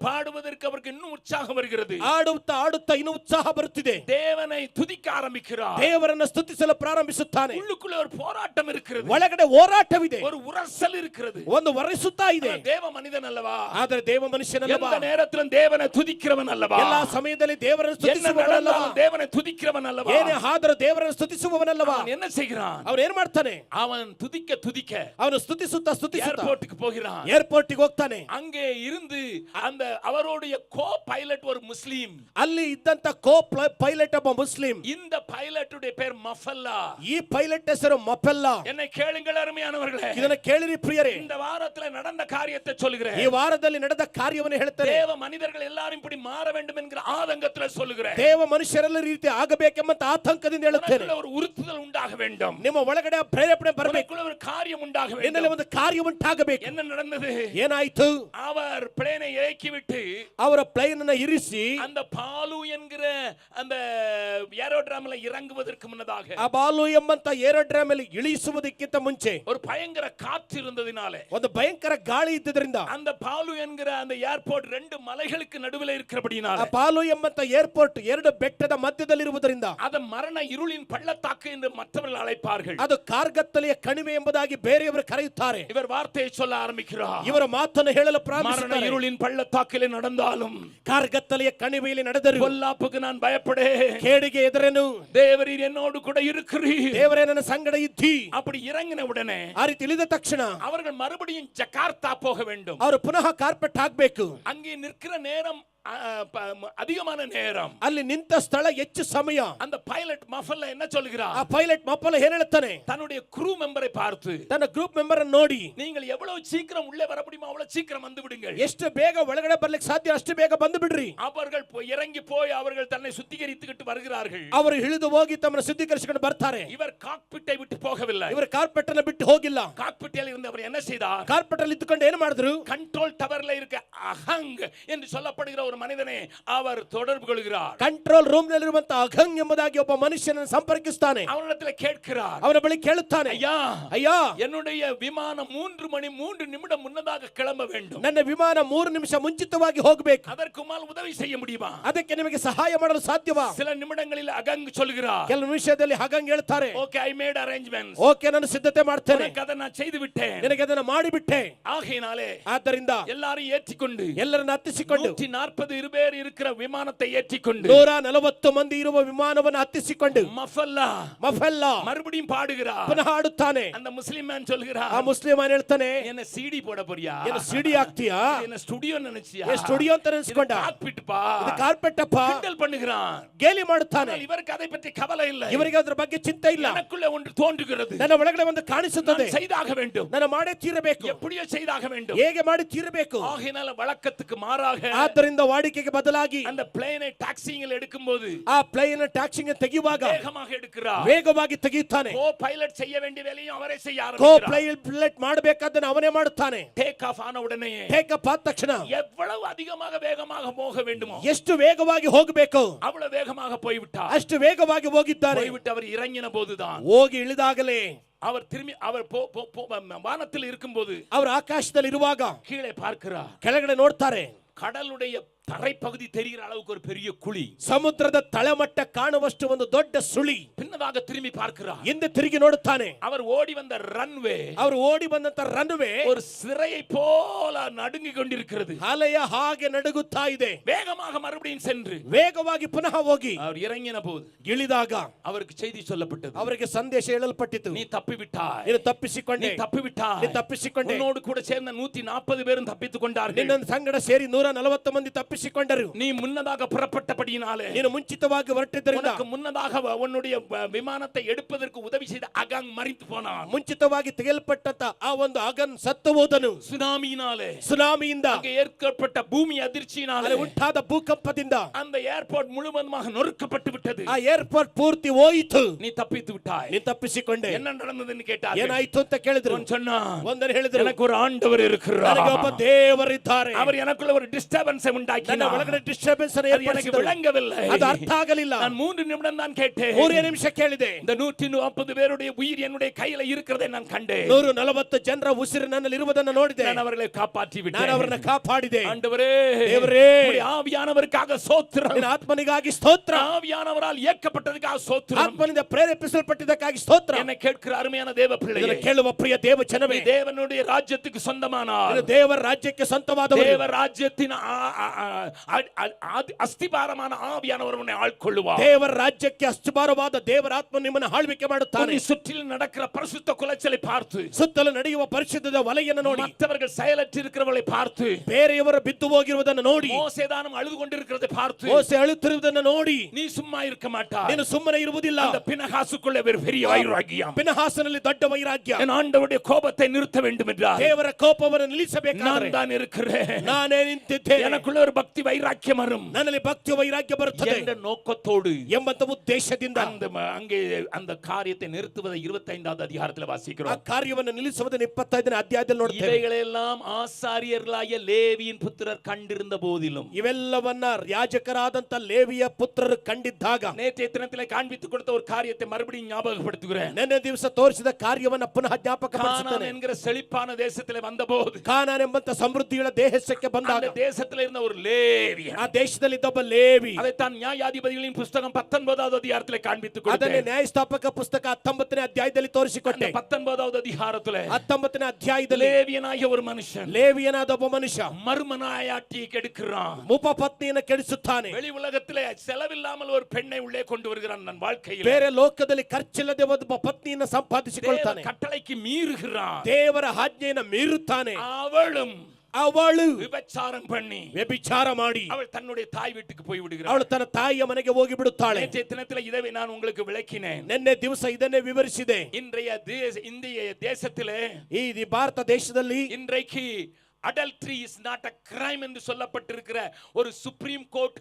பாடுவதற்கு அவருக்கு இன்னும் உற்சாகம் வருகிறது. ಆಡುತ್ತಾ ಆಡುತ್ತಾ ಇನ್ನೂ ಉತ್ಸಾಹ ಬರುತ್ತಿದೆ. தேவனை துதிக்க ஆரம்பிக்கிறார். ದೇವರನ್ನು ಸ್ತುತಿಸಲು ಪ್ರಾರಂಭಿಸುತ್ತಾನೆ. உள்ளுக்குள்ள ஒரு போராட்டம் இருக்கிறது. ಒಳಗಡೆ ಹೋರಾಟವಿದೆ. ஒரு உரசல் இருக்கிறது. ಒಂದು ವರೆಸುತ್ತಾ ಇದೆ. தேவ மனிதன் அல்லவா? ಆದರೆ ದೇವ ಮನುಷ್ಯನಲ್ಲವಾ? எந்த நேரத்திலும் தேவனை துதிக்கிறவன் அல்லவா? ಎಲ್ಲಾ ಸಮಯದಲ್ಲಿ ದೇವರನ್ನು ಸ್ತುತಿಸುವವನಲ್ಲವಾ? தேவனை துதிக்கிறவன் அல்லவா? ಏನೇ ಆದರೂ ದೇವರನ್ನು ಸ್ತುತಿಸುವವನಲ್ಲವಾ? அவன் என்ன செய்கிறான்? ಅವನು ಏನು ಮಾಡ್ತಾನೆ? அவன் துதிக்க ಅವನು ಸ್ತುತಿಸುತ್ತಾ ஏர்போர்ட்டுக்கு போகிறான். ಏರ್ಪೋರ್ಟ್ಗೆ ಹೋಗ್ತಾನೆ. அங்கே இருந்து அந்த அவருடைய கோ பைலட் ஒரு முஸ்லிம். ಅಲ್ಲಿ ಇದ್ದಂತ ಕೋ ಪೈಲಟ್ ಒಬ್ಬ ಮುಸ್ಲಿಂ. இந்த பைலட்டுடைய பேர் மஃபல்லா. ಈ ಪೈಲಟ್ ಹೆಸರು ಮಫೆಲ್ಲಾ. என்னை கேளுங்கள் அருமையானவர்களே, ಇದನ್ನ ಕೇಳಿರಿ ಪ್ರಿಯರೇ. இந்த வாரத்துல நடந்த காரியத்தை சொல்லுகிறேன். ಈ ವಾರದಲ್ಲಿ ನಡೆದ ಕಾರ್ಯವನ್ನು ಹೇಳ್ತಾರೆ. தேவ மனிதர்கள் எல்லாரும் இப்படி மாற வேண்டும் என்கிற ஆதங்கத்துல சொல்லுகிறேன். ದೇವ ಮನುಷ್ಯರೆಲ್ಲ ರೀತಿ ಆಗಬೇಕೆಂಬ ಆತಂಕದಿಂದ ಹೇಳುತ್ತೇನೆ. ஒரு உறுத்துதல் உண்டாக வேண்டும். ನಿಮ್ಮ ಒಳಗಡೆ ಪ್ರೇರೇಪಣೆ ಬರಬೇಕು. ஒரு காரியம் உண்டாக வேண்டும். ನಿನ್ನಲ್ಲಿ ಒಂದು ಕಾರ್ಯ ಉಂಟಾಗಬೇಕು. என்ன நடந்தது? ಏನಾಯಿತು? அவர் ಪ್ಲೇನ್ இறக்கி விட்டு ಅವರ ಪ್ಲೇನ್ ಅನ್ನು ಇರಿಸಿ அந்த பாலு என்கிற அந்த ஏரோட்ராம்ல இறங்குவதற்கு முன்னதாக ಆ ಬಾಲು ಎಂಬಂತ ಏರೋಡ್ರಾಮ್ ಅಲ್ಲಿ ಇಳಿಸುವುದಕ್ಕಿಂತ ಮುಂಚೆ ஒரு பயங்கர காற்று இருந்ததினாலே ಒಂದು ಭಯಂಕರ ಗಾಳಿ ಇದ್ದಿದ್ರಿಂದ அந்த பாலு என்கிற அந்த ஏர்போர்ட் ரெண்டு மலைகளுக்கு நடுவில் ಆ இருக்கிறபடினால ಪಾಲು ಎಂಬಂತ ಏರ್ಪೋರ್ಟ್ ಎರಡು ಬೆಟ್ಟದ ಮಧ್ಯದಲ್ಲಿರುವುದರಿಂದ அத மரண இருளின் பள்ளத்தாக்கு என்று மற்றவர்கள் அழைப்பார்கள். ಅದು ಕಾರ್ಗತ್ತಲೆಯ ಕಣಿವೆ ಎಂಬುದಾಗಿ ಬೇರೆಯವರು ಕರೆಯುತ್ತಾರೆ. இவர் வார்த்தையை சொல்ல ஆரம்பிக்கிறார். ಇವರ ಮಾತನ್ನು ಹೇಳಲು மரண ಪ್ರಾರಂಭಿಸುತ್ತಾರೆ. இருளின் பள்ளத்தாக்கிலே நடந்தாலும் ಕಾರ್ಗತ್ತಲೆಯ ಕಣಿವೆಯಲ್ಲಿ ನಡೆದರು பொல்லாப்புக்கு நான் பயப்படே, ಕೇಡಿಗೆ ಎದುರೇನು, தேவரீர் என்னோடு கூட இருக்கிறீர். ದೇವರೇ ನನ್ನ ಸಂಗಡ ಇದ್ದಿ. அப்படி இறங்கின உடனே ಆ ರೀತಿ ಇಳಿದ ತಕ್ಷಣ அவர்கள் மறுபடியும் ஜகார்த்தா போக வேண்டும். ಅವರು ಪುನಃ ಕಾರ್ಪೆಟ್ ಹಾಕ್ಬೇಕು. அங்கே நிற்கிற நேரம் அதிகமான நேரம், ಅಲ್ಲಿ ನಿಂತ ಸ್ಥಳ ಹೆಚ್ಚು ಸಮಯ. அந்த பைலட் மஃபல்ல என்ன சொல்கிறார்? ಆ ಪೈಲಟ್ ಮಪ್ಪಲ ಏನ್ ಹೇಳ್ತಾನೆ? தன்னுடைய க்ரூ மெம்பரை பார்த்து, ತನ್ನ ಗ್ರೂಪ್ ಮೆಂಬರ್ ಅನ್ನು ನೋಡಿ, நீங்கள் எவ்வளவு சீக்கிரம் உள்ளே வர முடியுமோ அவ்வளவு சீக்கிரம் வந்து விடுங்கள். ಎಷ್ಟು ಬೇಗ ಒಳಗಡೆ ಬರ್ಲಿಕ್ಕೆ ಸಾಧ್ಯ ಅಷ್ಟು ಬೇಗ ಬಂದು ಬಿಡ್ರಿ. அவர்கள் இறங்கி போய் அவர்கள் தன்னை சுத்திகரித்துக்கிட்டு வருகிறார்கள். ಅವರು ಇಳಿದು ಹೋಗಿ ತಮ್ಮನ್ನು ಶುದ್ಧೀಕರಿಸಿಕೊಂಡು ಬರ್ತಾರೆ. இவர் காக்பிட்டை விட்டு போகவில்லை. ಇವರು ಕಾರ್ಪೆಟ್ ಅನ್ನು ಬಿಟ್ಟು ಹೋಗಿಲ್ಲ. காக்பிட்டில் இருந்து அவர் என்ன செய்தார்? ಕಾರ್ಪೆಟ್ ಅಲ್ಲಿ ಇದ್ದುಕೊಂಡು ಏನು ಮಾಡಿದ್ರು? கண்ட்ரோல் டவர்ல இருக்க அஹங் என்று சொல்லப்படுகிற ஒரு மனிதனை அவர் தொடர்பு கொள்கிறார். ಕಂಟ್ರೋಲ್ ರೂಮ್ ನಲ್ಲಿರುವಂತ ಅಘಂಗ್ ಎಂಬುದಾಗಿ ಒಬ್ಬ ಮನುಷ್ಯನನ್ನು ಸಂಪರ್ಕಿಸ್ತಾನೆ. அவனிடத்தில் கேட்கிறார். ಅವನ ಬಳಿ ಕೇಳುತ್ತಾನೆ, ஐயா ಅಯ್ಯಾ, என்னுடைய விமானம் 3 மணி 3 நிமிடம் முன்னதாக கிளம்ப வேண்டும். ನನ್ನ ವಿಮಾನ 3 ನಿಮಿಷ ಮುಂಚಿತವಾಗಿ ಹೋಗಬೇಕು. அதற்கு மேல் உதவி செய்ய முடியுமா? ಅದಕ್ಕೆ ನಿಮಗೆ ಸಹಾಯ ಮಾಡಲು ಸಾಧ್ಯವಾ? சில நிமிடங்களில் அகங் சொல்கிறார். ಕೆಲವು ನಿಮಿಷದಲ್ಲಿ ಅಘಂಗ್ ಹೇಳ್ತಾರೆ, ஓகே, ஐ மேட் அரேಂಜ್ಮೆಂಟ್ಸ್. ಓಕೆ, ನಾನು ಸಿದ್ಧತೆ ಮಾಡ್ತೇನೆ, அதை நான் செய்து விட்டேன், ನಿನಗೆ ಅದನ್ನು ಮಾಡಿಬಿಟ್ಟೆ. ஆகையினாலே ಆದ್ದರಿಂದ எல்லாரும் ஏற்றிக்கொண்டு ಎಲ್ಲರನ್ನ ಹತ್ತಿಸಿಕೊಂಡು 140 பேர் இருக்கிற விமானத்தை ஏற்றிக்கொண்டு 140 ಮಂದಿ ಇರುವ ವಿಮಾನವನ್ನು ಹತ್ತಿಸಿಕೊಂಡು ಮಫಲ್ಲಾ மறுபடியும் பாடுகிறார். ಪುನಃ ಹಾಡುತ್ತಾನೆ. அந்த முஸ்லிம் மேன் சொல்கிறார், ಆ ಮುಸ್ಲಿಮಾನ್ ಹೇಳ್ತಾನೆ, என்ன ಸಿಡಿ போட போறியா? ಏನು ಸಿಡಿ ಹಾಕ್ತೀಯಾ? என்ன ಸ್ಟುಡಿಯೋ நினைச்சியா? ಸ್ಟುಡಿಯೋ ಅಂತ ನೆನೆಸ್ಕೊಂಡ? காக்பிட் பா, ಇದು ಕಾರ್ಪೆಟ್ ಅಪ್ಪ. கிண்டல் பண்ணுகிறான், ಗೇಲಿ ಮಾಡುತ್ತಾನೆ. இவருக்கு அதை பற்றி கவலை இல்லை. ಇವರಿಗೆ ಅದರ ಬಗ್ಗೆ ಚಿಂತೆ ಇಲ್ಲ. எனக்குள்ளே ஒன்று தோன்றுகிறது, ನನ್ನ ಒಳಗಡೆ ಒಂದು ಕಾಣಿಸುತ್ತದೆ, செய்தாக வேண்டும், ನಾನು ಮಾಡೇ ತೀರಬೇಕು, எப்படியோ செய்தாக வேண்டும், ಹೇಗೆ ಮಾಡಿ ತೀರಬೇಕು. ஆகையினால வழக்கத்துக்கு மாறாக ಆದ್ದರಿಂದ ವಾಡಿಕೆಗೆ ಬದಲಾಗಿ அந்த பிளேனை டாக்ஸியில் எடுக்கும்போது ಆ ಪ್ಲೇನ್ ಟ್ಯಾಕ್ಸಿಂಗ್ ತೆಗೆಯುವಾಗ வேகமாக எடுக்கிறார். ವೇಗವಾಗಿ ತೆಗೆಯುತ್ತಾನೆ. கோ பைலட் செய்ய வேண்டிய வேலையும் அவரೇ செய்ய ಕೋ ஆரம்பிக்கிறார். ಪೈಲಟ್ ಮಾಡಬೇಕಾದನ್ನು ಅವನೇ ಮಾಡುತ್ತಾನೆ. டேக் ஆஃப் ஆன உடனே ಟೇಕ್ ಅಪ್ ಆದ ತಕ್ಷಣ எவ்வளவு அதிகமாக வேகமாக போக வேண்டுமோ ಎಷ್ಟು ವೇಗವಾಗಿ ಹೋಗಬೇಕು அவ்வளவு வேகமாக போய்விட்டார். ಅಷ್ಟು ವೇಗವಾಗಿ ಹೋಗಿದ್ದಾನೆ. போய்விட்டு அவர் இறங்கின போதுதான், ಹೋಗಿ ಇಳಿದಾಗಲೇ அவர் திரும்பி அவர் வானத்தில் இருக்கும்போது ಅವರು ಆಕಾಶದಲ್ಲಿ ಇರುವಾಗ கீழே பார்க்கிறார். ಕೆಳಗಡೆ ನೋಡ್ತಾರೆ. கடலுடைய தரைப்பகுதி தெரிகிற அளவுக்கு ஒரு பெரிய குழி, ಸಮುದ್ರದ ತಳಮಟ್ಟ ಕಾಣುವಷ್ಟು ಒಂದು ದೊಡ್ಡ ಸುಳಿ. பின்னதாக திரும்பಿ பார்க்கிறார். ಹಿಂದೆ ತಿರುಗಿ ನೋಡುತ್ತಾನೆ. அவர் ಓಡಿ வந்த ரன்வே, ಅವರು ಓಡಿ ಬಂದಂತ ರನ್ವೇ ஒரு சிறையை போல நடுங்கிக் கொண்டிருக்கிறது. ಅಲೆಯ ಹಾಗೆ ನಡುಗುತ್ತಾ ಇದೆ. வேகமாக மறுபடியும் சென்று ವೇಗವಾಗಿ ಪುನಃ ಹೋಗಿ அவர் இறங்கின போது ಇಳಿದಾಗ அவருக்கு செய்தி சொல்லப்பட்டது, ಅವರಿಗೆ ಸಂದೇಶ ಹೇಳಲ್ಪಟ್ಟಿತು, நீ தப்பிவிட்டாய், ನೀನು ತಪ್ಪಿಸಿಕೊಂಡೆ, நீ தப்பிவிட்டாய், ನೀನು ತಪ್ಪಿಸಿಕೊಂಡೆ. உன்னோடு கூட சேர்ந்த 140 பேரும் தப்பித்துக் கொண்டார்கள். ನಿನ್ನ ಸಂಗಡ ಸೇರಿ 140 ಮಂದಿ ತಪ್ಪಿಸಿಕೊಂಡರು. நீ முன்னதாக புறப்பட்டபடியினாலே, ನೀನು ಮುಂಚಿತವಾಗಿ ಹೊರಟಿದ್ದರಿಂದ, உனக்கு முன்னதாக உன்னுடைய விமானத்தை எடுப்பதற்கு உதவி செய்த அகாங் மரித்து போனான். ಮುಂಚಿತವಾಗಿ ತೆಗೆಯಲ್ಪಟ್ಟಂತ ಆ ಒಂದು ಅಗನ್ ಸತ್ತು ಹೋದನು. சுனாமியினாலே, ಸುನಾಮಿಯಿಂದ, அங்கே ஏற்பட்ட பூமி அதிர்ச்சியினாலே, ಅಲ್ಲಿ ಉಂಟಾದ ಭೂಕಂಪದಿಂದ அந்த ஏர்போர்ட் முழுவதுமாக நொறுக்கப்பட்டு விட்டது. ಆ ಏರ್ಪೋರ್ಟ್ ಪೂರ್ತಿ ಹೋಯಿತು. நீ தப்பித்து விட்டாய். ನೀನು ತಪ್ಪಿಸಿಕೊಂಡೆ. என்ன நடந்ததுன்னு கேட்டார். ಏನಾಯ್ತು ಅಂತ ಕೇಳಿದ್ರು. சொன்னான், ಒಂದನ್ನು ಹೇಳಿದ್ರು, எனக்கு ஒரு ஆண்டவர் இருக்கிறார், ನನಗೆ ಒಬ್ಬ ದೇವರಿದ್ದಾರೆ. அவர் எனக்குள்ள ஒரு டிஸ்டர்பன்ஸ் ನನ್ನ உண்டாக்கினார், ಒಳಗಡೆ ಡಿಸ್ಟರ್ಬೆನ್ಸ್ எனக்கு விளங்கவில்லை, ಅದು ಅರ್ಥ ಆಗಲಿಲ್ಲ. நான் 3 நிமிடம் தான் கேட்டேன், 3 ನಿಮಿಷ ಕೇಳಿದೆ. இந்த 140 பேருடைய உயிர் என்னுடைய கையில இருக்கிறதை நான் கண்டேன். 140 ಜನರ ಉಸಿರು ನನ್ನಲ್ಲಿ ಇರುವುದನ್ನು ನೋಡಿದೆ. நான் அவர்களை காப்பாற்றி ನಾನು விட்டேன். ಅವರನ್ನು ಕಾಪಾಡಿದೆ. ஆண்டவரே, ದೇವರೇ, உம்முடைய ஆவியானவருக்காக ஸ்தோத்திரம், ನಿನ್ನ ಆತ್ಮನಿಗಾಗಿ ಸ್ತೋತ್ರ. ஆவியானவரால் இயக்கப்பட்டதுக்காக ஸ்தோத்திரம், ಆತ್ಮನಿಂದ ಪ್ರೇರೇಪಿಸಲ್ಪಟ್ಟಿದ್ದಕ್ಕಾಗಿ ಸ್ತೋತ್ರ. என்னை கேட்கிற அருமையான தேவ பிள்ளையே, ಇದನ್ನು ಕೇಳುವ ಪ್ರಿಯ ದೇವ ಜನವೇ, நீ தேவனுடைய ராஜ்யத்துக்கு சொந்தமானார், ಇದು ದೇವರ ರಾಜ್ಯಕ್ಕೆ ಸ್ವಂತವಾದವರು. தேவ ராஜ்யத்தின் அஸ்திபாரமான ஆவியானவர் உன்னை ஆட்கொள்ளுவார். ದೇವರ ರಾಜ್ಯಕ್ಕೆ ಅಸ್ತುಭಾರವಾದ ದೇವರ ಆತ್ಮ ನಿಮ್ಮನ್ನು ಆಳ್ವಿಕೆ ಮಾಡುತ್ತಾನೆ. உன்னை சுற்றிலும் நடக்கிற பரிசுத்த குலைச்சலை பார்த்து, ಸುತ್ತಲೂ ನಡೆಯುವ ಪರಿಶುದ್ಧದ ವಲಯನ್ನು ನೋಡಿ, மற்றவர்கள் செயலற்று இருக்கிறவர்களை பார்த்து, ಬೇರೆಯವರು ಬಿದ್ದು ಹೋಗಿರುವುದನ್ನು ನೋಡಿ, மோசேதானும் அழுது கொண்டிருக்கிறதை பார்த்து, ಮೋಸೆ ಅಳುತ್ತಿರುವುದನ್ನು ನೋಡಿ, நீ சும்மா இருக்க மாட்டாய். ನೀನು ಸುಮ್ಮನೆ ಇರುವುದಿಲ್ಲ. அந்த பினகாசுக்குள்ளே ஒரு பெரிய வைராக்கியம், ಪಿನಹಾಸನಲ್ಲಿ ದೊಡ್ಡ ವೈರಾಗ್ಯ. என் ஆண்டவருடைய கோபத்தை நிறுத்த வேண்டும் என்றார். ದೇವರ ಕೋಪವನ್ನು ನಿಲ್ಲಿಸಬೇಕಾದರೆ நான் தான் இருக்கிறேன், ನಾನೇ ನಿಂತಿದ್ದೇನೆ. எனக்குள்ள ஒரு பக்தி வைராக்கியம் வரும் ನನ್ನಲ್ಲಿ ಭಕ್ತಿ ವೈರಾಗ್ಯ ಬರುತ್ತದೆ என்ற நோக்கத்தோடு ಎಂಬಂತ ಉದ್ದೇಶದಿಂದ அங்கே அந்த காரியத்தை நிறுத்துவதை 25வது அதிகாரத்தில் ಆ வாசிக்கிறோம். ಕಾರ್ಯವನ್ನು ನಿಲ್ಲಿಸುವುದನ್ನು 25ನೇ ಅಧ್ಯಾಯದಲ್ಲಿ ನೋಡ್ತೇವೆ. இவைகளெல்லாம் ஆசாரியர்களாகிய லேவியின் புத்திரர் கண்டிருந்த போதிலும் ಇವೆಲ್ಲವನ್ನ ಯಾಜಕರಾದಂತ ಲೇವಿಯ ಪುತ್ರರು ಕಂಡಿದ್ದಾಗ நேற்றைய தினத்திலே காண்பித்துக் கொடுத்த ஒரு காரியத்தை மறுபடியும் ஞாபகப்படுத்துகிறேன். ನೆನ್ನೆ ದಿವಸ ತೋರಿಸಿದ ಕಾರ್ಯವನ್ನ ಪುನಃ ಜ್ಞಾಪಕ கானான் என்கிற செழிப்பான தேசத்திலே வந்தபோது ಕಾನಾನ್ ಎಂಬಂತ ಸಮೃದ್ಧಿಗಳ ದೇಶಕ್ಕೆ ಬಂದಾಗ அந்த தேசத்திலே இருந்த ஒரு லேவியன், ಆ ದೇಶದಲ್ಲಿ ಒಬ್ಬ ಲೇವಿ, அதைத்தான் நியாயாதிபதிகளின் புஸ்தகம் 19வது அதிகாரத்திலே காண்பித்துக் ಅದನ್ನೇ கொடுத்தேன். ನ್ಯಾಯಸ್ಥಾಪಕ ಪುಸ್ತಕ 19ನೇ ಅಧ್ಯಾಯದಲ್ಲಿ ತೋರಿಸಿಕೊಟ್ಟೆ. 19வது அதிகாரத்திலே 19ನೇ ಅಧ್ಯಾಯದಲ್ಲಿ லேவியனாகிய ஒரு மனுஷன் ಲೇವಿಯನಾದ ಒಬ್ಬ ಮನುಷ್ಯ மறுமனாயாட்டியை கெடுக்கிறான். ಉಪಪತ್ನಿಯನ್ನು ಕೆಡಿಸುತ್ತಾನೆ. வெளி உலகத்திலே செலவில்லாமல் ஒரு பெண்ணை உள்ளே கொண்டு வருகிறான். நன் வாழ்க்கையில் ಬೇರೆ ಲೋಕದಲ್ಲಿ ಖರ್ಚಿಲ್ಲದೆ ಒಬ್ಬ ಪತ್ನಿಯನ್ನು ಸಂಪಾದಿಸಿಕೊಳ್ತಾನೆ. கட்டளைக்கு மீறுகிறான். ದೇವರ ಆಜ್ಞೆಯನ್ನು ಮೀರುತ್ತಾನೆ. அவಳು விபச்சாரம் பண்ணி ವ್ಯಭಿಚಾರ ಮಾಡಿ அவள் தன்னுடைய தாய் வீட்டுக்கு போய் விடுகிறாள். ಅವಳು ತನ್ನ ತಾಯಿಯ ಮನೆಗೆ ಹೋಗಿ ಬಿಡುತ್ತಾಳೆ. நேற்றைய தினத்திலே இதை நான் உங்களுக்கு விளக்கினேன். ನಿನ್ನೆ ದಿವಸ ಇದನ್ನೇ ವಿವರಿಸಿದೆ. இந்திய தேசத்திலே ಈ ಭಾರತ ದೇಶದಲ್ಲಿ இன்றைக்கு adultery is not a crime என்று சொல்லப்பட்டிருக்கிற ஒரு சுப்ரீம் கோர்ட்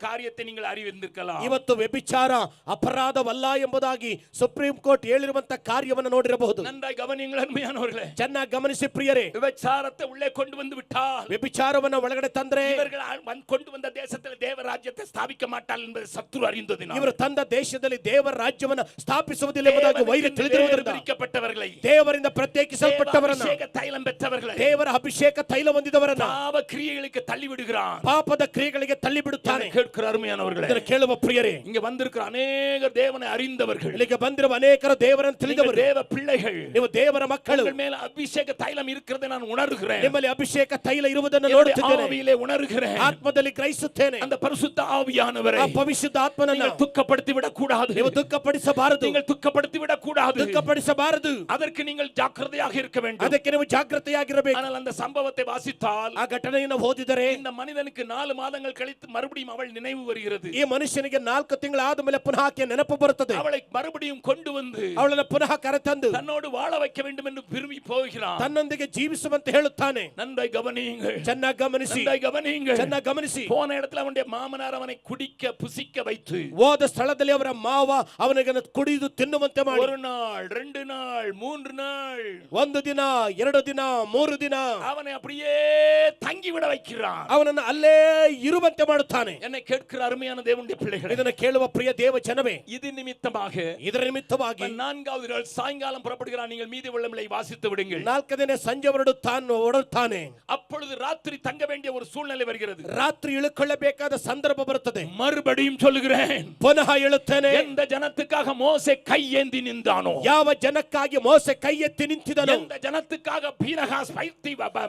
காரியத்தை நீங்கள் அறிந்திருக்கலாம். ಇವತ್ತು ವ್ಯಭಿಚಾರ ಅಪರಾಧವಲ್ಲ ಎಂಬುದಾಗಿ ಸುಪ್ರೀಂ ಕೋರ್ಟ್ ಹೇಳಿರುವಂತ ಕಾರ್ಯವನ್ನು ನೋಡಿರಬಹುದು. நன்றாய் கவனியுங்கள் அருமையானவர்களே. ಚೆನ್ನಾಗಿ ಗಮನಿಸಿ ಪ್ರಿಯರೇ. விபச்சாரத்தை உள்ளே கொண்டு வந்து விட்டால், ವ್ಯಭಿಚಾರವನ್ನು ಒಳಗಡೆ ತಂದ್ರೆ இவர்கள் கொண்டு வந்த தேசத்தில் தேவ ராஜ்யத்தை ஸ்தாபிக்க மாட்டார்கள் என்பது சத்துரு அறிந்ததினால், ಇವರು ತಂದ ದೇಶದಲ್ಲಿ ದೇವರ ರಾಜ್ಯವನ್ನು ಸ್ಥಾಪಿಸುವುದಿಲ್ಲ ಎಂಬುದಾಗಿ ವೈರಿ ತಿಳಿದಿರುವುದರಿಂದ பிரிக்கப்பட்டவர்களை, ದೇವರಿಂದ ಪ್ರತ್ಯೇಕಿಸಲ್ಪಟ್ಟವರನ್ನು, ಅಭಿಷೇಕ ತೈಲಂ ಬೆತ್ತವர்களை, ದೇವರ ಅಭಿಷೇಕ ತೈಲ ಹೊಂದಿದವರನ್ನ ಪಾಪ ಕ್ರಿಯೆಗಳಿಗೆ ತಳ್ಳಿ ಬಿಡುகிறான். ಪಾಪದ ಕ್ರಿಯೆಗಳಿಗೆ ತಳ್ಳಿ ಬಿಡುತ್ತಾನೆ. கேட்கிற அருமையானவர்களே, ಇದನ್ನು ಕೇಳುವ ಪ್ರಿಯರೇ, இங்க வந்திருக்கிற ಅನೇಕ தேவனை அறிந்தவர்கள், ಇಲ್ಲಿಗೆ ಬಂದಿರುವ ಅನೇಕರು ದೇವರನ್ನು ತಿಳಿದವರು, தேவ பிள்ளைகள், ನೀವು ದೇವರ ಮಕ್ಕಳು, உங்கள் ಮೇಲೆ ಅಭಿಷೇಕ ತೈಲಂ இருக்கிறதை ನಾನು ಉಣರುகிறேன். ನಿಮ್ಮಲ್ಲಿ ಅಭಿಷೇಕ ತೈಲ ಇರುವುದನ್ನು ನೋಡುತ್ತಿದ್ದೇನೆ, ಆವಿயிலே ಉಣರುகிறேன், ಆತ್ಮದಲ್ಲಿ ಗ್ರಹಿಸುತ್ತೇನೆ. அந்த பரிசுத்த ஆவியானவரை, ಆ ಪರಿಶುದ್ಧ ಆತ್ಮನನ್ನು துக்கப்படுத்தி விடக் கூடாது. ನೀವು ದುಃಖಪಡಿಸಬಾರದು, நீங்கள் துக்கப்படுத்தி விடக் கூடாது. ದುಃಖಪಡಿಸಬಾರದು. அதற்கு நீங்கள் ஜாக்கிரதையாக இருக்க வேண்டும். ಅದಕ್ಕೆ ನೀವು ಜಾಗೃತೆಯಾಗಿರಬೇಕು. ஆனால் அந்த சம்பவத்தை வாசித்தால், ಆ ಘಟನೆಯನ್ನು ಓದಿದರೆ இந்த மனிதனுக்கு 4 மாதங்கள் கழித்து மறுபடியும் அவள் நினைவு வருகிறது. ಈ ಮನುಷ್ಯನಿಗೆ 4 ತಿಂಗಳ ಆದಮೇಲೆ ಪುನಃ ಆಕೆಯ ನೆನಪು ಬರುತ್ತದೆ. அவளை மறுபடியும் கொண்டு வந்து ಅವಳನ್ನು ಪುನಃ ಕರೆತಂದು தன்னோடு வாழ வைக்க வேண்டும் என்று விரும்பி போகிறான். ತನ್ನೊಂದಿಗೆ ಜೀವಿಸುವಂತೆ ಹೇಳುತ್ತಾನೆ. நன்றாய் கவனியுங்கள், ಚೆನ್ನಾಗಿ ಗಮನಿಸಿ, நன்றாய் கவனியுங்கள். ಚೆನ್ನಾಗಿ ಗಮನಿಸಿ. போன இடத்துல அவனுடைய மாமனார் அவனை குடிக்க புசிக்க வைத்து, ಹೋದ ಸ್ಥಳದಲ್ಲಿ ಅವರ ಮಾವ ಅವನಿಗೆ ಕುಡಿದು ತಿನ್ನುವಂತೆ ಮಾಡಿ, 1 நாள் 2 நாள் 3 நாள், 1 ದಿನ 2 ದಿನ 3 ದಿನ அவனை அப்படியே தங்கி விட வைக்கிறான். ಅವನನ್ನು ಅಲ್ಲೇ ಇರುವಂತೆ ಮಾಡುತ್ತಾನೆ. என்னை கேட்கிற அருமையான தேவனுடைய பிள்ளைகளே, ಇದನ್ನು ಕೇಳುವ ಪ್ರಿಯ ದೇವ ಜನವೇ, இது நிமித்தமாக ಇದರ ನಿಮಿತ್ತವಾಗಿ 4வது நாள் சாயங்காலம் புறப்படுகிறான். நீங்கள் மீதி உள்ளங்களை வாசித்து விடுங்கள். 4ನೇ ದಿನ ಸಂಜೆ ಹೊರಡುತ್ತಾನೆ. அப்பொழுது ராத்திரி தங்க வேண்டிய ஒரு சூழ்நிலை வருகிறது. ರಾತ್ರಿ ಇಳುಕೊಳ್ಳಬೇಕಾದ ಸಂದರ್ಭ ಬರುತ್ತದೆ. மறுபடியும் சொல்லுகிறேன், ಪುನಃ ಹೇಳುತ್ತೇನೆ, எந்த ஜனத்துக்காக மோசே கையேந்தி நின்றானோ, ಯಾವ ಜನಕ್ಕಾಗಿ ಮೋಸೆ ಕೈ ಎತ್ತಿ ನಿಂತಿದನೋ, எந்த ஜனத்துக்காக பீனகாஸ்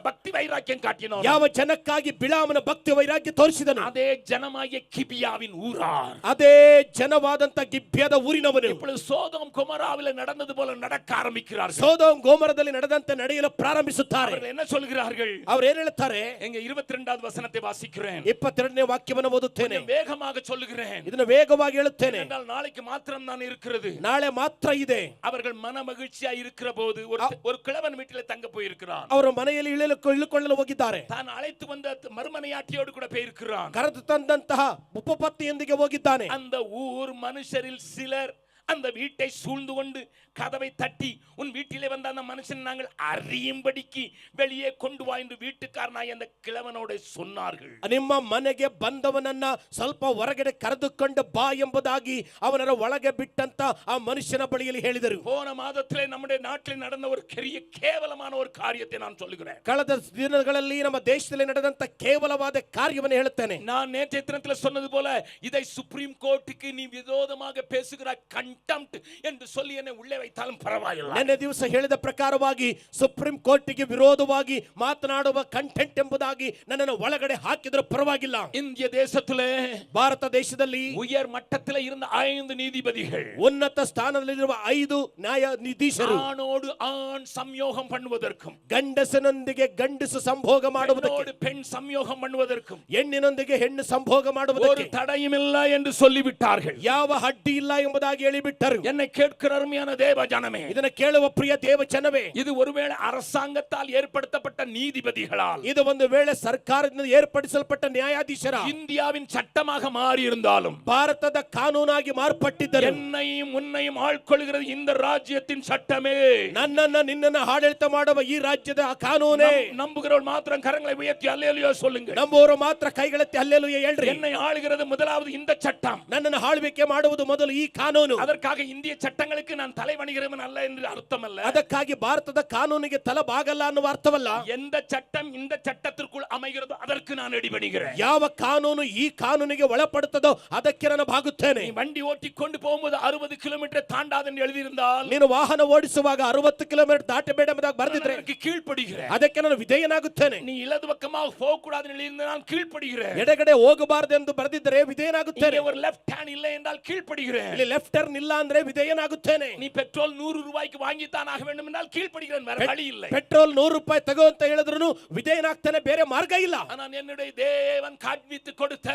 பக்தி வைராக்கியம் காட்டினோ, ಯಾವ ಜನಕ್ಕಾಗಿ ಬಿಳಾಮನ ಭಕ್ತಿ ವೈರಾಗ್ಯ ತೋರಿಸಿದನು, அதே ஜனமாகிய கிபியாவின் ஊரார், ಅದೇ ಜನವಾದಂತ ಗಿಬ್ಯದ ಊರಿನವನು இப்பொழுது சோதோம் கொமோராவில் நடந்தது போல நடக்க ஆரம்பிக்கிறார்கள். ಸೋದೋಮ್ ಗೋಮರದಲ್ಲಿ ನಡೆದಂತೆ ನಡೆಯಲು ಪ್ರಾರಂಭಿಸುತ್ತಾರೆ. அவர்கள் என்ன சொல்கிறார்கள்? ಅವರು ಏನು ಹೇಳುತ್ತಾರೆ? எங்க 22வது வசனத்தை வாசிக்கிறேன். 22ನೇ ವಾಕ್ಯವನ್ನು ಓದುತ್ತೇನೆ. வேகமாக சொல்லுகிறேன், ಇದನ್ನು ವೇಗವಾಗಿ ಹೇಳುತ್ತೇನೆ. என்றால் நாளைக்கு மாத்திரம் தான் இருக்கிறது. ನಾಳೆ ಮಾತ್ರ ಇದೆ. அவர்கள் மன மகிழ்ச்சியா இருக்கிற போது ஒரு கிழவன் வீட்டிலே தங்க போயிருக்கிறான். ಅವರು ಮನೆಯಲ್ಲಿ ಇಳಿದುಕೊಳ್ಳಲು ಹೋಗಿದ್ದಾರೆ. தான் அழைத்து வந்த மறுமனையாட்டியோடு கூட போயிருக்கிறான். ಕರೆದು ತಂದಂತಹ ಉಪಪತ್ನಿಯೊಂದಿಗೆ ಹೋಗಿದ್ದಾನೆ. அந்த ஊர் மனுஷரில் சிலர் அந்த வீட்டை சூழ்ந்து கொண்டு கதவை தட்டி, உன் வீட்டிலே வந்த அந்த மனுஷன் நாங்கள் அறியும்படிக்கு வெளியே கொண்டு வா என்று வீட்டுக்காரனாய் அந்த கிழவனோட சொன்னார்கள். ನಿಮ್ಮ ಮನೆಗೆ ಬಂದವನನ್ನ ಸ್ವಲ್ಪ ಹೊರಗಡೆ ಕರೆದುಕೊಂಡು ಬಾ ಎಂಬುದಾಗಿ ಅವನರ ಒಳಗೆ ಬಿಟ್ಟಂತ ಆ ಮನುಷ್ಯನ ಬಳಿಯಲ್ಲಿ ಹೇಳಿದರು. போன மாதத்திலே நம்முடைய நாட்டில் நடந்த ஒரு கேவலமான ஒரு காரியத்தை நான் சொல்லுகிறேன். ಕಳೆದ ದಿನಗಳಲ್ಲಿ ನಮ್ಮ ದೇಶದಲ್ಲಿ ನಡೆದಂತ ಕೇವಲವಾದ ಕಾರ್ಯವನ್ನು ಹೇಳುತ್ತೇನೆ. நான் நேற்றைய தினத்தில் சொன்னது போல, இதை சுப்ரீம் கோர்ட்டுக்கு நீ விரோதமாக பேசுகிற கண்டெம்ட் என்று சொல்லி என்னை உள்ளே வைத்தாலும் பரவாயில்லை. ನೆನ್ನೆ ದಿವಸ ಹೇಳಿದ ಪ್ರಕಾರವಾಗಿ ಸುಪ್ರೀಂ ಕೋರ್ಟಿಗೆ ವಿರೋಧವಾಗಿ ಮಾತನಾಡುವ ಕಂಟೆಂಟ್ ಎಂಬುದಾಗಿ ನನ್ನನ್ನು ಒಳಗಡೆ ಹಾಕಿದರೂ ಪರವಾಗಿಲ್ಲ. இந்திய தேசத்திலே, ಭಾರತ ದೇಶದಲ್ಲಿ உயர் மட்டத்தில் இருந்த 5 நீதிபதிகள், ಉನ್ನತ ಸ್ಥಾನದಲ್ಲಿರುವ 5 ನ್ಯಾಯಾಧೀಶರು, ஆணோடு ஆண் சம்யோகம் பண்ணுவதற்கும், ಗಂಡಸನೊಂದಿಗೆ ಗಂಡಸು ಸಂಭೋಗ ಮಾಡುವುದಕ್ಕೆ, பெண் சம்யோகம் பண்ணுவதற்கும் ಹೆಣ್ಣಿನೊಂದಿಗೆ ಹೆಣ್ಣು ಸಂಭೋಗ ಮಾಡುವುದಕ್ಕೆ ஒரு தடையும் இல்லை என்று சொல்லிவிட்டார்கள். ಯಾವ ಅಡ್ಡಿ ಇಲ್ಲ ಎಂಬುದಾಗಿ ಹೇಳಿಬಿಟ್ಟರು. ಬಿಟ್ಟರು. என்னை கேட்கிற அருமையான தேவ ஜனமே, ಇದನ್ನು ಕೇಳುವ ಪ್ರಿಯ ದೇವ ಜನವೇ, இது ஒருவேளை அரசாங்கத்தால் ஏற்படுத்தப்பட்ட நீதிபதிகளால், ಇದು ಒಂದು ವೇಳೆ ಸರ್ಕಾರದಿಂದ ಏರ್ಪಡಿಸಲ್ಪಟ್ಟ ನ್ಯಾಯಾಧೀಶರ இந்தியாவின் சட்டமாக மாறி இருந்தாலும், ಭಾರತದ ಕಾನೂನಾಗಿ ಮಾರ್ಪಟ್ಟಿದ್ದರು. என்னையும் உன்னையும் ஆட்கொள்கிறது இந்த ராஜ்யத்தின் சட்டமே. ನನ್ನನ್ನ ನಿನ್ನನ್ನ ಆಡಳಿತ ಮಾಡುವ ಈ ರಾಜ್ಯದ ಕಾನೂನೇ. நம்புகிறவர்கள் மாத்திரம் கரங்களை உயர்த்தி அல்லேலூயா சொல்லுங்க. ನಂಬುವವರು ಮಾತ್ರ ಕೈಗಳೆತ್ತಿ ಹಲ್ಲೆಲೂಯಾ ಹೇಳ್ರಿ. என்னை ஆளுகிறது முதலாவது இந்த சட்டம். ನನ್ನನ್ನು ಆಳ್ವಿಕೆ ಮಾಡುವುದು ಮೊದಲು ಈ ಕಾನೂನು. அதற்காக இந்திய சட்டங்களுக்கு நான் தலைவணிகிறவன் அல்ல என்று அர்த்தம் அல்ல. ಅದಕ್ಕಾಗಿ ಭಾರತದ ಕಾನೂನಿಗೆ ತಲೆಬಾಗಲ್ಲ ಅನ್ನುವ ಅರ್ಥವಲ್ಲ. எந்த சட்டம் இந்த சட்டத்திற்குள் அமைகிறதோ அதற்கு நான் அடிபணிகிறேன். ಯಾವ ಕಾನೂನು ಈ ಕಾನೂನಿಗೆ ಒಳಪಡುತ್ತದೋ ಅದಕ್ಕೆ ನಾನು ಬಾಗುತ್ತೇನೆ. நீ வண்டி ஓட்டிக்கொண்டு போகும்போது 60 கிலோமீட்டர் தாண்டாதென்று எழுதியிருந்தால், ನೀನು ವಾಹನ ಓಡಿಸುವಾಗ 60 ಕಿಲೋಮೀಟರ್ ದಾಟಬೇಡ ಎಂಬುದಾಗಿ ಬರೆದಿದ್ರೆ அதற்கு கீழ்ப்படுகிறேன். ಅದಕ್ಕೆ ನಾನು ವಿಧೇಯನಾಗುತ್ತೇನೆ. நீ இடது பக்கமாக போக கூடாதுன்னு எழுதியிருந்தால் நான் கீழ்ப்படுகிறேன். ಎಡಗಡೆ ಹೋಗಬಾರದು ಎಂದು ಬರೆದಿದ್ದರೆ ವಿಧೇಯನಾಗುತ್ತೇನೆ. இங்கே ஒரு லெஃப்ட் ஹேண்ட் இல்லை என்றால் கீழ்ப்படுகிறேன். ಇಲ್ಲಿ ಲೆಫ್ಟ್ ಟರ್ನ್ ಇಲ್ಲ ಅಂದ್ರೆ ವಿಧೇಯನಾಗುತ್ತೇನೆ. நீ பெட்ரோல் 100 ரூபாய்க்கு வாங்கித்தான் ஆக வேண்டும் என்றால் கீழ்ப்படுகிறேன். வேற வழி இல்லை. ಪೆಟ್ರೋಲ್ 100 ರೂಪಾಯಿ ತಗೋ ಅಂತ ಹೇಳಿದ್ರು ವಿಧೇಯನಾಗ್ತಾನೆ, ಬೇರೆ ಮಾರ್ಗ ಇಲ್ಲ. ஆனால் என்னுடைய தேவன் காண்பித்து கொடுத்த,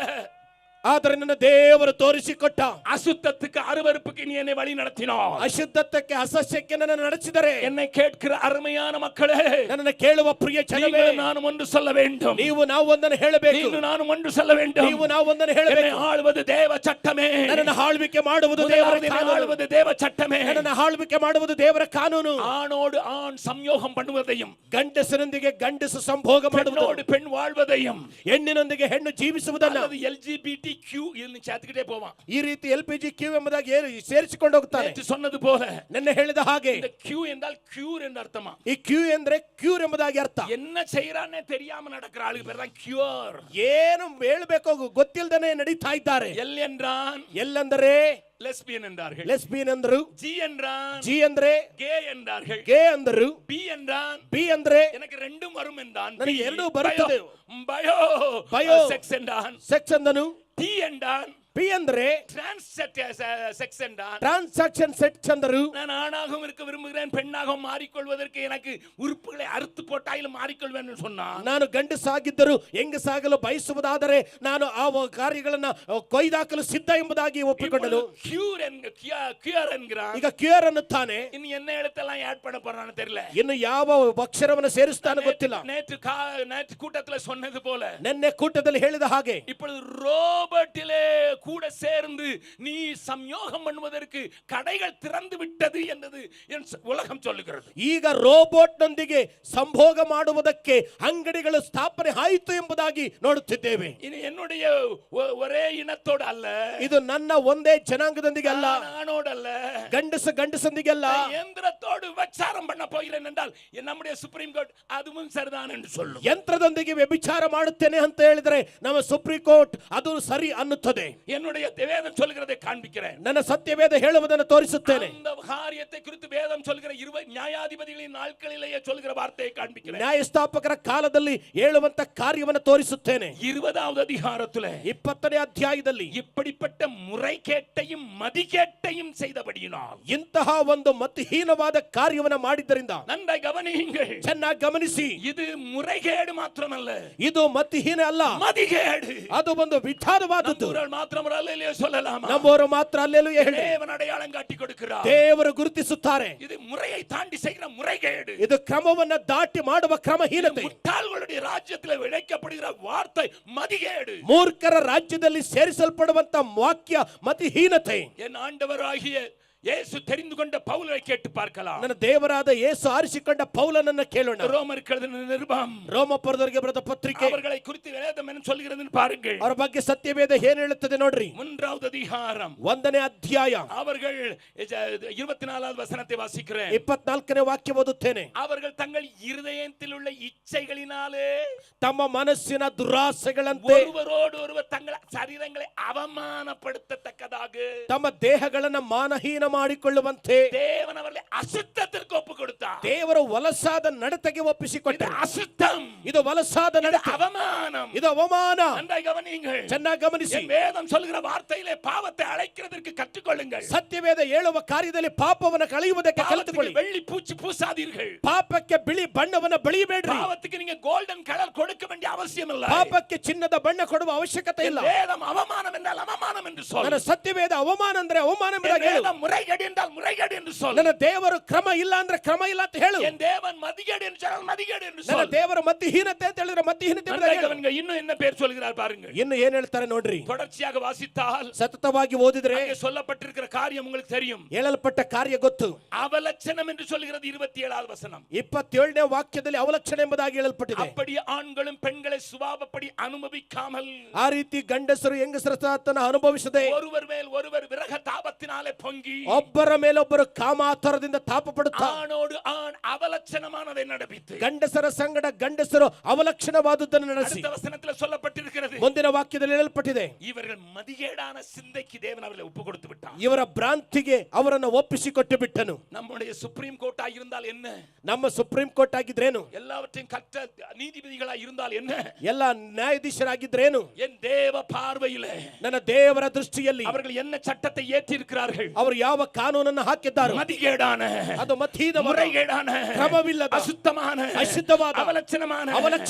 ಆದರೆ ನನ್ನ ದೇವರು ತೋರಿಸಿಕೊಟ್ಟ அசுத்தத்துக்கு அருவருப்புக்கு நீ என்னை வழி நடத்தினார். ಅಶುದ್ಧತಕ್ಕೆ ಅಸಹ್ಯಕ್ಕೆ ನನ್ನನ್ನು ನಡೆಸಿದರೆ, என்னை கேட்கிற அருமையான மக்களே, ನನ್ನನ್ನು ಕೇಳುವ ಪ್ರಿಯ ಜನವೇ, நீங்களும் நானும் ஒன்று சொல்ல வேண்டும். ನೀವು ನಾವು ಒಂದನ್ನು ಹೇಳಬೇಕು. நீங்களும் நானும் ஒன்று சொல்ல வேண்டும். ನೀವು ನಾವು ಒಂದನ್ನು என்னை ಹೇಳಬೇಕು. ஆளுவது தேவ சட்டமே. ನನ್ನನ್ನು ಆಳ್ವಿಕೆ ಮಾಡುವುದು ದೇವರ முதலாவது என்னை ಕಾನೂನು. ஆளுவது தேவ சட்டமே. ನನ್ನನ್ನು ಆಳ್ವಿಕೆ ಮಾಡುವುದು ದೇವರ ಕಾನೂನು. ஆணோடு ஆண் சம்யோகம் பண்ணுவதையும், ಗಂಡಸರೊಂದಿಗೆ ಗಂಡಸು ಸಂಭೋಗ ಮಾಡುವುದು, பெண்ணோடு பெண் வாழ்வதையும், ಹೆಣ್ಣಿನೊಂದಿಗೆ ಹೆಣ್ಣು ಜೀವಿಸುವುದನ್ನ, அல்லது LGBTQ ಇಲ್ಲಿ சேர்த்துக்கிட்டே போவான். ಈ ರೀತಿ LPGQ ಎಂಬುದಾಗಿ ಸೇರಿಸಿಕೊಂಡು ಹೋಗ್ತಾನೆ. நேற்று சொன்னது போல, ನೆನ್ನೆ ಹೇಳಿದ ಹಾಗೆ இந்த Q என்றால் cure என்று அர்த்தமா. ಈ ಕ್ಯೂ ಎಂದ್ರೆ ಕ್ಯೂರ್ ಎಂಬುದಾಗಿ ಅರ್ಥ. என்ன செய்யறானே தெரியாம நடக்கிற ஆளுக்கு பேர் தான் cure. ಏನು ಹೇಳ್ಬೇಕು ಗೊತ್ತಿಲ್ಲದನೆ ನಡೀತಾ ಇದ್ದಾರೆ. L என்றான் ಎಲ್ಲಂದರೆ லெஸ்பியன் என்றார்கள். ಲೆಸ್ಬಿಯನ್ ಅಂದ್ರು. G என்றான் ಜಿ ಅಂದ್ರೆ கே என்றார்கள். ಗೇ ಅಂದರು. B என்றான் ಬಿ ಅಂದ್ರೆ எனக்கு ரெண்டும் வரும் என்றான். ನನಗೆ ಎರಡೂ ಬರುತ್ತದೆ. பயோ பயோ செக்ஸ் என்றான். ಸೆಕ್ಸ್ ಅಂದನು. T என்றான் ಬಿ ಅಂದ್ರೆ ಟ್ರಾನ್ಸ್ செக்ஸ் என்றான். ಟ್ರಾನ್ಸಾಕ್ಷನ್ ಸೆಕ್ಸ್ ಅಂದರು. நான் ஆணாகவும் இருக்க விரும்புகிறேன், பெண்ணாகவும் மாறிக்கொள்வதற்கு எனக்கு உறுப்புகளை அறுத்து போட்டாயிலும் மாறிக்கொள்வேன் என்று சொன்னான். ನಾನು ಗಂಡಸಾಗಿದ್ದರು ಹೆಂಗಸಾಗಲು ಬಯಸುವುದಾದರೆ ನಾನು ಆ ಕಾರ್ಯಗಳನ್ನ ಕೊಯ್ದಾಕಲು ಸಿದ್ಧ ಎಂಬುದಾಗಿ ಒಪ್ಪಿಕೊಂಡನು. ಕ್ಯೂರ್ என்கிறான். ಈಗ ಕ್ಯೂರ್ ಅನ್ನುತ್ತಾನೆ. இனி என்ன எழுத்தெல்லாம் ஆட் பண்ண போறான்னு தெரியல. ಇನ್ನು ಯಾವ ಅಕ್ಷರವನ್ನು ಸೇರಿಸ್ತಾನೆ ಗೊತ್ತಿಲ್ಲ. நேற்று கூட்டத்துல சொன்னது போல, ನಿನ್ನೆ ಕೂಟದಲ್ಲಿ ಹೇಳಿದ ಹಾಗೆ இப்பொழுது ரோபோட்டிலே கூட சேர்ந்து நீ சம்யோகம் பண்ணுவதற்கு கடைகள் திறந்து விட்டது என்றது உலகம் சொல்லுகிறது. ಈಗ ರೋಬೋಟ್ ನೊಂದಿಗೆ ಸಂಭೋಗ ಮಾಡುವುದಕ್ಕೆ ಅಂಗಡಿಗಳು ಸ್ಥಾಪನೆ ಆಯಿತು ಎಂಬುದಾಗಿ ನೋಡುತ್ತಿದ್ದೇವೆ. இது என்னுடைய ஒரே இனத்தோடு அல்ல, ಇದು ನನ್ನ ಒಂದೇ ಜನಾಂಗದೊಂದಿಗೆ ಅಲ್ಲ, நானோடு அல்ல, ಗಂಡಸಂದಿಗೆ ಅಲ್ಲ, ಯಂತ್ರத்தோடு விபச்சாரம் பண்ண போகிறேன் என்றால் நம்முடைய சுப்ரீம் கோர்ட் அதுவும் சரிதான் என்று சொல்லும். ಯಂತ್ರದೊಂದಿಗೆ ವ್ಯಭಿಚಾರ ಮಾಡುತ್ತೇನೆ ಅಂತ ಹೇಳಿದರೆ ನಮ್ಮ ಸುಪ್ರೀಂ ಕೋರ್ಟ್ ಅದು ಸರಿ ಅನ್ನುತ್ತದೆ. என்னுடைய வேதம் சொல்கிறதை காண்பிக்கிறேன். ನನ್ನ ಸತ್ಯವೇದ ಹೇಳುವುದನ್ನು ತೋರಿಸುತ್ತೇನೆ. அந்த காரியத்தை குறித்து வேதம் சொல்கிற நியாயாதிபதிகளின் நாட்களிலேயே சொல்கிற வார்த்தையை காண்பிக்கிறேன். ನ್ಯಾಯಸ್ಥಾಪಕರ ಕಾಲದಲ್ಲಿ ಹೇಳುವಂತ ಕಾರ್ಯವನ್ನು ತೋರಿಸುತ್ತೇನೆ. 20வது அதிகாரத்திலே 20ನೇ ಅಧ್ಯಾಯದಲ್ಲಿ இப்படிப்பட்ட முறைகேட்டையும் மதிகேட்டையும் செய்தபடியினால், ಇಂತಹ ಒಂದು ಮತಹೀನವಾದ ಕಾರ್ಯವನ್ನು ಮಾಡಿದ್ದರಿಂದ நன்றாய் கவனியுங்கள், ಚೆನ್ನಾಗಿ ಗಮನಿಸಿ, இது முறைகேடு மாத்திரமல்ல, ಇದು ಮತಹೀನ ಅಲ್ಲ, மதிகேடு. ಅದು ಒಂದು ವಿಚಾರವಾದದ್ದು. மாத்திரம் அல்லேலூயா சொல்லலாமா? ನಮ್ಮವರು ಮಾತ್ರ ಅಲ್ಲೇಲೂಯಾ ಹೇಳಿ. தேவன் அடையாளம் காட்டி கொடுக்கிறார். ದೇವರು ಗುರುತಿಸುತ್ತಾರೆ. இது முறையை தாண்டி செய்கிற முறைகேடு. ಇದು ಕ್ರಮವನ್ನ ದಾಟಿ ಮಾಡುವ ಕ್ರಮಹೀನತೆ. முட்டாள்களுடைய ராஜ்யத்தில் விளைக்கப்படுகிற வார்த்தை மதிகேடு. ಮೂರ್ಖರ ರಾಜ್ಯದಲ್ಲಿ ಸೇರಿಸಲ್ಪಡುವಂತ ವಾಕ್ಯ ಮತಿಹೀನತೆ. என் ஆண்டவராகிய இயேசு தெரிந்து கொண்ட பவுலை கேட்டு பார்க்கலாம். ನನ್ನ ದೇವರಾದ ಯೇಸು ಆರಿಸಿಕೊಂಡ ಪೌಲನನ್ನ ಕೇಳೋಣ. ரோமருக்கு எழுதின நிருபம், ರೋಮಪುರದವರಿಗೆ ಬರೆದ ಪತ್ರಿಕೆ, அவர்களை குறித்து வேதம் என்ன சொல்கிறதுன்னு பாருங்கள். ಅವರ ಬಗ್ಗೆ ಸತ್ಯವೇದ ಏನು ಹೇಳುತ್ತದೆ ನೋಡ್ರಿ. 3வது அதிகாரம் 1ನೇ ಅಧ್ಯಾಯ அவர்கள் 24வது வசனத்தை வாசிக்கிறேன். 24ನೇ ವಾಕ್ಯ ಓದುತ್ತೇನೆ. அவர்கள் தங்கள் இருதயத்தில் உள்ள இச்சைகளினாலே ತಮ್ಮ ಮನಸ್ಸಿನ ದುರಾಸೆಗಳಂತೆ ஒருவரோடு ஒருவர் தங்கள் சரீரங்களை அவமானப்படுத்தத்தக்கதாக ತಮ್ಮ ದೇಹಗಳನ್ನು ಮಾನಹೀನ ಮಾಡಿಕೊಳ್ಳುವಂತೆ தேவன் அவர்களை அசுத்தத்திற்கு ஒப்பு கொடுத்தார். ದೇವರು ವಲಸಾದ ನಡತೆಗೆ இது ಒಪ್ಪಿಸಿಕೊಟ್ಟರು. அசுத்தம், ಇದು ವಲಸಾದ இது ನಡತೆ, அவமானம். ಇದು ಅವಮಾನ. நன்றாய் கவனியுங்கள். ಚೆನ್ನಾಗಿ ಗಮನಿಸಿ. என் வேதம் சொல்லுகிற வார்த்தையிலே பாவத்தை அழைக்கிறதற்கு கற்றுக்கொள்ளுங்கள். ಸತ್ಯವೇದ ಹೇಳುವ ಕಾರ್ಯದಲ್ಲಿ ಪಾಪವನ್ನು ಕಳೆಯುವುದಕ್ಕೆ ಕಲಿತುಕೊಳ್ಳಿ. பாவத்துக்கு வெள்ளி பூச்சி பூசாதீர்கள். ಪಾಪಕ್ಕೆ ಬಿಳಿ ಬಣ್ಣವನ್ನು ಬಳಿಯಬೇಡ್ರಿ. பாவத்துக்கு நீங்க கோல்டன் கலர் கொடுக்க வேண்டிய அவசியம் இல்லை. ಪಾಪಕ್ಕೆ ಚಿನ್ನದ ಬಣ್ಣ ಕೊಡುವ ಅವಶ್ಯಕತೆ ಇಲ್ಲ. வேதம் அவமானம் என்றால் அவமானம் என்று சொல். ನನ್ನ ಸತ್ಯವೇದ ಅವಮಾನ ಅಂದ್ರೆ ಅವಮಾನ ಎಂಬುದಾಗಿ ಹೇಳು. வேதம் முறைகேடு என்றால் முறைகேடு என்று சொல். ನನ್ನ ದೇವರು ಕ್ರಮ ಇಲ್ಲ ಅಂದ್ರೆ ಕ್ರಮ ಇಲ್ಲ ಅಂತ ಹೇಳು. என் தேவன் மதிகேடு என்று சொன்னால் மதிகேடு என்று ನನ್ನ சொல். ದೇವರ ಮತಿಹೀನತೆ ಅಂತ ಹೇಳಿದ್ರೆ ಮತಿಹೀನತೆ ಎಂಬುದಾಗಿ ಹೇಳು. கவனிங்க, இன்னும் என்ன பேர் சொல்கிறார் பாருங்க. ಇನ್ನು ಏನ್ ಹೇಳ್ತಾರೆ ನೋಡ್ರಿ. தொடர்ச்சியாக வாசித்தால் ಸತತವಾಗಿ ಓದಿದ್ರೆ அங்கே சொல்லப்பட்டிருக்கிற காரியம் உங்களுக்கு தெரியும். ಹೇಳಲ್ಪಟ್ಟ ಕಾರ್ಯ ಗೊತ್ತು. அவலட்சணம் என்று சொல்கிறது 27வது வசனம். 27ನೇ ವಾಕ್ಯದಲ್ಲಿ ಅವಲಕ್ಷಣ ಎಂಬುದಾಗಿ ಹೇಳಲ್ಪಟ್ಟಿದೆ. அப்படி ஆண்களும் பெண்களை சுபாவப்படி அனுபவிக்காமல் ಆ ರೀತಿ ಗಂಡಸರು ಹೆಂಗಸರ ತನ್ನ ಅನುಭವಿಸದೆ ஒருவர் மேல் ஒருவர் விரக தாபத்தினாலே பொங்கி ಒಬ್ಬರ ಮೇಲೊಬ್ಬರು ಕಾಮಾತುರದಿಂದ ತಾಪ ಪಡುತ್ತಾ ஆணோடு ஆண் அவலட்சணமானதை நடப்பித்து ಗಂಡಸರ ಸಂಗಡ ಗಂಡಸರು ಅವಲಕ್ಷಣವಾದುದನ್ನು ನಡೆಸಿ அடுத்த வசனத்தில் சொல்லப்பட்டிருக்கிறது. ಮುಂದಿನ ವಾಕ್ಯದಲ್ಲಿ ಹೇಳಲ್ಪಟ್ಟಿದೆ. இவர்கள் மதிகேடான சிந்தைக்கு தேவன் அவர்களை ஒப்பு கொடுத்து விட்டார். ಇವರ ಭ್ರಾಂತಿಗೆ ಅವರನ್ನು ಒಪ್ಪಿಸಿಕೊಟ್ಟು ಬಿಟ್ಟನು. நம்முடைய சுப்ரீம் கோர்ட்டா இருந்தால் என்ன, ನಮ್ಮ ಸುಪ್ರೀಂ ಕೋರ್ಟ್ ಆಗಿದ್ರೇನು, எல்லாவற்றையும் கற்ற நீதிபதிகளா இருந்தால் என்ன, ಎಲ್ಲ ನ್ಯಾಯಾಧೀಶರಾಗಿದ್ರೇನು, என் தேவ பார்வையிலே ನನ್ನ ದೇವರ ದೃಷ್ಟಿಯಲ್ಲಿ அவர்கள் என்ன சட்டத்தை ஏற்றி இருக்கிறார்கள்? ಅವರು ಯಾವ ಕಾನೂನನ್ನು ಹಾಕಿದ್ದಾರೆ? மதிகேடான, ಅದು ಮತೀದ முறைகேடான, ಕ್ರಮವಿಲ್ಲದ, அசுத்தமான, ಅಶುದ್ಧವಾದ, அவலட்சணமான,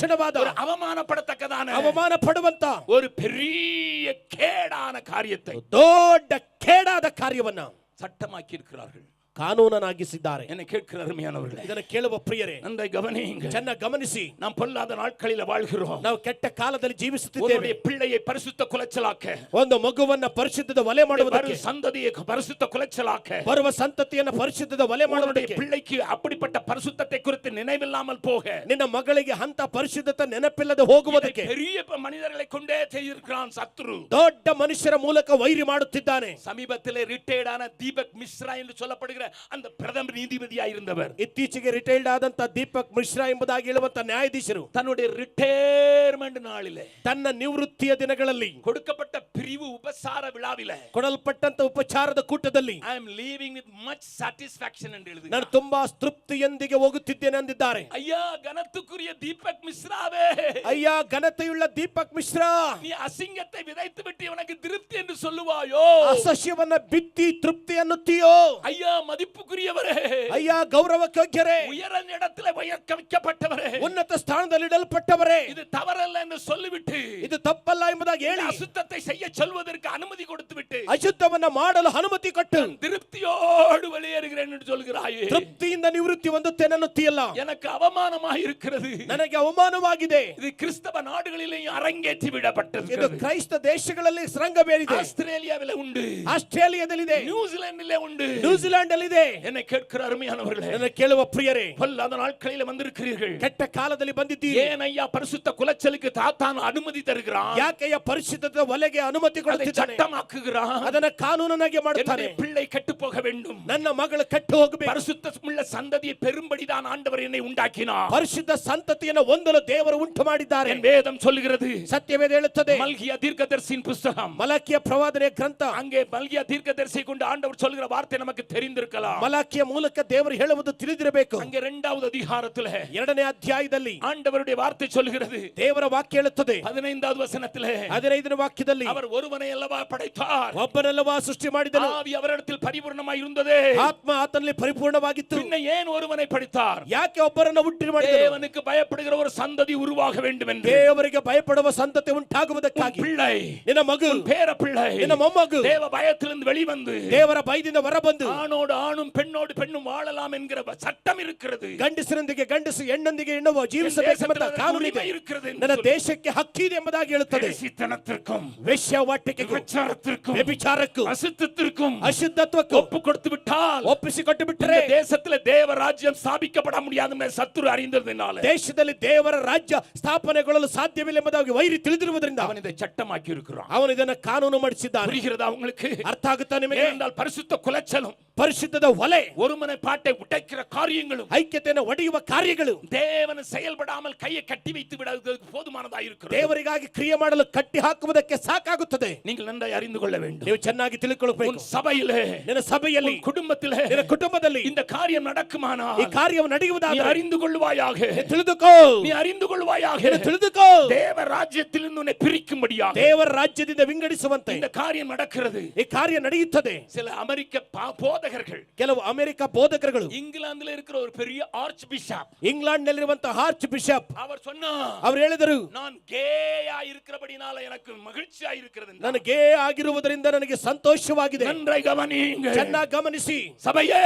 ஒரு அவமானப்படத்தக்கதான, ಅವಮಾನ ಪಡುವಂತ ஒரு பெரிய கேடான காரியத்தை ದೊಡ್ಡ ಕೇಡಾದ ಕಾರ್ಯವನ್ನ சட்டமாக்கி இருக்கிறார்கள், ಕಾನೂನನ್ನಾಗಿಸಿದ್ದಾರೆ. என்னை கேட்கிற அருமையானவர்களே, ಇದನ್ನು ಕೇಳುವ ಪ್ರಿಯರೇ, நன்றாய் கவனியுங்கள். ಚೆನ್ನಾಗಿ ಗಮನಿಸಿ. நாம் பொல்லாத நாட்களில் வாழ்கிறோம். ನಾವು ಕೆಟ್ಟ ಕಾಲದಲ್ಲಿ ಜೀವಿಸುತ್ತಿದ್ದೇವೆ. உன்னுடைய பிள்ளையை பரிசுத்த குலைச்சலாக்க, ಒಂದು ಮಗುವನ್ನ ಪರಿಶುದ್ಧದ ಒಲೆ ಮಾಡುವುದಕ್ಕೆ, வரும் சந்ததியை பரிசுத்த குலைச்சலாக்க, ಬರುವ ಸಂತತಿಯನ್ನು ಪರಿಶುದ್ಧದ ಒಲೆ உன்னுடைய ಮಾಡುವುದಕ್ಕೆ, பிள்ளைக்கு அப்படிப்பட்ட பரிசுத்தத்தை குறித்து நினைவில்லாமல் போக, ನಿನ್ನ ಮಗಳಿಗೆ ಅಂತ ಪರಿಶುದ್ಧತೆ ನೆನಪಿಲ್ಲದೆ ಹೋಗುವುದಕ್ಕೆ இதை பெரிய மனிதர்களை கொண்டே செய்திருக்கிறான் சத்ரு. ದೊಡ್ಡ ಮನುಷ್ಯರ ಮೂಲಕ ವೈರಿ ಮಾಡುತ್ತಿದ್ದಾನೆ. சமீபத்திலே ரிட்டையர்ட் ஆன தீபக் மிஸ்ரா என்று சொல்லப்படுகிற அந்த பிரதம நீதிபதியாக இருந்தவர், ಇತ್ತೀಚೆಗೆ ರಿಟೈರ್ಡ್ ಆದಂತ ದೀಪಕ್ ಮಿಶ್ರಾ ಎಂಬುದಾಗಿ ಹೇಳುವಂತ ನ್ಯಾಯಾಧೀಶರು தன்னுடைய ரிட்டையர்மெண்ட் நாளிலே, ತನ್ನ ನಿವೃತ್ತಿಯ ದಿನಗಳಲ್ಲಿ கொடுக்கப்பட்ட பிரிவு உபசார விழாவிலே, ಕೊಡಲ್ಪಟ್ಟಂತ ಉಪಚಾರದ ಕೂಟದಲ್ಲಿ I am leaving with much satisfaction ಎಂದು ನಾನು ಹೇಳಿದರು. ತುಂಬಾ ತೃಪ್ತಿಯೊಂದಿಗೆ ಹೋಗುತ್ತಿದ್ದೇನೆ ಅಂದಿದ್ದಾರೆ. ஐயா, கனத்துக்குரிய தீபக் மிஸ்ராவே, ಅಯ್ಯ, ಘನತೆಯುಳ್ಳ ದೀಪಕ್ ಮಿಶ್ರಾ, நீ அசிங்கத்தை விதைத்து விட்டு உனக்கு திருப்தி என்று சொல்லுவாயோ? ಅಸಹ್ಯವನ್ನ ಬಿತ್ತಿ ತೃಪ್ತಿ ಅನ್ನುತ್ತೀಯೋ? ஐயா, மதிப்புக்குரியவரே, ಅಯ್ಯ, ಗೌರವಕ್ಕೆ ಯೋಗ್ಯರೇ, உயர்ந்த இடத்துல உயர்க்க வைக்கப்பட்டவரே, ಉನ್ನತ ಸ್ಥಾನದಲ್ಲಿ ಇಡಲ್ಪಟ್ಟವರೇ, இது தவறல்ல என்று சொல்லிவிட்டு ಇದು ತಪ್ಪಲ್ಲ ಎಂಬುದಾಗಿ ಹೇಳಿ அசுத்தத்தை செய்ய சொல்வதற்கு அனுமதி கொடுத்து விட்டு ಅಶುದ್ಧವನ್ನ ಮಾಡಲು ಅನುಮತಿ ಕೊಟ್ಟು திருப்தியோடு வெளியேறுகிறேன் என்று சொல்கிறாயே, ತೃಪ್ತಿಯಿಂದ ನಿವೃತ್ತಿ ಹೊಂದುತ್ತೇನೆ ಅನ್ನುತ್ತೀಯಲ್ಲ. எனக்கு அவமானமாக இருக்கிறது. ನನಗೆ ಅವಮಾನವಾಗಿದೆ. இது கிறிஸ்தவ நாடுகளிலேயும் அரங்கேற்றி விடப்பட்டது. ಇದು ಕ್ರೈಸ್ತ ದೇಶಗಳಲ್ಲಿ ರಂಗಬೇರಿದೆ. ஆஸ்திரேலியாவில் உண்டு, ಆಸ್ಟ್ರೇಲಿಯಾದಲ್ಲಿದೆ, நியூசிலாந்திலே உண்டு, ನ್ಯೂಜಿಲೆಂಡ್ ಅಲ್ಲಿದೆ. என்னை கேட்கிற அருமையானவர்களே, ನನ್ನ ಕೇಳುವ ಪ್ರಿಯರೇ, பொல்லாத நாட்களில் வந்திருக்கிறீர்கள். ಕೆಟ್ಟ ಕಾಲದಲ್ಲಿ ಬಂದಿದ್ದೀರಿ. ஏன் ஐயா பரிசுத்த குலைச்சலுக்கு தாத்தான் அனுமதி தருகிறான்? ಯಾಕೆಯ ಪರಿಶುದ್ಧದ ಒಲೆಗೆ ಅನುಮತಿ அதை ಕೊಡುತ್ತಿದ್ದಾನೆ, சட்டமாக்குகிறான். ಅದನ್ನ ಕಾನೂನನ್ನಾಗಿ ಮಾಡುತ್ತಾನೆ. என்னுடைய பிள்ளை கெட்டு போக வேண்டும், ನನ್ನ ಮಗಳು ಕೆಟ್ಟು ಹೋಗಬೇಕು, பரிசுத்தமுள்ள சந்ததியை பெரும்படிதான் ஆண்டவர் என்னை உண்டாக்கினார். ಪರಿಶುದ್ಧ ಸಂತತಿಯನ್ನು ಹೊಂದಲು ದೇವರು ಉಂಟು ಮಾಡಿದ್ದಾರೆ. என் வேதம் சொல்லுகிறது, ಸತ್ಯವೇದ ಹೇಳುತ್ತದೆ. மல்கியா தீர்க்கதரிசியின் புஸ்தகம், ಮಲಾಕಿಯ ಪ್ರವಾದನೆ ಗ್ರಂಥ, அங்கே மல்கியா தீர்க்கதரிசி கொண்டு ஆண்டவர் சொல்லுகிற வார்த்தை நமக்கு தெரிந்திருக்கலாம். ಮಲಾಕಿಯ ಮೂಲಕ ದೇವರು ಹೇಳುವುದು ತಿಳಿದಿರಬೇಕು. அங்கே 2வது அதிகாரத்திலே 2ನೇ ಅಧ್ಯಾಯದಲ್ಲಿ ஆண்டவருடைய வார்த்தை சொல்லுகிறது, ದೇವರ ವಾಕ್ಯ ಹೇಳುತ್ತದೆ. 15வது வசனத்திலே 15ನೇ ವಾಕ್ಯದಲ್ಲಿ அவர் ஒருவனை அல்லவா படைத்தார், ಒಬ್ಬನಲ್ಲವಾ ಸೃಷ್ಟಿ ಮಾಡಿದನು, ஆவி அவரிடத்தில் பரிபூர்ணமாய் இருந்ததே, ಆತ್ಮ ಆತನಲ್ಲಿ ಪರಿಪೂರ್ಣವಾಗಿತ್ತು. பின்ன ஏன் ஒருவனை படைத்தார்? ಯಾಕೆ ಒಬ್ಬರನ್ನು ಹುಟ್ಟಿ ಮಾಡಿದನು? தேவனுக்கு பயப்படுகிற ஒரு சந்ததி உருவாக வேண்டும் என்று. ದೇವರಿಗೆ ಭಯಪಡುವ ಸಂತತಿ ಉಂಟಾಗುವುದಕ್ಕಾಗಿ பிள்ளை, ನಿನ್ನ ಮಗು, பேர பிள்ளை, ನಿನ್ನ ಮೊಮ್ಮಗು தேவ பயத்திலிருந்து வெளிவந்து ದೇವರ ಭಯದಿಂದ ಹೊರಬಂದು ஆணோடு ஆணும் பெண்ணோடு பெண்ணும் வாழலாம் என்கிற சட்டம் இருக்கிறது. ಗಂಡಸರೊಂದಿಗೆ ಗಂಡಸು ಹೆಣ್ಣೊಂದಿಗೆ ಹೆಣ್ಣು ಜೀವಿಸಬೇಕೆಂಬ ಕಾನೂನಿದೆ. இருக்கிறது. ನನ್ನ ದೇಶಕ್ಕೆ ಹಕ್ಕಿದೆ ಎಂಬುದಾಗಿ ಹೇಳುತ್ತದೆ. வேசித்தனத்திற்கும் ವೇಶ್ಯಾವಾಟಿಕೆಗೂ விபச்சாரத்திற்கும் ವ್ಯಭಿಚಾರಕ್ಕೂ அசுத்தத்திற்கும் ಅಶುದ್ಧತ್ವಕ್ಕೂ ஒப்பு கொடுத்து விட்டால் ಒಪ್ಪಿಸಿಕೊಟ್ಟು ಬಿಟ್ಟರೆ இந்த தேசத்துல தேவ ராஜ்யம் ஸ்தாபிக்கப்பட முடியாது என்று சத்துரு அறிந்ததினால ದೇಶದಲ್ಲಿ ದೇವರ ರಾಜ್ಯ ಸ್ಥಾಪನೆಗೊಳ್ಳಲು ಸಾಧ್ಯವಿಲ್ಲ ಎಂಬುದಾಗಿ ವೈರಿ ತಿಳಿದಿರುವುದರಿಂದ அவன் இதை சட்டமாக்கி இருக்கிறான். ಅವನು ಇದನ್ನು ಕಾನೂನು ಮಾಡಿಸಿದ್ದಾನೆ. புரிகிறதா உங்களுக்கு? ಅರ್ಥ ಆಗುತ್ತಾ ನಿಮಗೆ? ஏனென்றால் பரிசுத்த குலைச்சலும் ಪರಿಶುದ್ಧದ ಹೊಲೆ, ஒருமனை பாட்டை உடைக்கிற காரியங்களும் ಐಕ್ಯತೆಯನ್ನು ಒಡೆಯುವ ಕಾರ್ಯಗಳು தேவன் செயல்படாமல் கையை கட்டி வைத்து விடுவதற்கு போதுமானதாக இருக்கிறது. ದೇವರಿಗಾಗಿ ಕ್ರಿಯೆ ಮಾಡಲು ಕಟ್ಟಿ ಹಾಕುವುದಕ್ಕೆ ಸಾಕಾಗುತ್ತದೆ. நீங்கள் நன்றாய் அறிந்து கொள்ள வேண்டும். ನೀವು ಚೆನ್ನಾಗಿ ತಿಳ್ಕೊಳ್ಳಬೇಕು. உன் சபையிலே, ನಿನ್ನ ಸಭೆಯಲ್ಲಿ, உன் குடும்பத்திலே, ನಿನ್ನ ಕುಟುಂಬದಲ್ಲಿ இந்த காரியம் நடக்குமானால் ಈ ಕಾರ್ಯವು நீ ನಡೆಯುವುದಾದರೆ அறிந்து கொள்வாயாக, ತಿಳಿದುಕೋ, நீ அறிந்து கொள்வாயாக, ತಿಳಿದುಕೋ, தேவ ராஜ்யத்திலிருந்து உன்னை பிரிக்கும்படியாக ದೇವರ ರಾಜ್ಯದಿಂದ ವಿಂಗಡಿಸುವಂತೆ இந்த காரியம் நடக்கிறது. ಈ ಕಾರ್ಯ ನಡೆಯುತ್ತದೆ. சில அமெரிக்க போதகர்கள், ಕೆಲವು ಅಮೆರಿಕ ಬೋಧಕರುಗಳು, இங்கிலாந்துல இருக்கிற ஒரு பெரிய ஆர்ச் பிஷப், ಇಂಗ್ಲೆಂಡ್ ನಲ್ಲಿರುವಂತಹ ಆರ್ಚ್ ಬಿಷಪ್, அவர் சொன்னார், ಅವರು ಹೇಳಿದರು, நான் கேயா இருக்கிறபடினால எனக்கு மகிழ்ச்சியா இருக்கிறது. ನಾನು ಗೇ ಆಗಿರುವುದರಿಂದ ನನಗೆ ಸಂತೋಷವಾಗಿದೆ. நன்றாய் கவனியுங்க, ಚೆನ್ನಾಗಿ ಗಮನಿಸಿ. சபையே,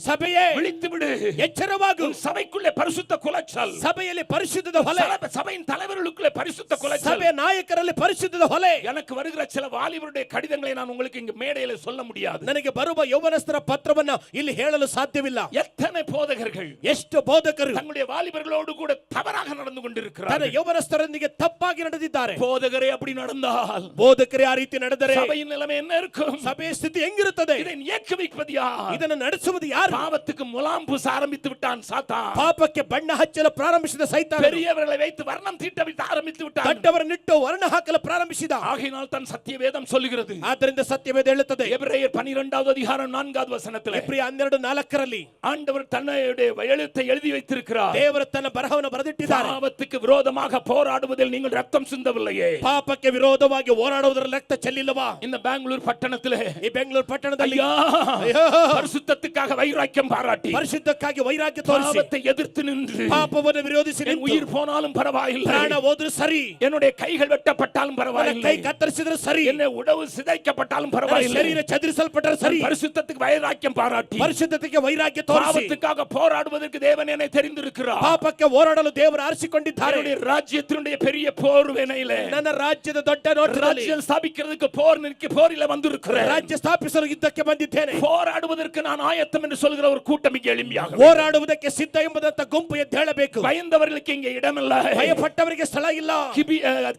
ಸಭೆಯೇ விழித்து விடு, ಎಚ್ಚರವಾಗು. உன் சபைக்குள்ளே பரிசுத்த குலைச்சல், ಸಭೆಯಲ್ಲಿ ಪರಿಶುದ್ಧದ ಹೊಲೆ, சபையின் தலைவர்களுக்குள்ளே பரிசுத்த குலைச்சல், ಸಭೆಯ ನಾಯಕರಲ್ಲಿ ಪರಿಶುದ್ಧದ ಹೊಲೆ. எனக்கு வருகிற சில வாலிபருடைய கடிதங்களை நான் உங்களுக்கு இங்க மேடையில சொல்ல முடியாது. ನನಗೆ ಬರುವ ಯೌವನಸ್ಥರ ಪತ್ರವನ್ನ ಇಲ್ಲಿ ಹೇಳಲು ಸಾಧ್ಯವಿಲ್ಲ. எத்தனை போதகர்கள், ಎಷ್ಟು ಬೋಧಕರು தங்களுடைய வாலிபர்களோடு கூட தவறாக நடந்து ತನ್ನ கொண்டிருக்கிறார்கள். ಯೌವನಸ್ಥರೊಂದಿಗೆ ತಪ್ಪಾಗಿ ನಡೆದಿದ್ದಾರೆ. போதகரே அப்படி நடந்தால் ಬೋಧಕರೇ ಆ ರೀತಿ ನಡೆದರೆ சபையின் நிலைமை என்ன இருக்கும்? ಸಭೆಯ ಸ್ಥಿತಿ ಹೆಂಗಿರುತ್ತದೆ? இதை இயக்க வைப்பது யார்? ಇದನ್ನು ನಡೆಸುವುದು ಯಾರು? பாவத்துக்கு முலாம் பூச ஆரம்பித்து விட்டான் சாத்தான். ಪಾಪಕ್ಕೆ ಬಣ್ಣ ಹಚ್ಚಲು ಪ್ರಾರಂಭಿಸಿದ ಸೈತಾನ பெரியவர்களை வைத்து வர்ணம் தீட்ட விட்டு ஆரம்பித்து விட்டான். ದೊಡ್ಡವರನ್ನಿಟ್ಟು ವರ್ಣ ಹಾಕಲು ಪ್ರಾರಂಭಿಸಿದ. ஆகையினால் தான் சத்திய வேதம் சொல்லுகிறது, ಆದ್ದರಿಂದ ಸತ್ಯವೇದ ಹೇಳುತ್ತದೆ, எபிரேயர் 12வது அதிகாரம் 4வது வசனத்திலே, ಎಬ್ರಿಯ 12:4 ஆண்டவர் தன்னுடைய எழுத்தை எழுதி வைத்திருக்கிறார். ದೇವರು ತನ್ನ ಬರಹವನ್ನು ಬರೆದಿಟ್ಟಿದ್ದಾರೆ. பாவத்துக்கு விரோதமாக போராடுவதில் நீங்கள் ரத்தம் சிந்தவில்லையே. ಪಾಪಕ್ಕೆ ವಿರೋಧವಾಗಿ ಹೋರಾಡುವುದರಲ್ಲಿ ರಕ್ತ ಚೆಲ್ಲಿಲ್ಲವಾ? இந்த பெங்களூர் பட்டணத்திலே, ಈ ಬೆಂಗಳೂರು ಪಟ್ಟಣದಲ್ಲಿ ஐயா, பரிசுத்தத்துக்காக வைராக்கியம் பாராட்டி, ಪರಿಶುದ್ಧಕ್ಕಾಗಿ ವೈರಾಗ್ಯ ತೋರಿಸಿ, பாவத்தை எதிர்த்து நின்று, ಪಾಪವನ್ನು ವಿರೋಧಿಸಿ என் உயிர் போனாலும் பரவாயில்லை, ಪ್ರಾಣ ಹೋದ್ರೂ ಸರಿ, என்னுடைய கைகள் வெட்டப்பட்டாலும் ನನ್ನ பரவாயில்லை, ಕೈ ಕತ್ತರಿಸಿದ್ರು ಸರಿ, என்னை உடவு சிதைக்கப்பட்டாலும் ನನ್ನ பரவாயில்லை, ಶರೀರ ಚದುರಿಸಲ್ಪಟ್ಟರು ಸರಿ, பரிசுத்தத்துக்கு வைராக்கியம் பாராட்டி, ಪರಿಶುದ್ಧತೆಗೆ ವೈರಾಗ್ಯ ತೋರಿಸಿ, பாவத்துக்காக போராடுவதற்கு தேவன் என்னை தெரிந்திருக்கிறார். ಪಾಪಕ್ಕೆ ಹೋರಾಡಲು ದೇವರು ಆರಿಸಿಕೊಂಡಿದ್ದಾರೆ. என்னுடைய ராஜ்யத்தினுடைய பெரிய போர் வேளையிலே, ನನ್ನ ರಾಜ್ಯದ ದೊಡ್ಡ ನೋಟದಲ್ಲಿ ராஜ்யம் ஸ்தாபிக்கிறதுக்கு போரில வந்திருக்கிறேன். ರಾಜ್ಯ ಸ್ಥಾಪಿಸಲು ಯುದ್ಧಕ್ಕೆ ಬಂದಿದ್ದೇನೆ. போராடுவதற்கு நான் ஆயத்தம் என்று சொல்கிற ஒரு கூட்டம் இங்கே எளிமையாக, ಹೋರಾಡುವುದಕ್ಕೆ ಸಿದ್ಧ ಎಂಬುದಂತ ಗುಂಪು ಎದ್ದು ಹೇಳಬೇಕು. பயந்தவர்களுக்கு இங்கே இடமில்லை. ಭಯಪಟ್ಟವರಿಗೆ ಸ್ಥಳ ಇಲ್ಲ.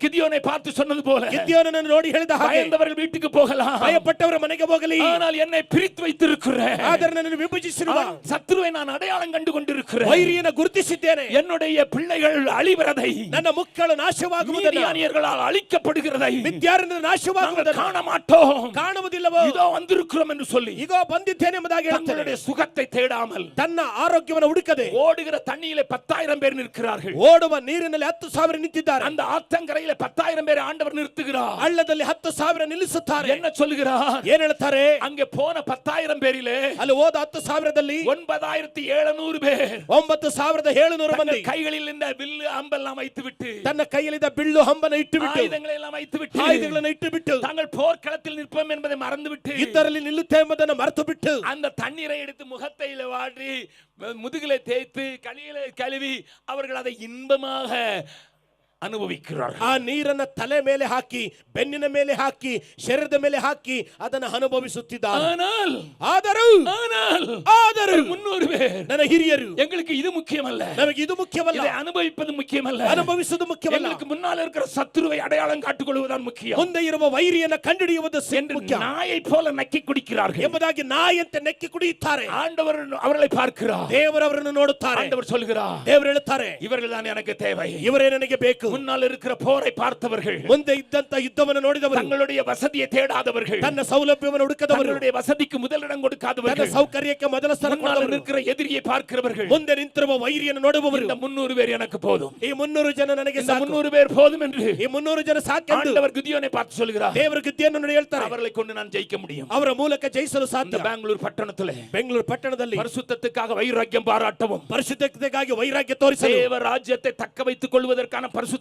கிதியோனை பார்த்து சொன்னது போல, ಗಿದ್ಯೋನನನ್ನು ನೋಡಿ ಹೇಳಿದ ಹಾಗೆ, பயந்தவர்கள் வீட்டுக்கு போகலாம், ಭಯಪಟ್ಟವರ ಮನೆಗೆ ಹೋಗಲಿ, ஆனால் என்னை பிரித்து வைத்திருக்கிறேன். ಆದರೆ ನನ್ನನ್ನು ವಿಭಜಿಸಿರುವ சத்துருவை நான் அடையாளம் கண்டு கொண்டிருக்கிறேன். ವೈರಿಯನ್ನು ಗುರುತಿಸಿದ್ದೇನೆ. என்னுடைய பிள்ளைகள் அழிவதை, ನನ್ನ ಮಕ್ಕಳು ನಾಶವಾಗುವುದನ್ನು, மீதியானியர்களால் அழிக்கப்படுகிறதை ವಿದ್ಯಾರ್ಥಿಗಳ ನಾಶವಾಗುವುದನ್ನು காண மாட்டோம், ಕಾಣುವುದಿಲ್ಲವೋ? இதோ வந்திருக்கிறோம் என்று சொல்லி, ಈಗ ಬಂದಿದ್ದೇನೆ ಎಂಬುದಾಗಿ ಹೇಳ್ತಾರೆ. தங்களுடைய சுகத்தை தேடாமல் ತನ್ನ ಆರೋಗ್ಯವನ್ನು ಹುಡುಕದೆ ஓடுகிற தண்ணியிலே 10,000 பேர் நிற்கிறார்கள். ಓಡುವ ನೀರಿನಲ್ಲಿ 10,000 ನಿಂತಿದ್ದಾರೆ. அந்த ஆத்தங்கரையிலே 10,000 பேர் ஆண்டவர் நிறுத்துகிறார். ಹಳ್ಳದಲ್ಲಿ 10,000 ನಿಲ್ಲಿಸುತ್ತಾರೆ. என்ன சொல்லுகிறார்? ಏನ್ ಹೇಳ್ತಾರೆ? அங்கே போன 10,000 பேரிலே ಅಲ್ಲಿ ಹೋದ 10,000ದಲ್ಲಿ 9,700 பேர் 9,700 ಮಂದಿ கைகளில் இந்த வில்லு அம்பெல்லாம் வைத்து விட்டு, ತನ್ನ ಕೈಯಲ್ಲಿದ್ದ ಬಿಲ್ಲು ಹಂಬನ ಇಟ್ಟು ಬಿಟ್ಟು, ஆயுதங்களை எல்லாம் வைத்து விட்டு, ಆಯುಧಗಳನ್ನು ಇಟ್ಟು ಬಿಟ್ಟು, தாங்கள் போர்க்களத்தில் நிற்போம் என்பதை மறந்து விட்டு, ಯುದ್ಧದಲ್ಲಿ ನಿಲ್ಲುತ್ತೆ ಎಂಬುದನ್ನು ಮರೆತು ಬಿಟ್ಟು, அந்த தண்ணீரை எடுத்து முகத்தையில வாடி முதுகிலே தேய்த்து களியிலே கழுவி அவர்கள் அதை இன்பமாக ಅನುಭವಿಕ್கிறார்கள். ಆ ನೀರನ್ನ ತಲೆ ಮೇಲೆ ಹಾಕಿ, ಬೆನ್ನಿನ ಮೇಲೆ ಹಾಕಿ, ಶರೀರದ ಮೇಲೆ ಹಾಕಿ ಅದನ್ನು ಅನುಭವಿಸುತ್ತಿದ್ದಾರೆ. ಆದರೂ 300 பேர் ನನ್ನ ಹಿರಿಯರು, எங்களுக்கு இது முக்கியமல்ல, ನಮಗೆ ಇದು ಮುಖ್ಯವಲ್ಲ, இதை அனுபவிப்பது முக்கியமல்ல, ಅನುಭವಿಸುವುದು ಮುಖ್ಯವಲ್ಲ, எங்களுக்கு முன்னால் இருக்கிற சத்துருவை அடையாளம் காட்டிக்கொள்வதுதான் முக்கியம். ಮುಂದೆ ಇರುವ ವೈರಿಯನ್ನು ಕಂಡುಹಿಡಿಯುವುದು ಮುಖ್ಯ. நாயை போல நக்கி குடிக்கிறார்கள் ಎಂಬುದಾಗಿ ನಾಯಿಯಂತೆ ನೆಕ್ಕಿ ಕುಡಿಯುತ್ತಾರೆ. ஆண்டவர் அவர்களை பார்க்கிறார், ದೇವರು ಅವರನ್ನು ನೋಡುತ್ತಾರೆ. ஆண்டவர் சொல்கிறார், ದೇವರು ಹೇಳುತ್ತಾರೆ, இவர்கள் தான் எனக்கு தேவை, ಇವರೇ ನನಗೆ ಬೇಕು. முன்னால் இருக்கிற போரை பார்த்தவர்கள், ಮುಂದೆ ಇದ್ದಂತ ಯುದ್ಧವನ್ನು ನೋಡಿದವರು, தங்களுடைய வசதியை தேடாதவர்கள், ತನ್ನ ಸೌಲಭ್ಯವನ್ನು ಹುಡುಕದವರು, தங்களுடைய வசதிக்கு முதலிடம் கொடுக்காதவர்கள், ತನ್ನ ಸೌಕರ್ಯಕ್ಕೆ ಮೊದಲ ಸ್ಥಾನ முன்னால் இருக்கிற எதிரியை பார்க்கிறவர்கள், ಮುಂದೆ ನಿಂತಿರುವ ವೈರಿಯನ್ನು ನೋಡುವವರು. இந்த 300 பேர் எனக்கு போதும், ಈ 300 ಜನ ನನಗೆ இந்த ಸಾಕು, 300 பேர் போதும் என்று ಈ 300 ಜನ ಸಾಕೆಂದು ஆண்டவர் கிதியோனை பார்த்து சொல்கிறார். ದೇವರು ಗಿದ್ಯೋನನ್ನು ನೋಡಿ ಹೇಳ್ತಾರೆ, அவர்களை கொண்டு நான் ஜெயிக்க முடியும், ಅವರ ಮೂಲಕ ಜಯಿಸಲು இந்த ಸಾಧ್ಯ. பெங்களூர் பட்டணத்திலே, ಬೆಂಗಳೂರು ಪಟ್ಟಣದಲ್ಲಿ பரிசுத்தத்துக்காக வைராக்கியம் பாராட்டவும், ಪರಿಶುದ್ಧತೆಗಾಗಿ ವೈರಾಗ್ಯ ತೋರಿಸಲು, தேவ ராஜ்யத்தை தக்க வைத்துக் கொள்வதற்கான பரிசுத்தத்திற்காக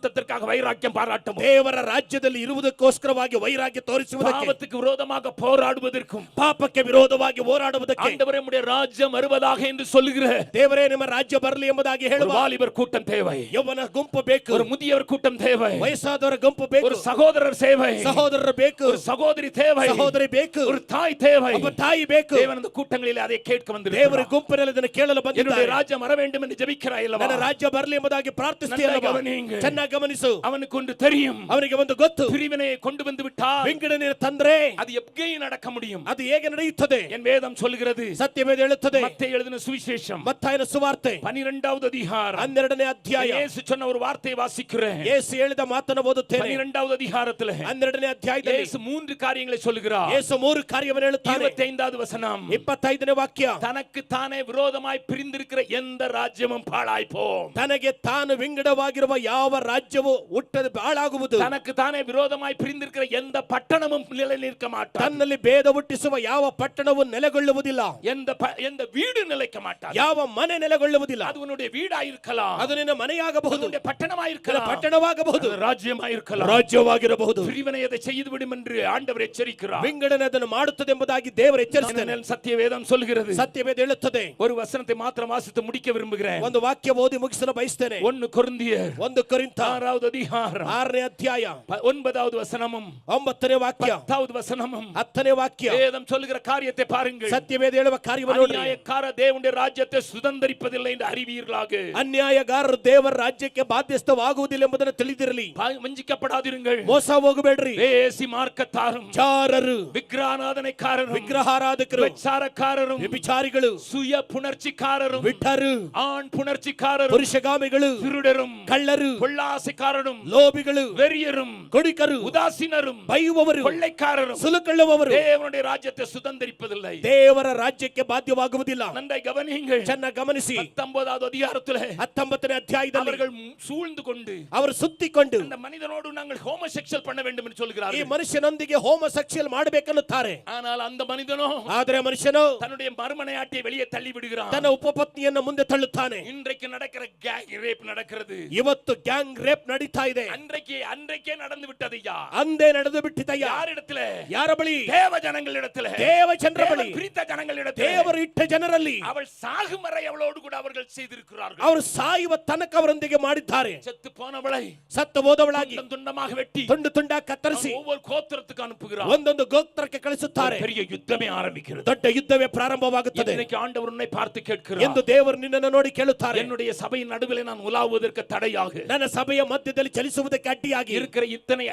வைராக்கியம் பாராட்டவும், ದೇವರ ರಾಜ್ಯದಲ್ಲಿ ಇರುವುದಕ್ಕೋಸ್ಕರವಾಗಿ ವೈರಾಗ್ಯ ತೋರಿಸುವುದಕ್ಕೆ, பாவத்துக்கு விரோதமாக போராடுவதற்கும், ಪಾಪಕ್ಕೆ ವಿರೋಧವಾಗಿ ಹೋರಾಡುವುದಕ್ಕೆ, ஆண்டவரே உம்முடைய ராஜ்யம் வருவதாக என்று சொல்லுகிற ದೇವರೇ ನಿಮ್ಮ ರಾಜ್ಯ ಬರಲಿ ಎಂಬುದಾಗಿ ஒரு ಹೇಳುವ வாலிபர் கூட்டம் தேவை, ಯೌವನ ಗುಂಪು ಬೇಕು, ஒரு முதியவர் கூட்டம் தேவை, ವಯಸ್ಸಾದವರ ಗುಂಪು ಬೇಕು, ஒரு சகோதரர் சேவை, ಸಹೋದರರು ಬೇಕು, ஒரு சகோதரி தேவை, ಸಹೋದರಿ ಬೇಕು, ஒரு தாய் தேவை. ಒಬ್ಬ ತಾಯಿ ಬೇಕು. தேவன் அந்த கூட்டங்களில் அதை கேட்க ದೇವರ வந்திருக்கிறார். ಗುಂಪಿನಲ್ಲಿ ಇದನ್ನು ಕೇಳಲು என்னுடைய ಬಂದಿದ್ದಾರೆ. ರಾಜ್ಯ வர வேண்டும் என்று ஜெபிக்கிறாய் அல்லவா? ನನ್ನ ರಾಜ್ಯ ಬರಲಿ ಎಂಬುದಾಗಿ ಪ್ರಾರ್ಥಿಸ್ತೀಯಲ್ಲವಾ? ಗಮನಿಂಗ. ಚೆನ್ನಾಗಿ ಗಮನಿಸು, அவனுக்கு ஒன்று தெரியும். ಅವನಿಗೆ ಒಂದು ಗೊತ್ತು, பிரிவினையை கொண்டு வந்து விட்டால் ವಿಂಗಡಣೆ ತಂದ್ರೆ அது எப்படி நடக்க முடியும்? ಅದು ಹೇಗೆ ನಡೆಯುತ್ತದೆ? என் வேதம் சொல்கிறது. ಸತ್ಯವೇದ ಹೇಳುತ್ತದೆ. மத்தேயு எழுதின சுவிசேஷம் ಮತ್ತಾಯನ ಸುವಾರ್ತೆ 12வது அதிகாரம் 12ನೇ ಅಧ್ಯಾಯ. இயேசு சொன்ன ஒரு வார்த்தையை வாசிக்கிறேன். ಯೇಸು ಹೇಳಿದ ಮಾತನ್ನು ಓದುತ್ತೇನೆ. 12வது அதிகாரத்தில் 12ನೇ ಅಧ್ಯಾಯದಲ್ಲಿ இயேசு 3 காரியங்களை சொல்கிறார். ಯೇಸು 3 ಕಾರ್ಯವನ್ನು ಹೇಳುತ್ತಾನೆ. 25வது வசனம் 25ನೇ ವಾಕ್ಯ. தனக்கு தானே விரோதமாய் பிரிந்திருக்கிற எந்த ராஜ்யமும் பாழாய்ப்போம். ತನಗೆ ತಾನು ವಿಂಗಡವಾಗಿರುವ ಯಾವ ರಾಜ್ಯವು ಹುಟ್ಟದ ಹಾಳಾಗುವುದು. தனக்கு தானே விரோதமாய் பிரிந்திருக்கிற எந்த பட்டணமும் நிலை நிற்க மாட்டாது. ತನ್ನಲ್ಲಿ ಭೇದ ಹುಟ್ಟಿಸುವ ಯಾವ ಪಟ್ಟಣವು ನೆಲೆಗೊಳ್ಳುವುದಿಲ್ಲ. எந்த வீடு நிலைக்க மாட்டாது. ಯಾವ ಮನೆ ನೆಲೆಗೊಳ್ಳುವುದಿಲ್ಲ. அது உன்னுடைய வீடாயிருக்கலாம், ಅದು ನಿನ್ನ ಮನೆಯಾಗಬಹುದು, உன்னுடைய பட்டணமாயிருக்கலாம், ಪಟ್ಟಣವಾಗಬಹುದು, ರಾಜ್ಯமாயிருக்கலாம், ರಾಜ್ಯವಾಗಿರಬಹುದು. பிரிவினை அதை செய்து விடும் என்று ஆண்டவர் எச்சரிக்கிறார். ವಿಂಗಡಣೆ ಅದನ್ನು ಮಾಡುತ್ತದೆ ಎಂಬುದಾಗಿ ದೇವರು ಎಚ್ಚರಿಸುತ್ತಾನೆ. சத்தியவேதம் சொல்கிறது. ಸತ್ಯವೇದ ಹೇಳುತ್ತದೆ. ஒரு வசனத்தை மாத்திரம் வாசித்து முடிக்க விரும்புகிறேன். ಒಂದು ವಾಕ್ಯ ಓದಿ ಮುಗಿಸಲು ಬಯಸುತ್ತೇನೆ. 1 கொரிந்தியர் 1 ಕೊರಿಂಥ 6வது அதிகாரம் 6ನೇ ಅಧ್ಯಾಯ 9வது வசனமும் 9ನೇ ವಾಕ್ಯ 10வது வசனமும் 10ನೇ ವಾಕ್ಯ. வேதம் சொல்லுகிற காரியத்தை பாருங்கள். ಸತ್ಯವೇದ ಹೇಳುವ ಕಾರ್ಯವನ್ನು ನೋಡಿ. அநியாயக்கார தேவனுடைய ராஜ்யத்தை சுதந்தரிப்பதில்லை என்று அறிவீர்களாக. ಅನ್ಯಾಯಗಾರರು ದೇವರ ರಾಜ್ಯಕ್ಕೆ ಬಾಧ್ಯಸ್ಥವಾಗುವುದಿಲ್ಲ ಎಂಬುದನ್ನು ತಿಳಿದಿರಲಿ. ವಂಚಿக்கப்படாதிருங்கள். ಮೋಸ ಹೋಗಬೇಡ್ರಿ. வேசி மார்க்கத்தாரும், ಚಾರರು, விக்கிரகாராதனைக்காரரும், ವಿಗ್ರಹಾರಾಧಕರು, விபச்சாரக்காரரும், ವ್ಯಭಿಚಾರಿಗಳು, சுய புணர்ச்சிக்காரரும், ವಿಠರು, ஆண் புணர்ச்சிக்காரரும், ಪುರುಷಗಾಮಿಗಳು, திருடரும், ಕಳ್ಳರು, பொல்லாசைக்காரரும், ಲೋಭಿಗಳು, வெறியரும், ಕೊಡಿಕರು, உதாசீனரும், ಬೈಯುವವರು, கொள்ளைக்காரரும் ಸುಲುಕೊಳ್ಳುವವರು தேவனுடைய ராஜ்யத்தை சுதந்தரிப்பதில்லை. ದೇವರ ರಾಜ್ಯಕ್ಕೆ ಬಾಧ್ಯವಾಗುವುದಿಲ್ಲ. நன்றாய் கவனியுங்கள். ಚೆನ್ನಾಗಿ ಗಮನಿಸಿ. 19வது அதிகாரத்திலே 19ನೇ ಅಧ್ಯಾಯದಲ್ಲಿ அவர்கள் சூழ்ந்து கொண்டு ಅವರು ಸುತ್ತಿಕೊಂಡು அந்த மனிதனோடு நாங்கள் ஹோமோசெக்சுவல் பண்ண வேண்டும் என்று ಈ சொல்கிறார்கள். ಮನುಷ್ಯನೊಂದಿಗೆ ಹೋಮೋಸೆಕ್ಸುವಲ್ ಮಾಡಬೇಕನ್ನುತ್ತಾರೆ. ஆனால் அந்த மனிதனோ ಆದರೆ ಮನುಷ್ಯನು தன்னுடைய மறுமனையாட்டியை வெளியே தள்ளி விடுகிறான். ತನ್ನ ಉಪಪತ್ನಿಯನ್ನು ಮುಂದೆ ತಳ್ಳುತ್ತಾನೆ. இன்றைக்கு நடக்கிற கேங் ரேப் நடக்கிறது. ಇವತ್ತು ಗ್ಯಾಂಗ್ ರೇಪ್ ನಡೀತಾ ಇದೆ. அன்றைக்கே நடந்து விட்டதையா? ಅಂದೇ ನಡೆದು ಬಿಟ್ಟಿದಯ್ಯ. யாரிடத்திலே? ಯಾರ ಬಳಿ? தேவ ஜனங்களிடத்திலே, ದೇವ ಜನರ ಬಳಿ, பிரித்த ஜனங்களிடத்திலே, ದೇವರು ಇಟ್ಟ ಜನರಲ್ಲಿ. அவள் சாகும் வரை அவளோடு கூட அவர்கள் செய்திருக்கிறார்கள். ಅವರು ಸಾಯುವ ತನಕ ಅವರೊಂದಿಗೆ ಮಾಡಿದ್ದಾರೆ. செத்து போனவளை ಸತ್ತು ಹೋದವಳಾಗಿ துண்டமாக வெட்டி ತುಂಡು ತುಂಡಾಗಿ ಕತ್ತರಿಸಿ ஒவ்வொரு கோத்திரத்துக்கு அனுப்புகிறார். ಒಂದೊಂದು ಗೋತ್ರಕ್ಕೆ ಕಳಿಸುತ್ತಾರೆ. பெரிய யுத்தமே ஆரம்பிக்கிறது. ದೊಡ್ಡ ಯುದ್ಧವೇ ಪ್ರಾರಂಭವಾಗುತ್ತದೆ. இன்னைக்கு ஆண்டவர் உன்னை பார்த்து கேட்கிறார். ಎಂದು ದೇವರು ನಿನ್ನನ್ನು ನೋಡಿ ಕೇಳುತ್ತಾರೆ. என்னுடைய சபையின் நடுவிலே நான் உலாவுவதற்கு தடையாக, ನನ್ನ ಸಭೆಯ ಮಧ್ಯದಲ್ಲಿ ಚಲಿಸುವುದಕ್ಕೆ ಅಡ್ಡಿಯಾಗಿ இருக்கிற இத்தனை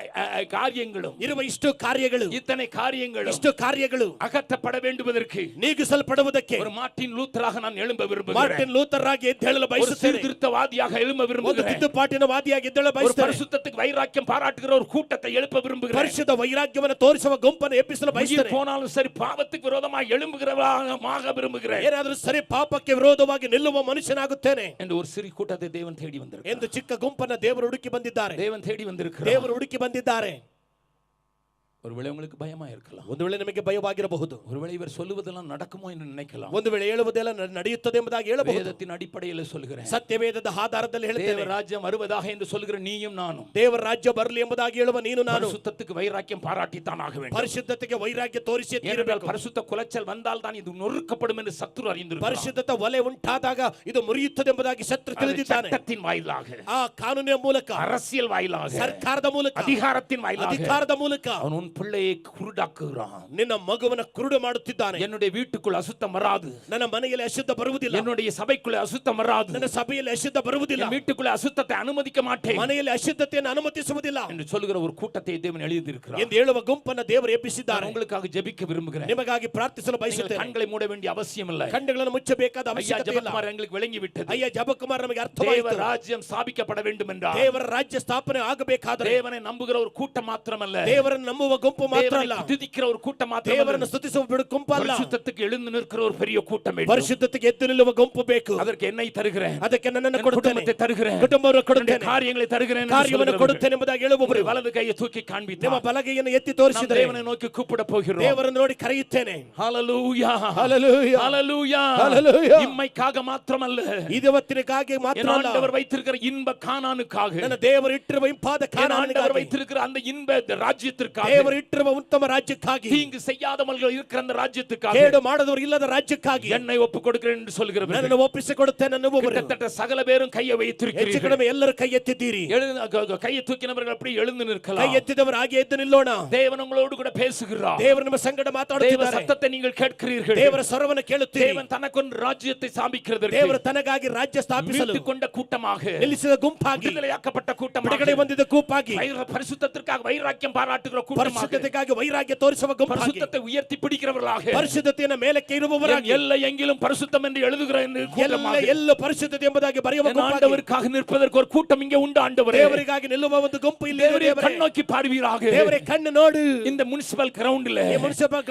காரியங்களும், ಇರುವ ಇಷ್ಟು ಕಾರ್ಯಗಳು, இத்தனை காரியங்களும் ಇಷ್ಟು ಕಾರ್ಯಗಳು அகற்றப்பட வேண்டுவதற்கு, ನೀಗಿಸಲ್ಪಡುವುದಕ್ಕೆ ஒரு மார்ட்டின் ಲೂಥராக நான் எழும்ப விரும்புகிறேன். ಮಾರ್ಟಿನ್ ಲೂಥರ್ ಆಗಿ ಎದ್ದೇಳಲು ஒரு ಬಯಸುತ್ತೇನೆ. சீர்திருத்தவாதியாக எழும்ப ಒಂದು விரும்புகிறேன். ತಿದ್ದುಪಾಟಿನ ವಾದಿಯಾಗಿ ಎದ್ದೇಳಲು ஒரு ಬಯಸುತ್ತೇನೆ. பரிசுத்தத்துக்கு வைராக்கியம் பாராட்டுகிற ஒரு கூட்டத்தை எழுப்ப விரும்புகிறேன். ಪರಿಶುದ್ಧ ವೈರಾಗ್ಯವನ್ನು ತೋರಿಸುವ ಗುಂಪನ್ನು ಎಬ್ಬಿಸಲು உயிர் ಬಯಸುತ್ತೇನೆ. போனாலும் சரி பாவத்துக்கு விரோதமாக எழும்புகிறவனாக விரும்புகிறேன் ಏನಾದರೂ ಸರಿ ಪಾಪಕ್ಕೆ ವಿರೋಧವಾಗಿ ನಿಲ್ಲುವ ಮನುಷ್ಯನಾಗುತ್ತೇನೆ என்று ஒரு சிறு கூட்டத்தை தேவன் தேடி வந்திருக்கிறார். ಎಂದು ಚಿಕ್ಕ ಗುಂಪನ್ನ ದೇವರು ಹುಡುಕಿ ಬಂದಿದ್ದಾರೆ. தேவன் தேடி வந்திருக்கிறார். ದೇವರು ಹುಡುಕಿ ಬಂದಿದ್ದಾರೆ. ஒருவேளை உங்களுக்கு பயமா இருக்கலாம். ಒಂದು ವೇಳೆ ನಿಮಗೆ ಭಯವಾಗಿರಬಹುದು. ஒருவேளை இவர் சொல்லுவதெல்லாம் நடக்குமோ என்று நினைக்கலாம். ಒಂದು ವೇಳೆ ಹೇಳುವುದೆಲ್ಲ ನಡೆಯುತ್ತದೆ ಎಂಬುದಾಗಿ ಹೇಳಬಹುದು. வேதத்தின் அடிப்படையில் சொல்கிறேன். ಸತ್ಯವೇದದ ಆಧಾರದಲ್ಲಿ தேவ ಹೇಳುತ್ತೇನೆ. ராஜ்யம் வருவதாக என்று சொல்கிற நீயும் நானும் ದೇವರ ರಾಜ್ಯ ಬರಲಿ ಎಂಬುದಾಗಿ ಹೇಳುವ ನೀನು ನಾನು பரிசுத்தத்துக்கு வைராக்கியம் பாராட்டித்தான் ஆக வேண்டும். ಪರಿಶುದ್ಧತೆಗೆ ವೈರಾಗ್ಯ ತೋರಿಸಿ ஏனென்றால் பரிசுத்த குலைச்சல் வந்தால் தான் இது நொறுக்கப்படும் என்று சத்துரு அறிந்திருக்கிறார். ಪರಿಶುದ್ಧತೆ ಒಲೆ ಉಂಟಾದಾಗ ಇದು ಮುರಿಯುತ್ತದೆ ಎಂಬುದಾಗಿ ಶತ್ರು ತಿಳಿದಿದ್ದಾನೆ. சட்டத்தின் வாயிலாக, ಆ ಕಾನೂನಿನ ಮೂಲಕ, அரசியல் வாயிலாக, ಸರ್ಕಾರದ ಮೂಲಕ, அதிகாரத்தின் வாயிலாக ಅಧಿಕಾರದ ಮೂಲಕ அவன் உன் பிள்ளையை குருடாக்குகிறான். ನಿನ್ನ ಮಗುವನ್ನ ಕುರುಡು ಮಾಡುತ್ತಿದ್ದಾನೆ. என்னுடைய வீட்டுக்குள் அசுத்தம் வராது. ನನ್ನ ಮನೆಯಲ್ಲಿ ಅಶುದ್ಧ ಬರುವುದಿಲ್ಲ. என்னுடைய சபைக்குள்ளே அசுத்தம் வராது. ನನ್ನ ಸಭೆಯಲ್ಲಿ ಅಶುದ್ಧ ಬರುವುದಿಲ್ಲ. என் வீட்டுக்குள்ளே அசுத்தத்தை அனுமதிக்க மாட்டேன் ಮನೆಯಲ್ಲಿ ಅಶುದ್ಧತೆಯನ್ನು ಅನುಮತಿಸುವುದಿಲ್ಲ என்று சொல்லுகிற ஒரு கூட்டத்தை தேவன் எழுதியிருக்கிறார். ಎಂದು ಹೇಳುವ ಗುಂಪನ್ನ ದೇವರು ಎಬ್ಬಿಸಿದ್ದಾರೆ. நான் உங்களுக்காக ஜெபிக்க விரும்புகிறேன். ನಿಮಗಾಗಿ ಪ್ರಾರ್ಥಿಸಲು நீங்கள் ಬಯಸುತ್ತೇನೆ. கண்களை மூட வேண்டிய அவசியம் இல்லை. ಕಣ್ಣುಗಳನ್ನು ಮುಚ್ಚಬೇಕಾದ ஐயா ಅವಶ್ಯಕತೆ ಇಲ್ಲ. ஜெபக்குமார் எங்களுக்கு விளங்கி விட்டது. ಅಯ್ಯ ಜಬಕುಮಾರ್ ನಮಗೆ தேவ ಅರ್ಥವಾಯಿತು. ராஜ்யம் ஸ்தாபிக்கப்பட வேண்டும் என்றால் ದೇವರ ರಾಜ್ಯ ಸ್ಥಾಪನೆ ಆಗಬೇಕಾದರೆ தேவனை நம்புகிற ஒரு கூட்டம் மாத்திரமல்ல, ದೇವರನ್ನು ನಂಬುವ ಗುಂಪು ಮಾತ್ರ தேவனை ಅಲ್ಲ, துதிக்கிற ஒரு கூட்டம் மாத்திரமல்ல, ದೇವರನ್ನು ಸ್ತುತಿಸುವ ಬಿಡು ಗುಂಪು ಅಲ್ಲ, பரிசுத்தத்துக்கு எழுந்து நிற்கிற ஒரு பெரிய கூட்டம் வேண்டும். ಪರಿಶುದ್ಧತೆಗೆ ಎದ್ದು ನಿಲ್ಲುವ ಗುಂಪು ಬೇಕು. அதற்கு என்னை தருகிறேன், ಅದಕ್ಕೆ ನನ್ನನ್ನು என் ಕೊಡುತ್ತೇನೆ, குடும்பத்தை தருகிறேன், ಕುಟುಂಬವನ್ನು என்னுடைய ಕೊಡುತ್ತೇನೆ, காரியங்களை தருகிறேன் என்று ಕಾರ್ಯವನ್ನು சொல்கிறவர்கள் ಕೊಡುತ್ತೇನೆ ಎಂಬುದಾಗಿ ಹೇಳುವವರು வலது கையை தூக்கி ನಿಮ್ಮ காண்பித்தார். ಬಲಗೈಯನ್ನು ಎತ್ತಿ நாம் ತೋರಿಸಿದರೆ தேவனை நோக்கி கூப்பிட போகிறோம். ದೇವರನ್ನು ನೋಡಿ ಕರೆಯುತ್ತೇನೆ. ஹalleluya, ಹಲ್ಲೆಲೂಯಾ, ஹalleluya, ಹಲ್ಲೆಲೂಯಾ. இம்மைக்காக மாத்திரமல்ல, ಇದವತ್ತಿನಗಾಗಿ ಮಾತ್ರ என் ಅಲ್ಲ, ஆண்டவர் வைத்திருக்கிற இன்ப கானானுக்காக, ನನ್ನ ದೇವರು ಇಟ್ಟಿರುವ ಇಂಪಾದ என் ஆண்டவர் ಕಾರಣಕ್ಕಾಗಿ, வைத்திருக்கிற அந்த இன்ப ராஜ்யத்திற்காக, ದೇವರು ದೇವರು ಇಟ್ಟಿರುವ ಉತ್ತಮ ರಾಜ್ಯಕ್ಕಾಗಿ, தீங்கு செய்யாதவர்கள் இருக்கிற அந்த ராஜ்யத்துக்காக, ಕೇಡು ಮಾಡದವರು ಇಲ್ಲದ ರಾಜ್ಯಕ್ಕಾಗಿ என்னை ஒப்புக் கொடுக்கிறேன் என்று சொல்கிறவர்கள் ನನ್ನನ್ನು ಒಪ್ಪಿಸಿಕೊಡುತ್ತೇನೆ ಅನ್ನುವವರು கிட்டத்தட்ட சகல பேரும் கையை ಹೆಚ್ಚು வைத்திருக்கிறீர்கள். ಕಡಿಮೆ ಎಲ್ಲರೂ ಕೈ ಎತ್ತಿದ್ದೀರಿ. கையை தூக்கினவர்கள் அப்படி எழுந்து ಕೈ நிற்கலாம். ಎತ್ತಿದವರು ಹಾಗೆ ಎದ್ದು ನಿಲ್ಲೋಣ. தேவன் உங்களோடு கூட பேசுகிறார். ದೇವರು ನಿಮ್ಮ ಸಂಗಡ தேவ ಮಾತಾಡುತ್ತಿದ್ದಾರೆ. சத்தத்தை நீங்கள் கேட்கிறீர்கள். ದೇವರ ಸ್ವರವನ್ನು ಕೇಳುತ್ತೀರಿ. தேவன் தனக்கொன்று ராஜ்யத்தை ஸ்தாபிக்கிறதற்கு ದೇವರು ತನಗಾಗಿ ರಾಜ್ಯ ಸ್ಥಾಪಿಸಲು மீட்டுக்கொண்ட கூட்டமாக, ನಿಲ್ಲಿಸಿದ ಗುಂಪಾಗಿ, விடுதலையாக்கப்பட்ட கூட்டமாக, ಬಿಡುಗಡೆ ಹೊಂದಿದ ಗುಂಪಾಗಿ, பரிசுத்தத்திற்காக வைராக்கியம் பாராட்டுகிற கூட்டமாக, ಪರಿಶುದ್ಧತೆಗಾಗಿ ವೈರಾಗ್ಯ ತೋರಿಸುವ ಗುಂಪಾಗಿ, பரிசுத்தத்தை உயர்த்தி பிடிக்கிறவர்களாக, ಪರಿಶುದ್ಧತೆಯನ್ನು ಮೇಲಕ್ಕೆ ಇರುವವರಾಗಿ, எல்லா எங்கிலும் பரிசுத்தம் என்று எழுதுகிற கூட்டமாக, ಎಲ್ಲ ಪರಿಶುದ್ಧತೆ ಎಂಬುದಾಗಿ ಬರೆಯುವ ಗುಂಪಾಗಿ, ஆண்டவருக்காக நிற்பதற்கு ஒரு கூட்டம் இங்கே உண்டு. ஆண்டவரே, ದೇವರಿಗಾಗಿ ನಿಲ್ಲುವ ಒಂದು ಗುಂಪು ಇಲ್ಲಿ ಇದೆ. தேவரே கண்ணோக்கி பார்வீராக. ದೇವರೇ ಕಣ್ಣು ನೋಡು. இந்த ಮುನ್ಸಿಪಲ್ ಗ್ರೌಂಡ್ல, ಈ ಮುನ್ಸಿಪಲ್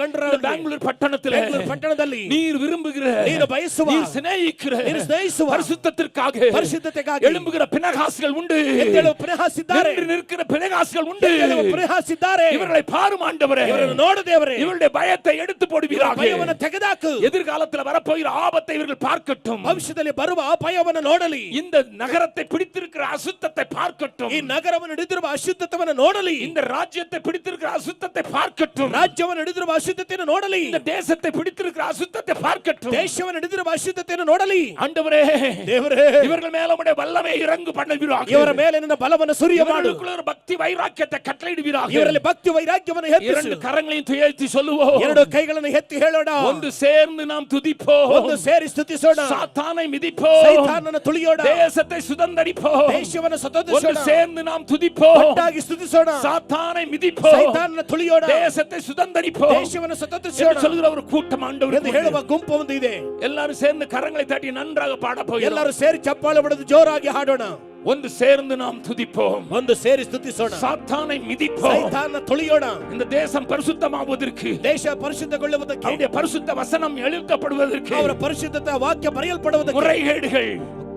பெங்களூர் பட்டணத்தில், ಬೆಂಗಳೂರು ಪಟ್ಟಣದಲ್ಲಿ நீர் விரும்புகிற, ನೀನು ಬಯಸುವ, நீர் சிநேகிக்கிற, ನೀನು ಸ್ನೇಹಿಸುವ பரிசுத்தத்திற்காக, ಪರಿಶುದ್ಧತೆಗಾಗಿ எழும்புகிற பினகாசுகள் உண்டு. ಎದ್ದೇಳುವ ಪಿನಹಾಸಿದ್ದಾರೆ. நின்று நிற்கிற பினகாசுகள் உண்டு. ಎದ್ದೇಳುವ ಪಿನಹಾಸಿದ್ದಾರೆ. இவர்களை பாரும் ஆண்டவரே. ಇವರನ್ನು ನೋಡು ದೇವರೇ. இவருடைய பயத்தை எடுத்து போடுவீராக. ಭಯವನ್ನು ತೆಗೆದಾಕು. எதிர்காலத்தில் வரப்போகிற ஆபத்தை இவர்கள் பார்க்கட்டும். ಭವಿಷ್ಯದಲ್ಲಿ ಬರುವ ಅಪಾಯವನ್ನು ನೋಡಲಿ. இந்த நகரத்தை பிடித்திருக்கிற அசுத்தத்தை பார்க்கட்டும். ಈ ನಗರವನ್ನು ಹಿಡಿದಿರುವ ಅಶುದ್ಧತೆಯನ್ನು ನೋಡಲಿ. இந்த ராஜ்யத்தை பிடித்திருக்கிற அசுத்தத்தை பார்க்கட்டும். ರಾಜ್ಯವನ್ನು ಹಿಡಿದಿರುವ ಅಶುದ್ಧತೆಯನ್ನು ನೋಡಲಿ. இந்த தேசத்தை பிடித்திருக்கிற அசுத்தத்தை பார்க்கட்டும். ದೇಶವನ್ನು ಹಿಡಿದಿರುವ ಅಶುದ್ಧತೆಯನ್ನು ನೋಡಲಿ. ஆண்டவரே, ದೇವರೇ, இவர்கள் மேல உம்முடைய வல்லமை இறங்கு பண்ணுவீராக. ಇವರ ಮೇಲೆ ನಿನ್ನ ಬಲವನ್ನು ಸುರಿಯ ಮಾಡು. இவர்களுக்குள்ள ஒரு பக்தி வைராக்கியத்தை கட்டளையிடுவீராக. ಇವರಲ್ಲಿ ಭಕ್ತಿ ವೈರಾಗ್ಯವನ್ನು ಹೆಚ್ಚಿಸು. இரண்டு கரங்களையும் துயர்த்தி சொல்லுவோம். ಎರಡು ಕೈಗಳನ್ನು ಎತ್ತಿ ಹೇಳೋಣ. ஒன்று சேர்ந்து நாம் துதிப்போம். ಒಂದು ಸೇರಿ ಸ್ತುತಿಸೋಣ. சாத்தானை மிதிப்போம். ಸೈತಾನನನ್ನು ತುಳಿಯೋಣ. தேசத்தை சுதந்தரிப்போம். ದೇಶವನ್ನು ஒன்று ಸ್ವತಂತ್ರಿಸೋಣ. சேர்ந்து நாம் துதிப்போம். ಒಟ್ಟಾಗಿ ಸ್ತುತಿಸೋಣ. சாத்தானை மிதிப்போம். ಸೈತಾನನನ್ನು ತುಳಿಯೋಣ. தேசத்தை சுதந்தரிப்போம். ದೇಶವನ್ನು ಸ್ವತಂತ್ರಿಸೋಣ என்று சொல்கிற ஒரு கூட்டம் ஆண்டவரே ಎಂದು ಹೇಳುವ ಗುಂಪು ಒಂದು ಇದೆ. எல்லாரும் சேர்ந்து கரங்களை தட்டி நன்றாக பாட போகிறோம். ಎಲ್ಲರೂ ಸೇರಿ ಚಪ್ಪಾಳೆ ಹೊಡೆದು ಜೋರಾಗಿ ಹಾಡೋಣ. ஒன்று சேர்ந்து நாம் துதிப்போம். ಒಂದು ಸೇರಿ ಸ್ತುತಿಸೋಣ. சாத்தானை மிதிப்போம். ಸೈತಾನನ ತುಳಿಯೋಣ. இந்த தேசம் பரிசுத்தமாவதற்கு, ದೇಶ ಪರಿಶುದ್ಧಗೊಳ್ಳುವುದಕ್ಕೆ, அவருடைய பரிசுத்த வசனம் எழுதப்படுவதற்கு, ಅವರ ಪರಿಶುದ್ಧತೆ ವಾಕ್ಯ ಬರೆಯಲ್ಪಡುವುದಕ್ಕೆ, முறைகேடுகள்,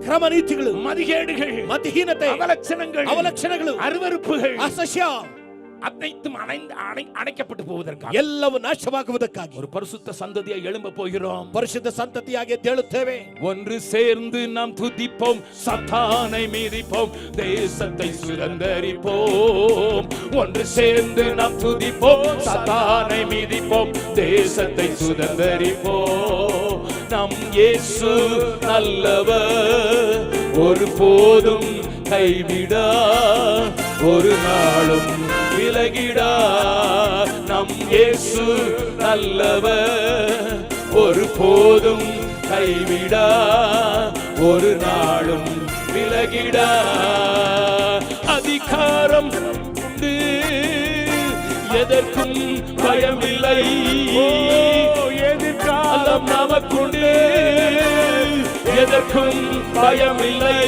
ಕ್ರಮ ನೀತಿಗಳು, மதிகேடுகள், ಮತಿಹೀನತೆ, அவலட்சணங்கள், அருவருப்புகள் ಅಸಹ್ಯ அனைத்தும் அணைக்கப்பட்டு போவதற்காக, ಎಲ್ಲವೂ ನಾಶವಾಗುವುದಕ್ಕಾಗಿ ஒரு பரிசுத்த சந்ததியை எழும்ப போகிறோம். ಪರಿಶುದ್ಧ ಸಂತತಿಯಾಗಿ ಎದ್ದೇಳುತ್ತೇವೆ. ஒன்று சேர்ந்து நாம் துதிப்போம், சத்தானை மீதிப்போம், தேசத்தை சுதந்தரிப்போம். ஒன்று சேர்ந்து நாம் துதிப்போம், சத்தானை மீதிப்போம், தேசத்தை சுதந்தரிப்போம். நம் இயேசு நல்லவர், ஒருபோதும் கைவிடா, ஒரு நாளும் விலகிடா. நம் இயேசு நல்லவர், ஒருபோதும் கைவிடா, ஒரு நாளும் விலகிடா. அதிகாரம் உண்டு, எதற்கும் பயமில்லை. எதிர்காலம் நமக்குண்டு, எதற்கும் பயமில்லை.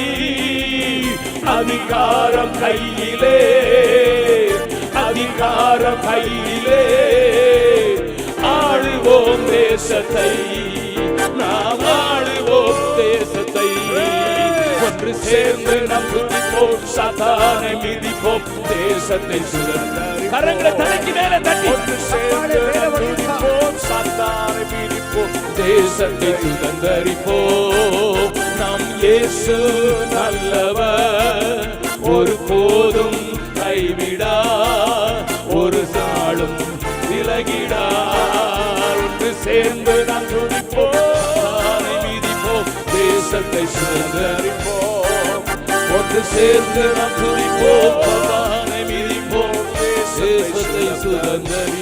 அதிகாரம் கையிலே, அதிகாரம் கையிலே, ஆளுவோம் தேசத்தை, நாம் ஆளுவோம் தேசத்தை. ஒன்று சேர்ந்து நாம் துதிப்போம், சாத்தானை மிதிப்போம், தேசத்தை சுதந்தரிப்போம். கரங்களை தலைக்கு மேலே தட்டி, ஒன்று சேர்ந்து நாம் துதிப்போம், சாத்தானை மிதிப்போம், தேசத்தை சுதந்தரிப்போம். நம் இயேசு நல்லவர், ஒருபோதும் கைவிடா, ஒரு நாளும் விலகிடா. ஒன்று சேர்ந்து நாம் துதிப்போம், சாத்தானை மிதிப்போம், தேசத்தை சுதந்தரிப்போம். ஒன்று சேர்ந்து நாம் துதிப்போம், சாத்தானை மிதிப்போம், தேசத்தை சுதந்தரிப்போம்.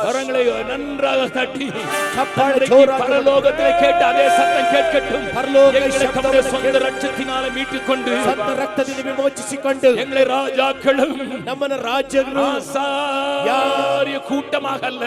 கரங்களை நன்றாக தட்டி பரலோகத்திலே கேட்ட அதே சத்தம் கேட்கட்டும். எங்களை தம்முடைய சொந்த ரட்சத்தினாலே மீட்டுக் கொண்டு, ಸ್ವಂತ ರಕ್ತದಿಂದ ವಿಮೋಚಿಸಿಕೊಂಡು, எங்களை ராஜாக்களும் ನಮ್ಮನ್ನು ರಾಜ್ಯಗಳು ஆசாரிய கூட்டமாக அல்ல,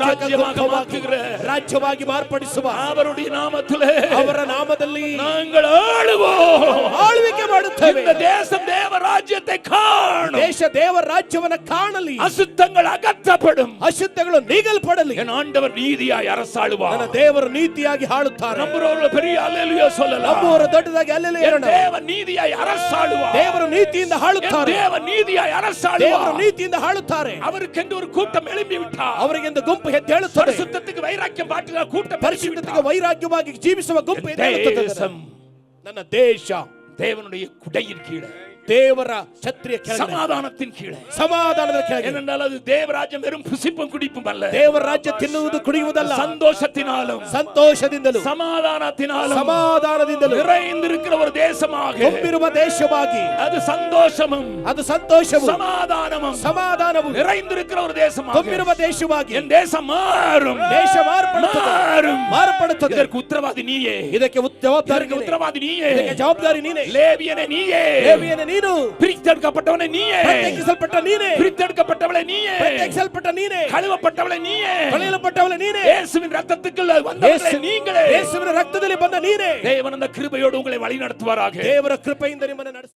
ராஜ்யமாக மாற்றுகிற, ರಾಜ್ಯವಾಗಿ ಮಾರ್ಪಡಿಸುವ அவருடைய நாமத்திலே, ಅವರ ನಾಮದಲ್ಲಿ நாங்கள் ஆளுவோம், ಆಳ್ವಿಕೆ ಮಾಡುತ್ತೇವೆ. இந்த தேசம் தேவ ராஜ்யத்தை காணும். ದೇಶ ದೇವರ ರಾಜ್ಯವನ್ನು ಕಾಣಲಿ. அசுத்தங்கள் அகற்றப்படும். ಅಶುದ್ಧಗಳು ನೀಗಲ್ಪಡಲಿ. என் ஆண்டவர் நீதியாய் அரசாளுவார். ನನ್ನ ದೇವರು ನೀತಿಯಾಗಿ ಆಳುತ್ತಾರೆ. நம்புறவர்கள் பெரிய அல்லேலூயா சொல்லலாம். ನಮ್ಮವರು ದೊಡ್ಡದಾಗಿ ಅಲ್ಲೆಲ್ಲ என் தேவன் நீதியாய் அரசாளுவார். ದೇವರು ನೀತಿಯಿಂದ ಆಳುತ್ತಾರೆ. தேவன் நீதியாய் அரசாளுவார். ದೇವರು ನೀತಿಯಿಂದ ಆಳುತ್ತಾರೆ. அவருக்கென்று ஒரு கூட்டம் எழும்பி விட்டார். ಅವರಿಗೆಂದು ಗುಂಪು ಎದ್ದೇಳುತ್ತದೆ. பரிசுத்தத்துக்கு வைராக்கியம் பாட்டுகிற கூட்டம் ಪರಿಶುದ್ಧತೆಗೆ ವೈರಾಗ್ಯವಾಗಿ ಜೀವಿಸುವ ಗುಂಪು ಎದ್ದೇಳುತ್ತದೆ. தேசம், ನನ್ನ ದೇಶ தேவனுடைய குடையின் கீழே, ದೇವರ ಛತ್ರಿಯ ಕೆಳಗೆ, சமாதானத்தின் கீழே. ಸಮಾಧಾನದ ಕೆಳಗೆ. ஏனென்றால் அது தேவராஜ்யம் வெறும் புசிப்பும் குடிப்பும் அல்ல, ದೇವರ ರಾಜ್ಯ ತಿನ್ನುವುದು ಕುಡಿಯುವುದಲ್ಲ, சந்தோஷத்தினாலும் ಸಂತೋಷದಿಂದಲೂ சமாதானத்தினாலும் ಸಮಾಧಾನದಿಂದಲೂ நிறைந்திருக்கிற ஒரு தேசமாக, ತುಂಬಿರುವ ದೇಶವಾಗಿ, அது சந்தோஷமும் ಅದು ಸಂತೋಷವು சமாதானமும் ಸಮಾಧಾನವು நிறைந்திருக்கிற ஒரு தேசமாக, ತುಂಬಿರುವ ದೇಶವಾಗಿ என் தேசம் மாறும், ದೇಶ ಮಾರ್ಪಡುತ್ತದೆ, மாறும். இதற்கு உத்தரவாதி நீயே, ಇದಕ್ಕೆ ಜವಾಬ್ದಾರಿ இதற்கு உத்தரவாதி நீயே, ಇದಕ್ಕೆ ಜವಾಬ್ದಾರಿ ನೀನೇ, லேவியனே நீயே, ಲೇವಿಯನೇ ನೀನು, பிரித்தெடுக்கப்பட்டவனே நீயே, ಪ್ರತ್ಯೇಕಿಸಲ್ಪಟ್ಟ ನೀನೇ, பிரித்தெடுக்கப்பட்டவளே நீயே, ಪ್ರತ್ಯೇಕಿಸಲ್ಪಟ್ಟ ನೀನೇ, கழுவப்பட்டவளே நீயே, ಕಳೆಯಲ್ಪಟ್ಟವளೇ ನೀನೇ, இயேசுவின் ரத்தத்துக்குள்ள வந்தவளே நீங்களே. ಯೇಸುವಿನ ರಕ್ತದಲ್ಲಿ ಬಂದ ನೀನೇ. தேவன் அந்த கிருபையோடு உங்களை வழி நடத்துவாராக. ದೇವರ ಕೃಪೆಯಿಂದ ನಿಮ್ಮನ್ನು ನಡೆಸ